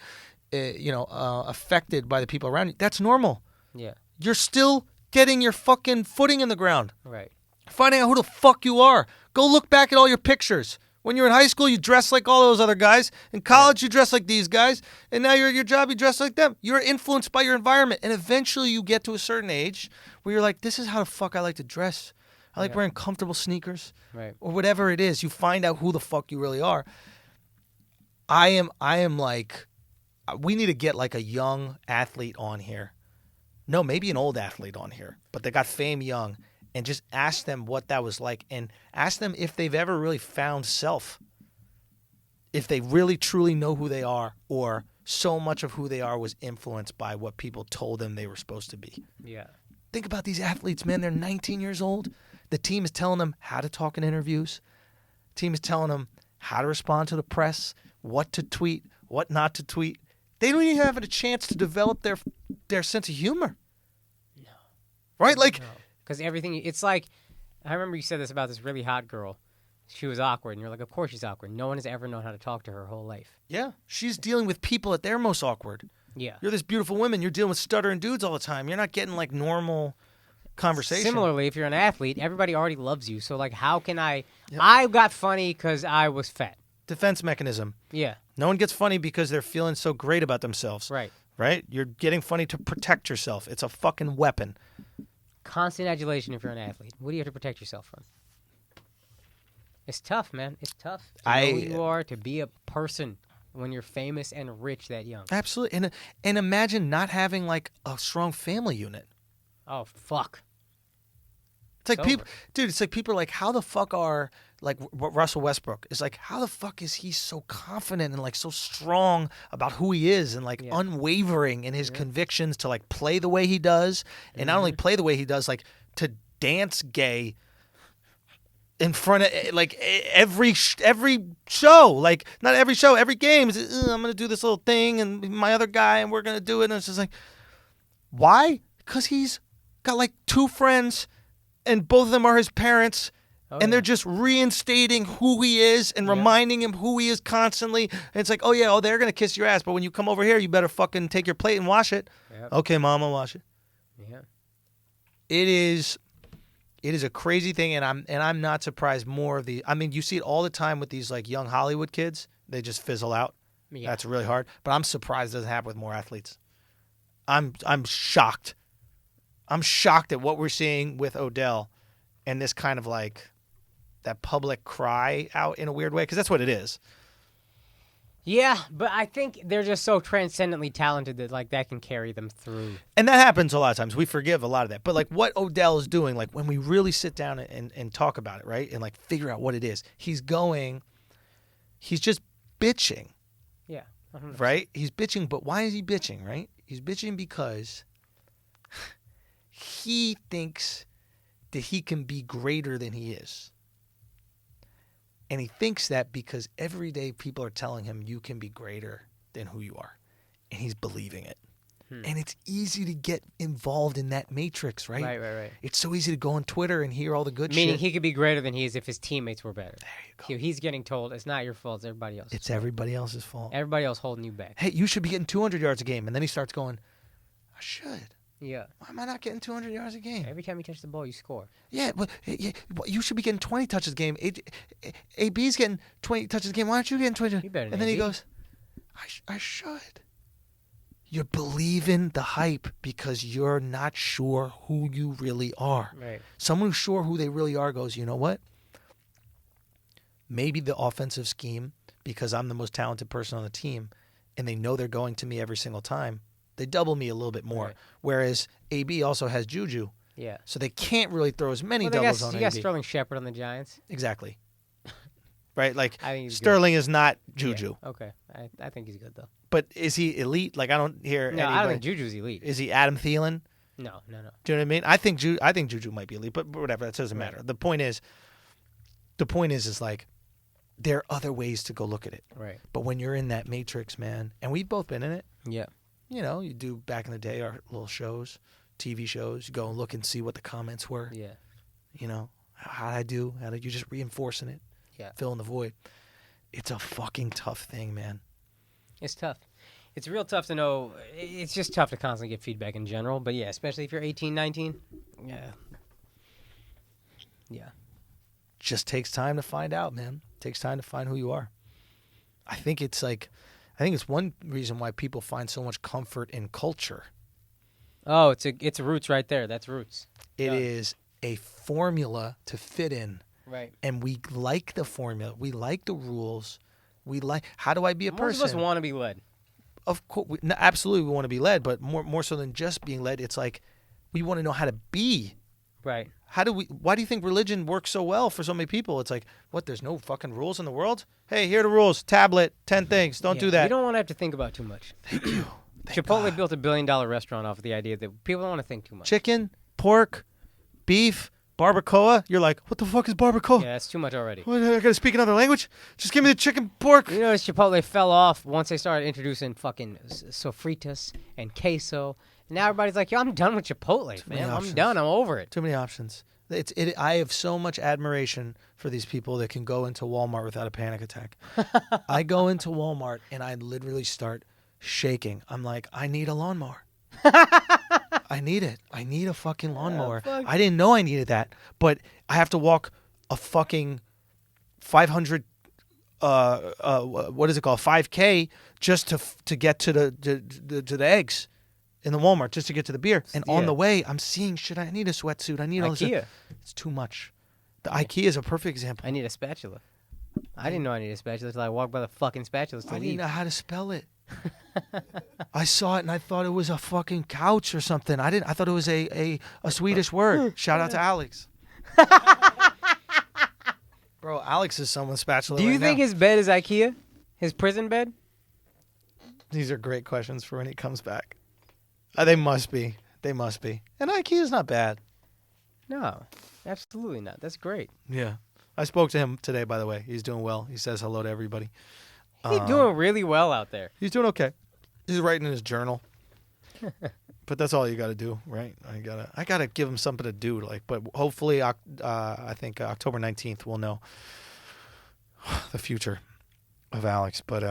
affected by the people around you. That's normal. Yeah. You're still getting your fucking footing in the ground. Right. Finding out who the fuck you are. Go look back at all your pictures. When you're in high school, you dress like all those other guys. In college, you dress like these guys. And now you're at your job, you dress like them. You're influenced by your environment. And eventually you get to a certain age where you're like, this is how the fuck I like to dress. I like wearing comfortable sneakers. Right. Or whatever it is. You find out who the fuck you really are. I am like, we need to get like a young athlete on here. No, maybe an old athlete on here. But they got fame young. And just ask them what that was like. And ask them if they've ever really found self. If they really truly know who they are. Or so much of who they are was influenced by what people told them they were supposed to be. Yeah. Think about these athletes, man. They're 19 years old. The team is telling them how to talk in interviews. The team is telling them how to respond to the press. What to tweet. What not to tweet. They don't even have a chance to develop their sense of humor. No. Right? Like... No. Because everything, it's like, I remember you said this about this really hot girl. She was awkward, and you're like, of course she's awkward. No one has ever known how to talk to her whole life. Yeah. She's dealing with people at their most awkward. Yeah. You're this beautiful woman. You're dealing with stuttering dudes all the time. You're not getting, like, normal conversation. Similarly, if you're an athlete, everybody already loves you. So, like, how can I... Yep. I got funny because I was fat. Defense mechanism. Yeah. No one gets funny because they're feeling so great about themselves. Right. Right? You're getting funny to protect yourself. It's a fucking weapon. Constant adulation if you're an athlete. What do you have to protect yourself from? It's tough, man. It's tough to know who you are, to be a person when you're famous and rich that young. Absolutely. And imagine not having, like, a strong family unit. Oh, fuck. It's like people, dude, it's like people are like, how the fuck are, like, Russell Westbrook is like, how the fuck is he so confident and, like, so strong about who he is and, like, unwavering in his convictions to, like, play the way he does and not only play the way he does, like, to dance gay in front of, like, every show, like, not every show, every game is, I'm going to do this little thing and my other guy and we're going to do it. And it's just like, why? Because he's got, like, 2 friends and both of them are his parents, and they're just reinstating who he is and reminding him who he is constantly. And it's like, they're going to kiss your ass, but when you come over here, you better fucking take your plate and wash it. Yep. Okay, Mom, I'll wash it. Yeah. It is a crazy thing, and I'm not surprised more of the... I mean, you see it all the time with these, like, young Hollywood kids. They just fizzle out. Yeah. That's really hard. But I'm surprised it doesn't happen with more athletes. I'm shocked. I'm shocked at what we're seeing with Odell and this kind of like that public cry out in a weird way, because that's what it is. Yeah, but I think they're just so transcendently talented that like that can carry them through. And that happens a lot of times. We forgive a lot of that. But like what Odell is doing, like when we really sit down and talk about it, right? And like figure out what it is. He's just bitching. Yeah. 100%. Right? He's bitching, but why is he bitching, right? He's bitching because he thinks that he can be greater than he is. And he thinks that because every day people are telling him you can be greater than who you are. And he's believing it. And it's easy to get involved in that matrix, right? Right. It's so easy to go on Twitter and hear all the good shit. Meaning he could be greater than he is if his teammates were better. There you go. So he's getting told it's not your fault, it's everybody else's It's fault. everybody else's fault. Everybody else holding you back. Hey, you should be getting 200 yards a game. And then he starts going, I should. Yeah. Why am I not getting 200 yards a game? Every time you touch the ball, you score. Yeah, but you should be getting 20 touches a game. AB's getting 20 touches a game. Why aren't you getting 20? You better than And then he AB. goes, I should. You're believing the hype because you're not sure who you really are. Right. Someone who's sure who they really are goes, you know what? Maybe the offensive scheme, because I'm the most talented person on the team, and they know they're going to me every single time, They double me a little bit more. Right. Whereas AB also has Juju, Yeah. so they can't really throw as many Well, doubles on you AB. got Sterling Shepard on the Giants. Exactly. Right? Like, I think he's Sterling is not Juju. Yeah. Okay. I think he's good, though. But is he elite? Like, I don't hear No, anybody. I don't think Juju's elite. Is he Adam Thielen? No. Do you know what I mean? I think Juju might be elite, but whatever. That doesn't matter. The point is like, there are other ways to go look at it. Right. But when you're in that matrix, man, and we've both been in it. Yeah. You know, you do back in the day our little shows, TV shows. You go and look and see what the comments were. Yeah. You know, how did I do? How did you just reinforcing it? Yeah. Filling the void. It's a fucking tough thing, man. It's tough. It's real tough to know. It's just tough to constantly get feedback in general. But yeah, especially if you're 18, 19. Yeah. Yeah. Just takes time to find out, man. Takes time to find who you are. I think it's one reason why people find so much comfort in culture. Oh, it's roots right there. That's roots. It is a formula to fit in. Right. And we like the formula. We like the rules. We like, how do I be a person? Most of us want to be led. Of course, absolutely we want to be led, but more so than just being led, it's like we want to know how to be. Right. Why do you think religion works so well for so many people? It's like, what, there's no fucking rules in the world? Hey, here are the rules. Tablet, 10 things. Don't do that. You don't want to have to think about too much. Thank you. Chipotle built $1 billion restaurant off of the idea that people don't want to think too much. Chicken, pork, beef, barbacoa. You're like, what the fuck is barbacoa? Yeah, that's too much already. What, I gotta speak another language? Just give me the chicken, pork. You notice Chipotle fell off once they started introducing fucking sofritas and queso. And now everybody's like, yo, I'm done with Chipotle, man. I'm done. I'm over it. Too many options. I have so much admiration for these people that can go into Walmart without a panic attack. I go into Walmart and I literally start shaking. I'm like, I need a lawnmower. I need it. I need a fucking lawnmower. I didn't know I needed that, but I have to walk a fucking 500 what is it called? 5K just to get to the eggs in the Walmart, just to get to the beer. And on the way, I'm seeing shit. I need a sweatsuit. I need all this stuff. It's too much. The IKEA is a perfect example. I need a spatula. I didn't know I needed a spatula until I walked by the fucking spatulas to I leave. didn't know how to spell it. I saw it and I thought it was a fucking couch or something. I thought it was a Swedish word. Shout out to Alexx. Bro, Alexx is someone's spatula. Do you think now. his bed is IKEA? His prison bed? These are great questions for when he comes back. They must be. They must be. And IKEA's not bad. No, absolutely not. That's great. Yeah. I spoke to him today, by the way. He's doing well. He says hello to everybody. He's doing really well out there. He's doing okay. He's writing in his journal. But that's all you got to do, right? I gotta give him something to do. But hopefully, I think October 19th we'll know the future of Alexx. But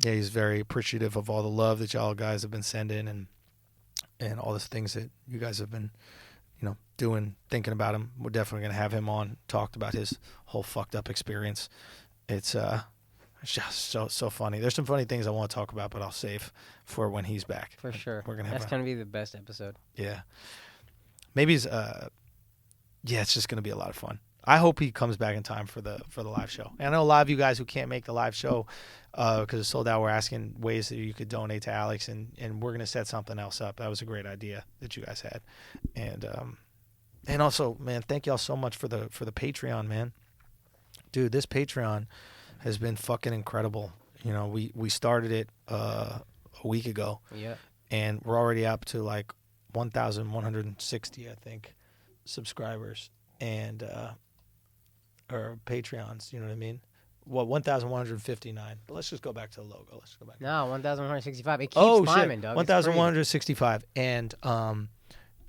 yeah, he's very appreciative of all the love that y'all guys have been sending and all the things that you guys have been, doing, thinking about him. We're definitely gonna have him on, talked about his whole fucked up experience. It's just so funny. There's some funny things I want to talk about, but I'll save for when he's back. For sure. We're gonna have That's going to be the best episode. Yeah. Maybe it's just gonna be a lot of fun. I hope he comes back in time for the live show. And I know a lot of you guys who can't make the live show because it's sold out. We're asking ways that you could donate to Alexx, and we're gonna set something else up. That was a great idea that you guys had, and also, man, thank y'all so much for the Patreon, man. Dude, this Patreon has been fucking incredible. We started it a week ago. Yeah. And we're already up to like 1,160, I think, subscribers and or Patreons. You know what I mean? Well, 1,159. But let's just go back to the logo. Let's go back. No, 1,165. It keeps shit. climbing, dog. 1,165. And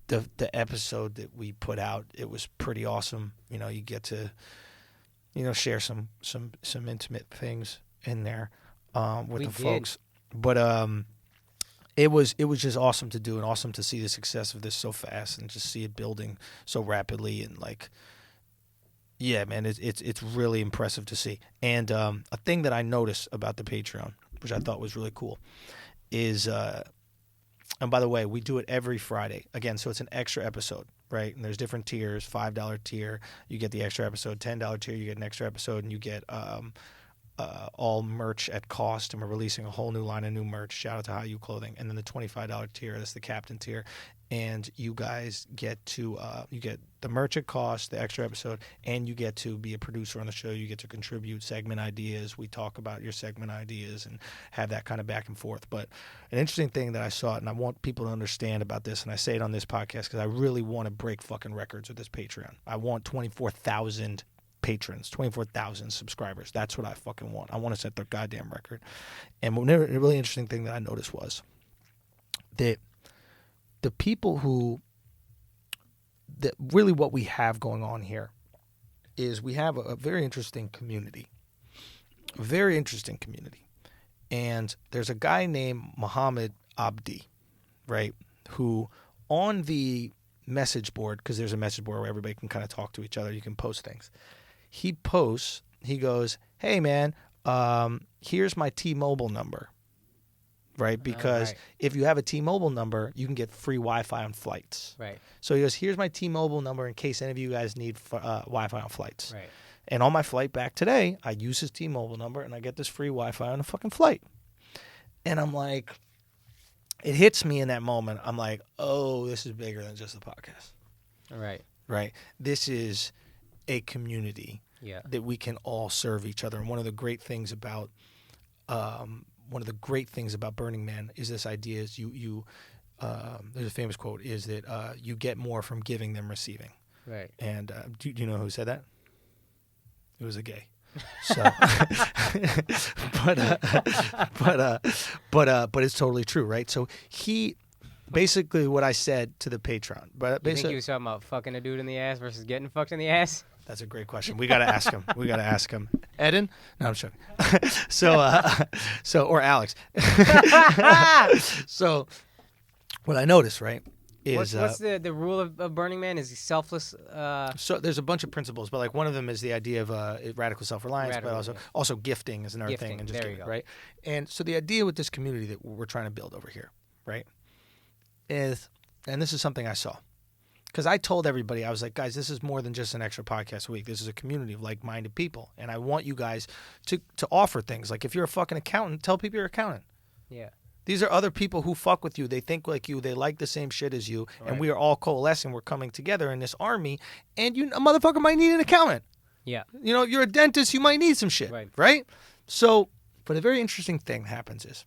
the episode that we put out, it was pretty awesome. You get to share some intimate things in there with the folks. But it was just awesome to do and awesome to see the success of this so fast and just see it building so rapidly and yeah, man, it's really impressive to see. And a thing that I noticed about the Patreon, which I thought was really cool, is and by the way, we do it every Friday. Again, so it's an extra episode, right? And there's different tiers. $5 tier, you get the extra episode. $10 tier, you get an extra episode, and you get all merch at cost, and we're releasing a whole new line of new merch. Shout out to How You Clothing. And then the $25 tier, that's the captain tier. And you guys get to you get the merch at cost, the extra episode, and you get to be a producer on the show. You get to contribute segment ideas. We talk about your segment ideas and have that kind of back and forth. But an interesting thing that I saw, and I want people to understand about this, and I say it on this podcast because I really want to break fucking records with this Patreon. I want 24,000 patrons, 24,000 subscribers. That's what I fucking want. I want to set the goddamn record. And a really interesting thing that I noticed was that the people that really what we have going on here is we have a very interesting community. A very interesting community. And there's a guy named Muhammad Abdi, right, who on the message board, because there's a message board where everybody can kind of talk to each other, you can post things. He posts, he goes, hey, man, here's my T-Mobile number, right? Because if you have a T-Mobile number, you can get free Wi-Fi on flights. Right. So he goes, here's my T-Mobile number in case any of you guys need Wi-Fi on flights. Right. And on my flight back today, I use his T-Mobile number, and I get this free Wi-Fi on a fucking flight. And I'm like, it hits me in that moment. I'm like, oh, this is bigger than just a podcast. Right. Right. This is a community that we can all serve each other. And one of the great things about Burning Man is this idea is you there's a famous quote is that you get more from giving than receiving. Right. And do you know who said that? It was a gay. So, but it's totally true, right? So he basically what I said to the Patron, but you think he was talking about fucking a dude in the ass versus getting fucked in the ass? That's a great question. We got to ask him. Eden? No, I'm joking. So or Alexx. So what I noticed, right, is what's the rule of Burning Man? Is he selfless? So there's a bunch of principles, but like one of them is the idea of radical self-reliance, but also gifting is another thing, and just giving, right? And so the idea with this community that we're trying to build over here, right, is, and this is something I saw. Because I told everybody, I was like, guys, this is more than just an extra podcast a week. This is a community of like-minded people. And I want you guys to offer things. Like if you're a fucking accountant, tell people you're an accountant. Yeah. These are other people who fuck with you. They think like you. They like the same shit as you. Right. And we are all coalescing. We're coming together in this army. And a motherfucker might need an accountant. Yeah. You know, you're a dentist. You might need some shit. Right? So, but a very interesting thing happens is,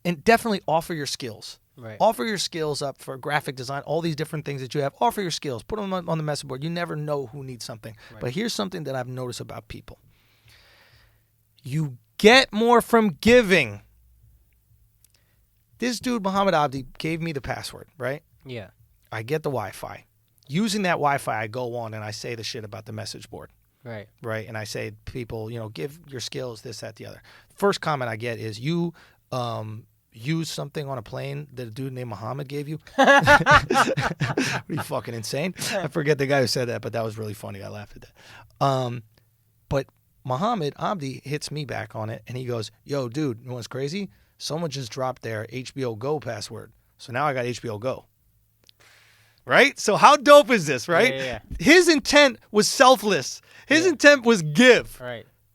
and definitely offer your skills. Right. Offer your skills up for graphic design, all these different things that you have. Offer your skills. Put them on the message board. You never know who needs something. Right. But here's something that I've noticed about people. You get more from giving. This dude, Muhammad Abdi, gave me the password, right? Yeah. I get the Wi-Fi. Using that Wi-Fi, I go on and I say the shit about the message board. Right. Right. And I say, people, give your skills, this, that, the other. First comment I get is, you use something on a plane that a dude named Muhammad gave you? Pretty fucking insane. I forget the guy who said that, but that was really funny. I laughed at that. But Muhammad Abdi hits me back on it, and he goes, yo, dude, you know what's crazy? Someone just dropped their HBO Go password. So now I got HBO Go. Right? So how dope is this, right? Yeah. His intent was selfless. His intent was give.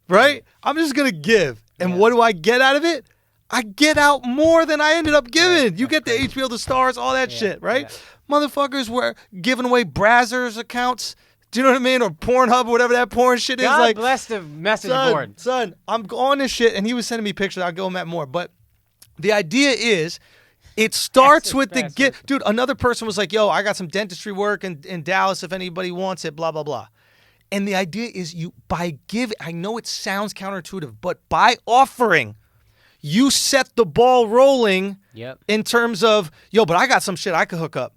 Right? I'm just going to give. And what do I get out of it? I get out more than I ended up giving. You get the HBO, the stars, all that shit, right? Yeah. Motherfuckers were giving away Brazzers accounts. Do you know what I mean? Or Pornhub, or whatever that porn shit is. God bless the message board. Son, I'm on this shit, and he was sending me pictures. I'll go at more. But the idea is, it starts with the gift. Dude, another person was like, yo, I got some dentistry work in Dallas if anybody wants it, blah, blah, blah. And the idea is by giving, I know it sounds counterintuitive, but by offering, you set the ball rolling in terms of, yo, but I got some shit I could hook up.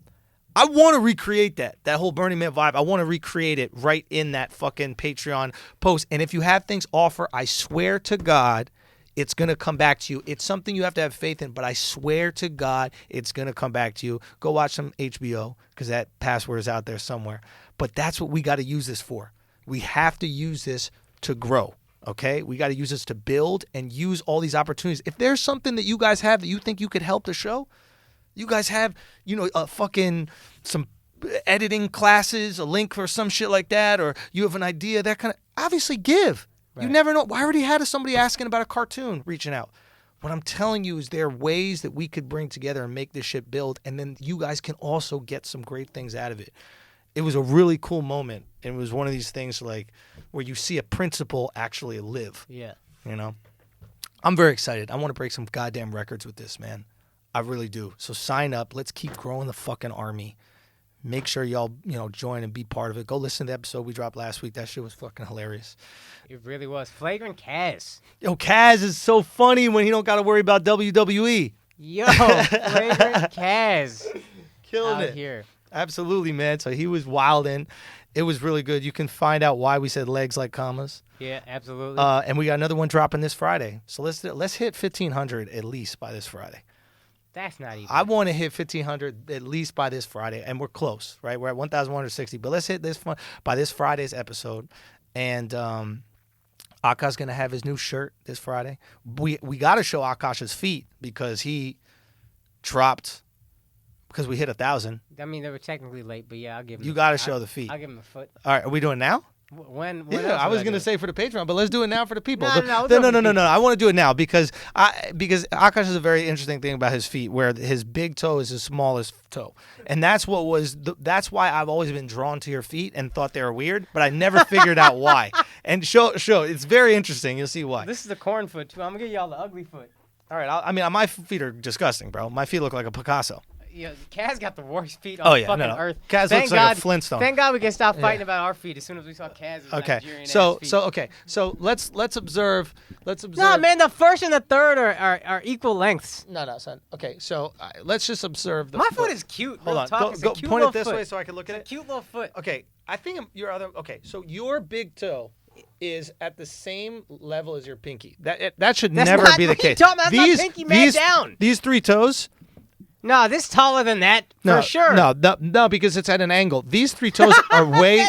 I want to recreate that whole Burning Man vibe. I want to recreate it right in that fucking Patreon post. And if you have things offer, I swear to God, it's going to come back to you. It's something you have to have faith in, but I swear to God, it's going to come back to you. Go watch some HBO, because that password is out there somewhere. But that's what we got to use this for. We have to use this to grow. Okay, we got to use this to build and use all these opportunities. If there's something that you guys have that you think you could help the show, you guys have, some editing classes, a link for some shit like that, or you have an idea, that kind of, obviously give. You never know. I already had somebody asking about a cartoon reaching out. What I'm telling you is there are ways that we could bring together and make this shit build, and then you guys can also get some great things out of it. It was a really cool moment, and it was one of these things like where you see a principle actually live. Yeah. You know? I'm very excited. I want to break some goddamn records with this, man. I really do. So sign up. Let's keep growing the fucking army. Make sure y'all, join and be part of it. Go listen to the episode we dropped last week. That shit was fucking hilarious. It really was. Flagrant Kaz. Yo, Kaz is so funny when he don't got to worry about WWE. Yo, Flagrant Kaz. Killing out it. Here. Absolutely, man. So he was wildin'. It was really good. You can find out why we said legs like commas. Yeah, absolutely. And we got another one dropping this Friday. So let's hit 1,500 at least by this Friday. That's not even. I want to hit 1,500 at least by this Friday, and we're close, right? We're at 1,160, but let's hit this by this Friday's episode. And Akaash's gonna have his new shirt this Friday. We got to show Akaash's feet because he dropped because we hit 1,000. I mean, they were technically late, but yeah, I'll give him. You got to show the feet. I'll give him a foot. All right, are we doing it now? When Yeah, I was gonna say for the Patreon, but let's do it now for the people. No. No. I want to do it now because Akaash has a very interesting thing about his feet, where his big toe is his smallest toe, and that's that's why I've always been drawn to your feet and thought they were weird, but I never figured out why. And show, it's very interesting. You'll see why. This is the corn foot too. I'm gonna give y'all the ugly foot. All right, my feet are disgusting, bro. My feet look like a Picasso. Yeah, Kaz got the worst feet on fucking earth. Kaz looks like a Flintstone. Thank God we can stop fighting about our feet as soon as we saw Kaz's Nigerian ass feet. So let's observe. No, man, the first and the third are equal lengths. No, son. Okay, so let's just observe the My foot is cute. Hold on. Go Point it this way so I can look at it. Cute little foot. Okay, I think so your big toe is at the same level as your pinky. That should never be the case. That's not pinky man down. These three toes. No, this taller than that for sure. No, because it's at an angle. These three toes are way.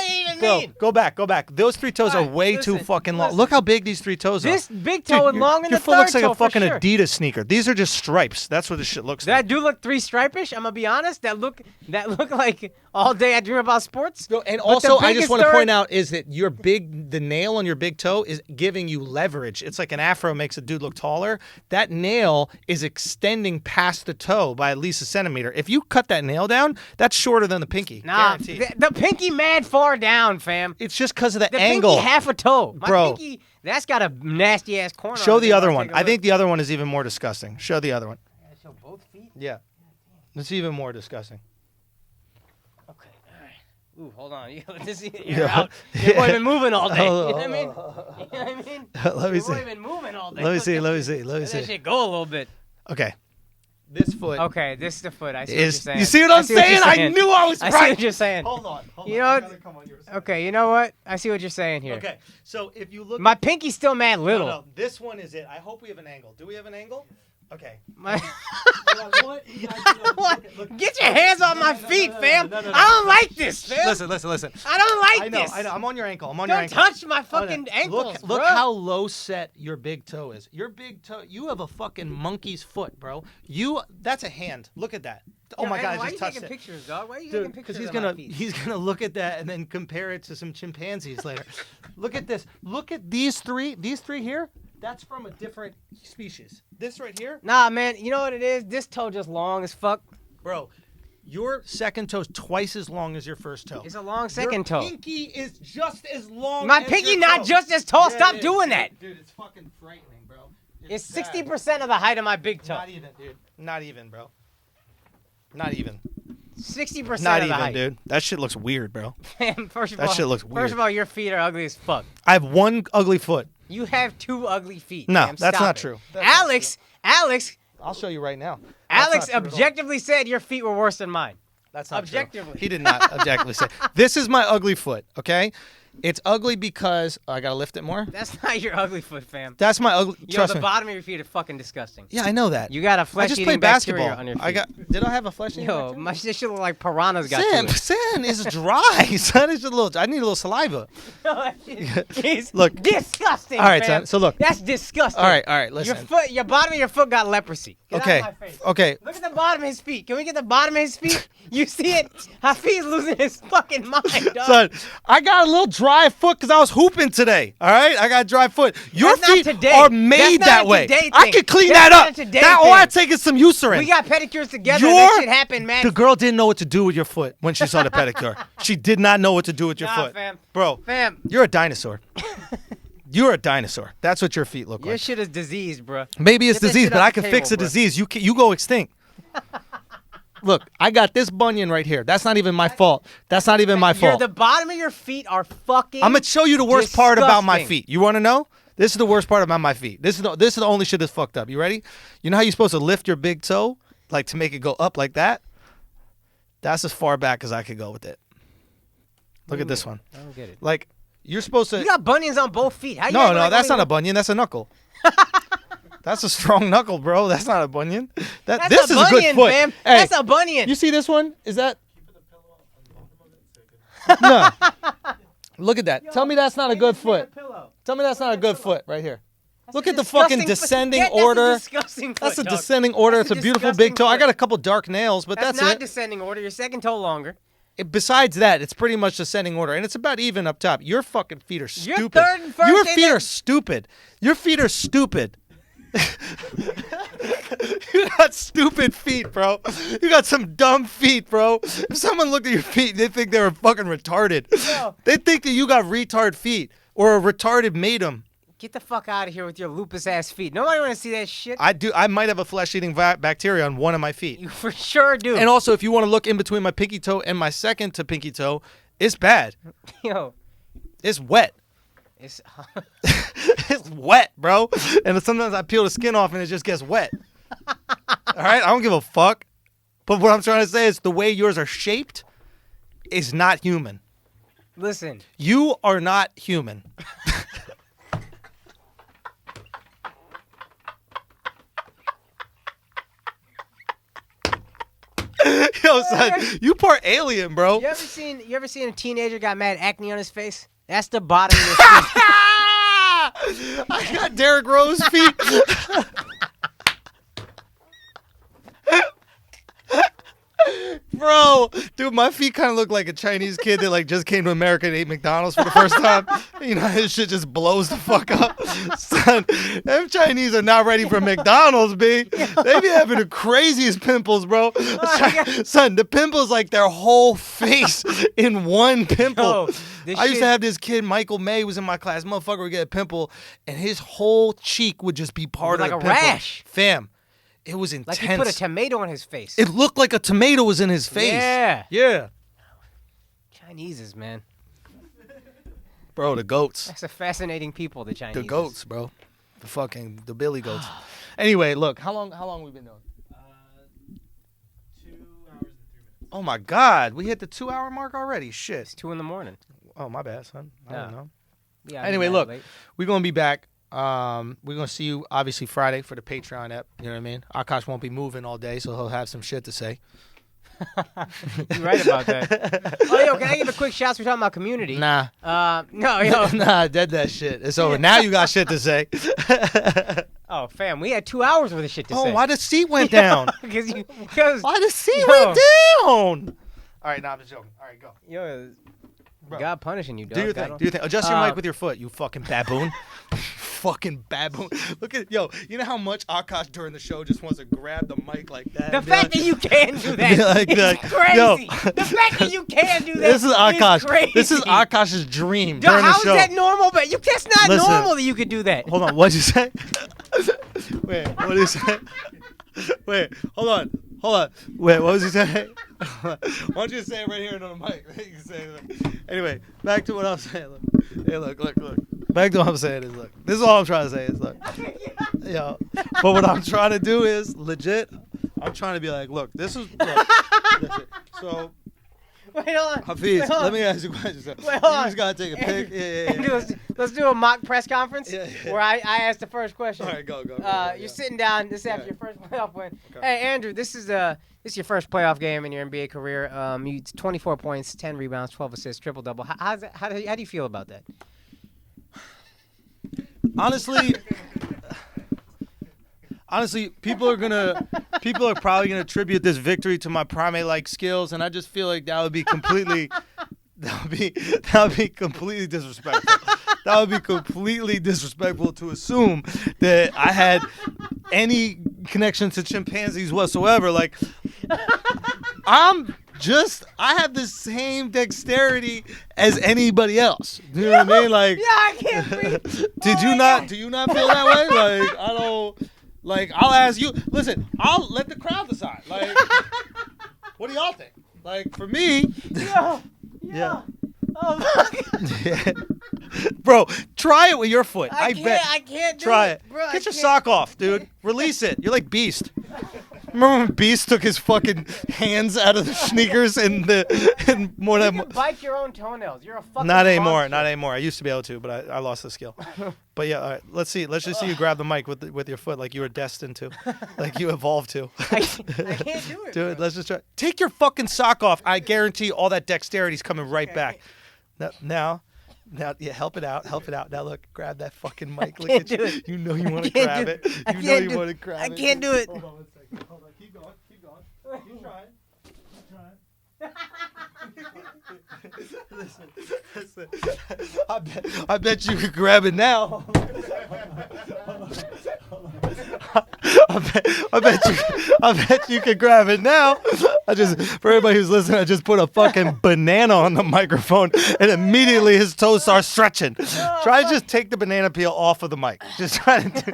Go back. Those three toes are way too fucking long. Look how big these three toes are. This big toe is longer than the third toe. Your foot looks like a fucking sure. Adidas sneaker. These are just stripes. That's what this shit looks like. That do look three stripish. I'm gonna be honest. That look like all day I dream about sports. And also, I just want to point out is that the nail on your big toe is giving you leverage. It's like an afro makes a dude look taller. That nail is extending past the toe by at least a centimeter. If you cut that nail down, that's shorter than the pinky. Nah, the pinky mad far down, fam. It's just because of the angle. The pinky half a toe. My Bro. pinky, that's got a nasty ass corner. Show the other one. I think the other one is even more disgusting. Show the other one. Show both feet? Yeah. It's even more disgusting. Okay, all right. Ooh, hold on. This is out. Your boy been moving all day. You know what I mean? Let me see. Your boy been moving all day. Let me see. Let that shit go a little bit. Okay. This foot. Okay, this is the foot. I see what you're saying. You see what I'm saying? I knew I was right. I see what you're saying. Hold on. You know what? Okay, you know what? I see what you're saying here. Okay, so if you look. My pinky's still mad little. No, this one is it. I hope we have an angle. Do we have an angle? Okay. What? Get your hands off my feet, fam. I don't like this, fam. Listen. I don't like this. I know. I'm on your ankle. Don't touch my fucking ankles, Look bro. how low set your big toe is. Your big toe, you have a fucking monkey's foot, bro. That's a hand. Look at that. Oh my God, I just touched it. Why are you taking pictures, dog? Why are you taking pictures because of my feet? he's gonna look at that and then compare it to some chimpanzees later. Look at this. Look at these three. These three here. That's from a different species. This right here. Nah, man. You know what it is? This toe just long as fuck. Bro, your second toe's twice as long as your first toe. It's a long second toe. Your pinky is just as long My as pinky your not toe. just as tall. Yeah, Stop doing that. Dude, it's fucking frightening, bro. It's 60% of the height of my big toe. Not even, dude. Not even, bro. Not even. 60% Not of the even, height. dude. That shit looks weird, bro. First of That all, shit looks weird. First of all, your feet are ugly as fuck. I have one ugly foot. You have two ugly feet. No, Sam. that's Stop not it. true. Alex, I'll show you right now. Alex That's not true at all. objectively said your feet were worse than mine. That's not objectively. true. He did not objectively say. This is my ugly foot, okay? It's ugly because I gotta lift it more. That's not your ugly foot, fam. That's my ugly. Yo, Trust the me. bottom of your feet are fucking disgusting. Yeah, I know that. You got a I flesh just eating played bacteria basketball. on your feet. Did I have a flesh eating Yo, bacteria? my shit should look like piranhas got to it. Sand is dry. Son, it's just a little. I need a little saliva. It's Look. disgusting. All right, fam. son. So look. That's disgusting. All right. Listen. Your bottom of your foot got leprosy. Get Okay. out of my face. Okay. Look at the bottom of his feet. Can we get the bottom of his feet? You see it? Hafiz's losing his fucking mind, dog. Son, I got a little dry foot because I was hooping today. All right, I got dry foot. Your That's not feet today. are made That's not that a way. today I thing. can clean That's that not up. a today That all I thing. take is some Eucerin. We got pedicures together. That shit happened, man. The girl didn't know what to do with your foot when she saw the pedicure. She did not know what to do with your foot. Fam. Bro, Fam. you're a dinosaur. You're a dinosaur. That's what your feet look Your like. shit is diseased, bro. Maybe it's Get that disease, shit but off I the can fix a table, bro. disease. You go extinct. Look, I got this bunion right here. That's not even my fault. That's not even my fault. The bottom of your feet are fucking. I'm gonna show you the worst part about my disgusting. feet. You want to know? This is the worst part about my feet. This is the only shit that's fucked up. You ready? You know how you're supposed to lift your big toe, like to make it go up like that? That's as far back as I could go with it. Look at this one. I don't get it. Like you're supposed to. You got bunions on both feet. How you No, acting no, like that's only not a one- bunion. That's a knuckle. That's a strong knuckle, bro. That's not a bunion. That's This a is a good bunion, foot. fam. Hey, That's a bunion. you see this one? Is that? No. Look at that. Tell me that's not a good foot. Tell me that's not a good foot right here. Look at the fucking descending order. That's a disgusting foot, That's a dog. descending order. That's It's a a beautiful disgusting big toe. I foot. got a couple dark nails, but That's that's not it. descending order. Your second toe longer. Besides that, it's pretty much descending order, and it's about even up top. Your fucking feet are Your stupid. third and first Your ain't feet that- are stupid. Your feet are stupid. You got stupid feet, bro. You got some dumb feet, bro. If someone looked at your feet, they think they were fucking retarded. Yo. They think that you got retard feet or a retarded made them. Get the fuck out of here with your lupus ass feet. Nobody want to see that shit. I do. I might have a flesh-eating bacteria on one of my feet. You for sure do. And also, if you want to look in between my pinky toe and my second to pinky toe, it's bad. Yo, It's wet. it's It's wet, bro. And sometimes I peel the skin off and it just gets wet. All right? I don't give a fuck. But what I'm trying to say is the way yours are shaped is not human. listen. You are not human. Yo, son, you part alien, bro. You ever seen a teenager got mad acne on his face? That's the bottom of your feet. I got Derrick Rose feet. Bro, dude, my feet kind of look like a Chinese kid that like just came to America and ate McDonald's for the first time. You know, his shit just blows the fuck up. Son, them Chinese are not ready for McDonald's, B. They be having the craziest pimples, bro. Son, the pimples like their whole face in one pimple. Yo, this I used shit- to have this kid, Michael May, was in my class. Motherfucker would get a pimple, and his whole cheek would just be part Like of a the pimple. rash. Fam, it was intense. Like he put a tomato on his face. It looked like a tomato was in his face. Yeah. Yeah. Chineses, man. Bro, the goats. That's a fascinating people, the Chinese. The goats, bro. The Billy goats. Anyway, look, how long we been doing? 2 hours and 3 minutes. Oh my God, we hit the 2-hour mark already. Shit. It's 2 a.m. Oh my bad, son. I don't Yeah. know. Yeah. Anyway, look, we're gonna be back. We're gonna see you obviously Friday for the Patreon app. You know what I mean? Akaash won't be moving all day, so he'll have some shit to say. You're right about that. Oh, yo, can I give a quick shout? We're talking about community. Nah. No, yo. Nah, dead that shit. It's over. Now you got shit to say. Oh, fam, we had 2 hours worth of shit to say. Oh, why the seat went down? Because Why the seat Yo. went down? All right, nah, I'm just joking. All right, go. yo, Bro. God punishing you, dog. Do your I thing. don't- Do your thing. Adjust your Uh, mic with your foot, you fucking baboon. Fucking baboon. Look at, yo, you know how much Akaash during the show just wants to grab the mic like that? The and be fact like- that you can do that Be like is that. crazy. Yo. The fact that you can do that This is Akaash. crazy. This is Akaash's dream Dog, during the how is show. that normal? But that's not Listen. normal that you could do that. Hold on, what'd you say? Wait, what did he say? Wait, hold on. Wait, what was he saying? Why don't you say it right here on the mic? You can say it. Anyway, back to what I'm saying. Look. Hey, look. Back to what I'm saying is, look. This is all I'm trying to say is, look. Yo, but what I'm trying to do is, legit, I'm trying to be like, look, this is, look, listen, so, Wait, hold on. Hafiz, Wait, hold let on. me ask you a question. So, Wait, you hold on. just got to take a pic. Yeah. Andrew, let's do a mock press conference Yeah. where I ask the first question. All right, go. You're sitting down this after your first playoff win. Okay. Hey, Andrew, this is your first playoff game in your NBA career. You 24 points, 10 rebounds, 12 assists, triple double. How do you feel about that? Honestly, people are probably gonna attribute this victory to my primate-like skills, and I just feel like that would be completely That would be completely disrespectful. That would be completely disrespectful to assume that I had any connection to chimpanzees whatsoever. Like, I have the same dexterity as anybody else. You know what I mean? Like, Yeah, I can't breathe. do you not feel that way? Like, I don't. Like, I'll ask you. Listen, I'll let the crowd decide. Like, what do y'all think? Like, for me. Yeah. Oh, fuck. Yeah. Bro, try it with your foot. I bet. I can't do Try it. it. Bro, Get your sock off, dude. Release it. You're like Beast. Remember when Beast took his fucking hands out of the sneakers and more You than. can bite your own toenails. You're a fucking Not anymore. monster. Not anymore. I used to be able to, but I lost the skill. But yeah, all right. Let's see. Let's just see you grab the mic with your foot, like you were destined to, like you evolved to. I can't do it. Dude, bro. let's just try. Take your fucking sock off. I guarantee all that dexterity's coming right back. Now, yeah, help it out. Now look, grab that fucking mic. Look at do you. it. You know you want to can't grab do it. I You know can't you do- want to grab I it. can't do it. Hold on 1 second. Hold on. Keep going. Keep trying. Listen. I bet you could grab it now. I bet you could grab it now. For everybody who's listening, I just put a fucking banana on the microphone and immediately his toes start stretching. Try to just take the banana peel off of the mic. Just try to do.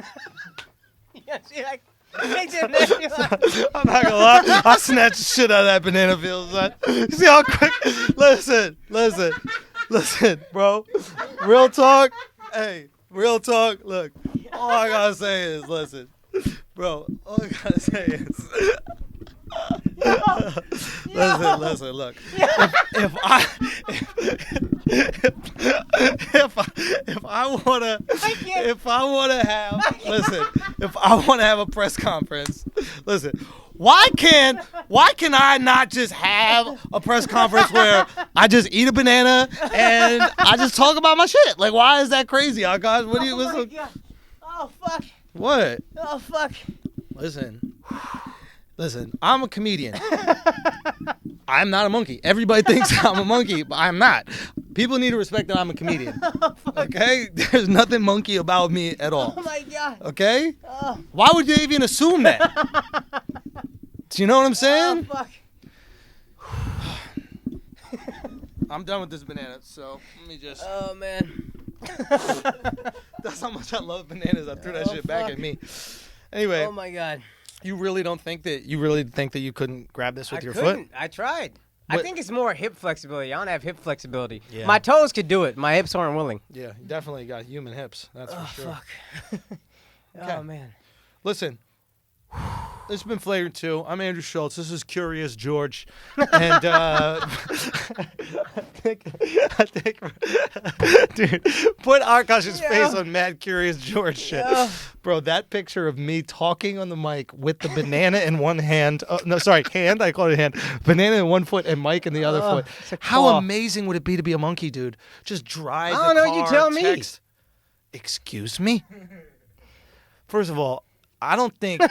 Yeah, see, I can't do it. I'm not gonna lie. I snatched the shit out of that banana peel, son. You see how quick? Listen, bro. Real talk. Hey, real talk. Look, all I gotta say is, listen, bro. All I gotta say is, listen. Look, if I wanna have a press conference, listen. Why can I not just have a press conference where I just eat a banana and I just talk about my shit? Like, why is that crazy, Akaash? What do you? Oh, my God. Oh, fuck. What? Oh, fuck. Listen. I'm a comedian. I'm not a monkey. Everybody thinks I'm a monkey, but I'm not. People need to respect that I'm a comedian. Okay? There's nothing monkey about me at all. Oh, my God. Okay? Oh, Why would you even assume that? Do you know what I'm saying? fuck. I'm done with this banana, so let me just. Oh, man. That's how much I love bananas. I threw that shit back fuck. at me. Anyway, Oh, my God. you really think that you couldn't grab this with your couldn't. foot? I tried. What? I think it's more hip flexibility. I don't have hip flexibility. Yeah. My toes could do it. My hips aren't willing. Yeah, you definitely got human hips. That's for sure. Fuck. Okay. Oh, man. Listen, this has been Flagrant 2. I'm Andrew Schulz. This is Curious George. And I think dude, put Akaash's face on Mad Curious George shit. Yeah. Bro, that picture of me talking on the mic with the banana in one hand. Hand. I call it a hand. Banana in one foot and mic in the other foot. it's a How claw. amazing would it be to be a monkey, dude? Just drive I don't the know, you car, tell me. text. Excuse me? First of all, I don't think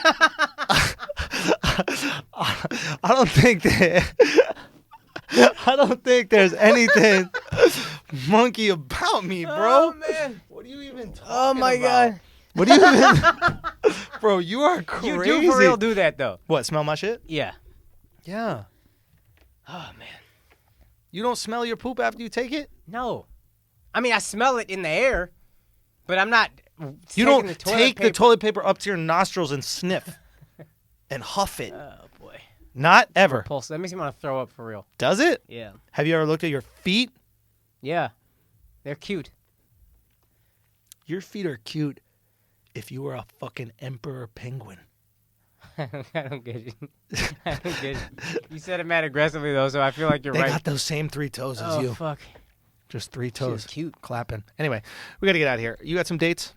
there's anything monkey about me, bro. Oh, man. What are you even talking Oh, my about? God. What do you even Bro, you are crazy. You do for real do that, though. What, smell my shit? Yeah. Yeah. Oh, man. You don't smell your poop after you take it? No. I mean, I smell it in the air, but I'm not. You taking don't the toilet take the paper. toilet paper up to your nostrils and sniff and huff it. Oh, boy. Not ever. Pulse. That makes me want to throw up for real. Does it? Yeah. Have you ever looked at your feet? Yeah. They're cute. Your feet are cute if you were a fucking emperor penguin. I don't get it. I don't get it. You said it mad aggressively, though, so I feel like you're They right. got those same 3 toes as Oh, you. fuck. Just 3 toes. Cute. Clapping. Anyway, we got to get out of here. You got some dates?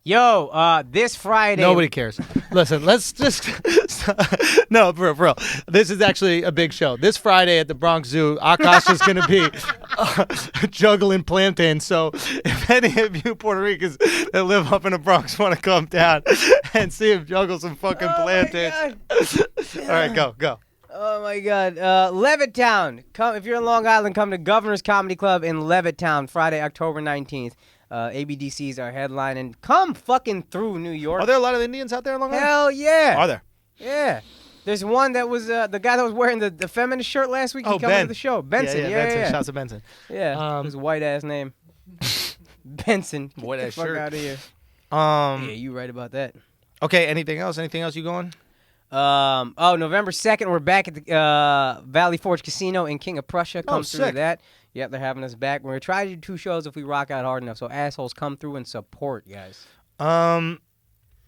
Yo, this Friday. Nobody cares. Listen, let's just... No, for real. This is actually a big show. This Friday at the Bronx Zoo, Akaash is going to be juggling plantains. So if any of you Puerto Ricans that live up in the Bronx want to come down and see him juggle some fucking plantains. My God. All right, go. Oh my God, Levittown. Come if you're in Long Island, come to Governor's Comedy Club in Levittown, Friday, October 19th. ABDCs are headlining. Come fucking through New York. Are there a lot of Indians out there in Long Island? Hell yeah. Are there? Yeah. There's one that was the guy that was wearing the feminist shirt last week. He coming Ben. to the show. Benson. Yeah, Benson. yeah. Shouts to Benson. Yeah. His white ass name. Benson. Get White the ass fuck shirt. out of here. Yeah, Um. you right about that. Okay. Anything else? Anything else you going? November 2nd, we're back at the Valley Forge Casino in King of Prussia. Come through sick. that. Yep, they're having us back. We're going to try to do 2 shows if we rock out hard enough. So assholes, come through and support, guys.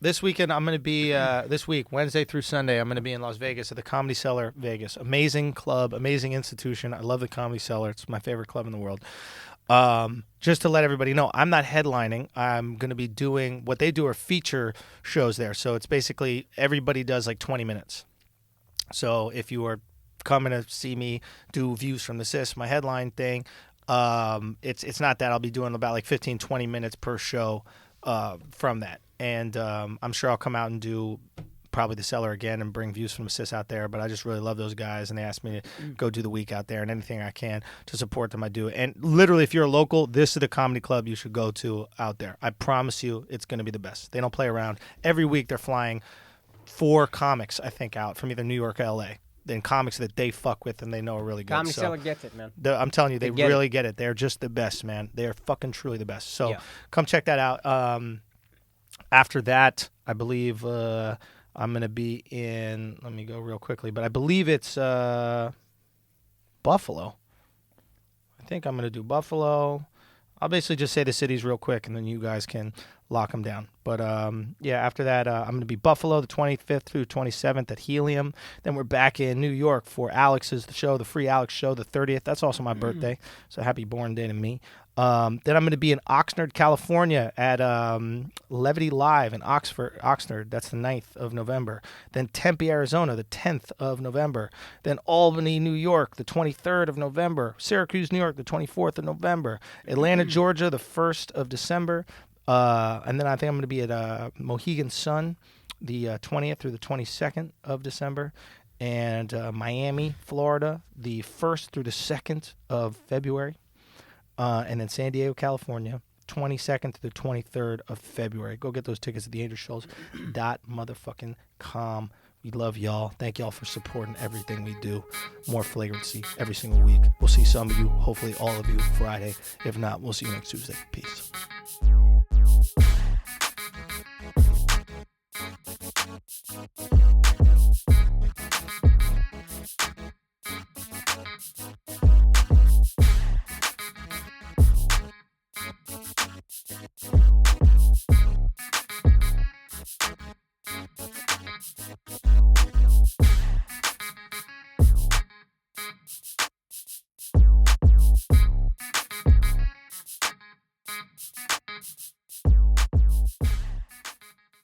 This weekend I'm going to be this week, Wednesday through Sunday, I'm going to be in Las Vegas at the Comedy Cellar Vegas. Amazing club, amazing institution. I love the Comedy Cellar. It's my favorite club in the world. Just to let everybody know, I'm not headlining. I'm going to be doing what they do are feature shows there. So it's basically everybody does like 20 minutes. So if you are coming to see me do Views from the Sis, my headline thing, it's not that. I'll be doing about like 15, 20 minutes per show from that. And I'm sure I'll come out and do probably the Cellar again and bring Views from the Sis out there. But I just really love those guys, and they asked me to go do the week out there, and anything I can to support them, I do. And literally, if you're a local, this is the comedy club you should go to out there. I promise you it's going to be the best. They don't play around. Every week they're flying 4 comics, I think, out from either New York or L.A., then comics that they fuck with and they know are really good. Comedy So Cellar gets it, man. I'm telling you, they get really it. get it. They're just the best, man. They are fucking truly the best. So Yeah. come check that out. After that, I believe I'm going to be in, let me go real quickly, but I believe it's Buffalo. I think I'm going to do Buffalo. I'll basically just say the cities real quick, and then you guys can lock them down. But, yeah, after that, I'm going to be Buffalo the 25th through 27th at Helium. Then we're back in New York for Alex's show, the Free Alex show, the 30th. That's also my birthday, so happy born day to me. Then I'm going to be in Oxnard, California at Levity Live in Oxnard. That's the 9th of November. Then Tempe, Arizona, the 10th of November. Then Albany, New York, the 23rd of November. Syracuse, New York, the 24th of November. Atlanta, Georgia, the 1st of December. And then I think I'm going to be at Mohegan Sun, the 20th through the 22nd of December. And Miami, Florida, the 1st through the 2nd of February. And then San Diego, California, 22nd to the 23rd of February. Go get those tickets at theangelschulz.com. We love y'all. Thank y'all for supporting everything we do. More flagrancy every single week. We'll see some of you, hopefully all of you, Friday. If not, we'll see you next Tuesday. Peace.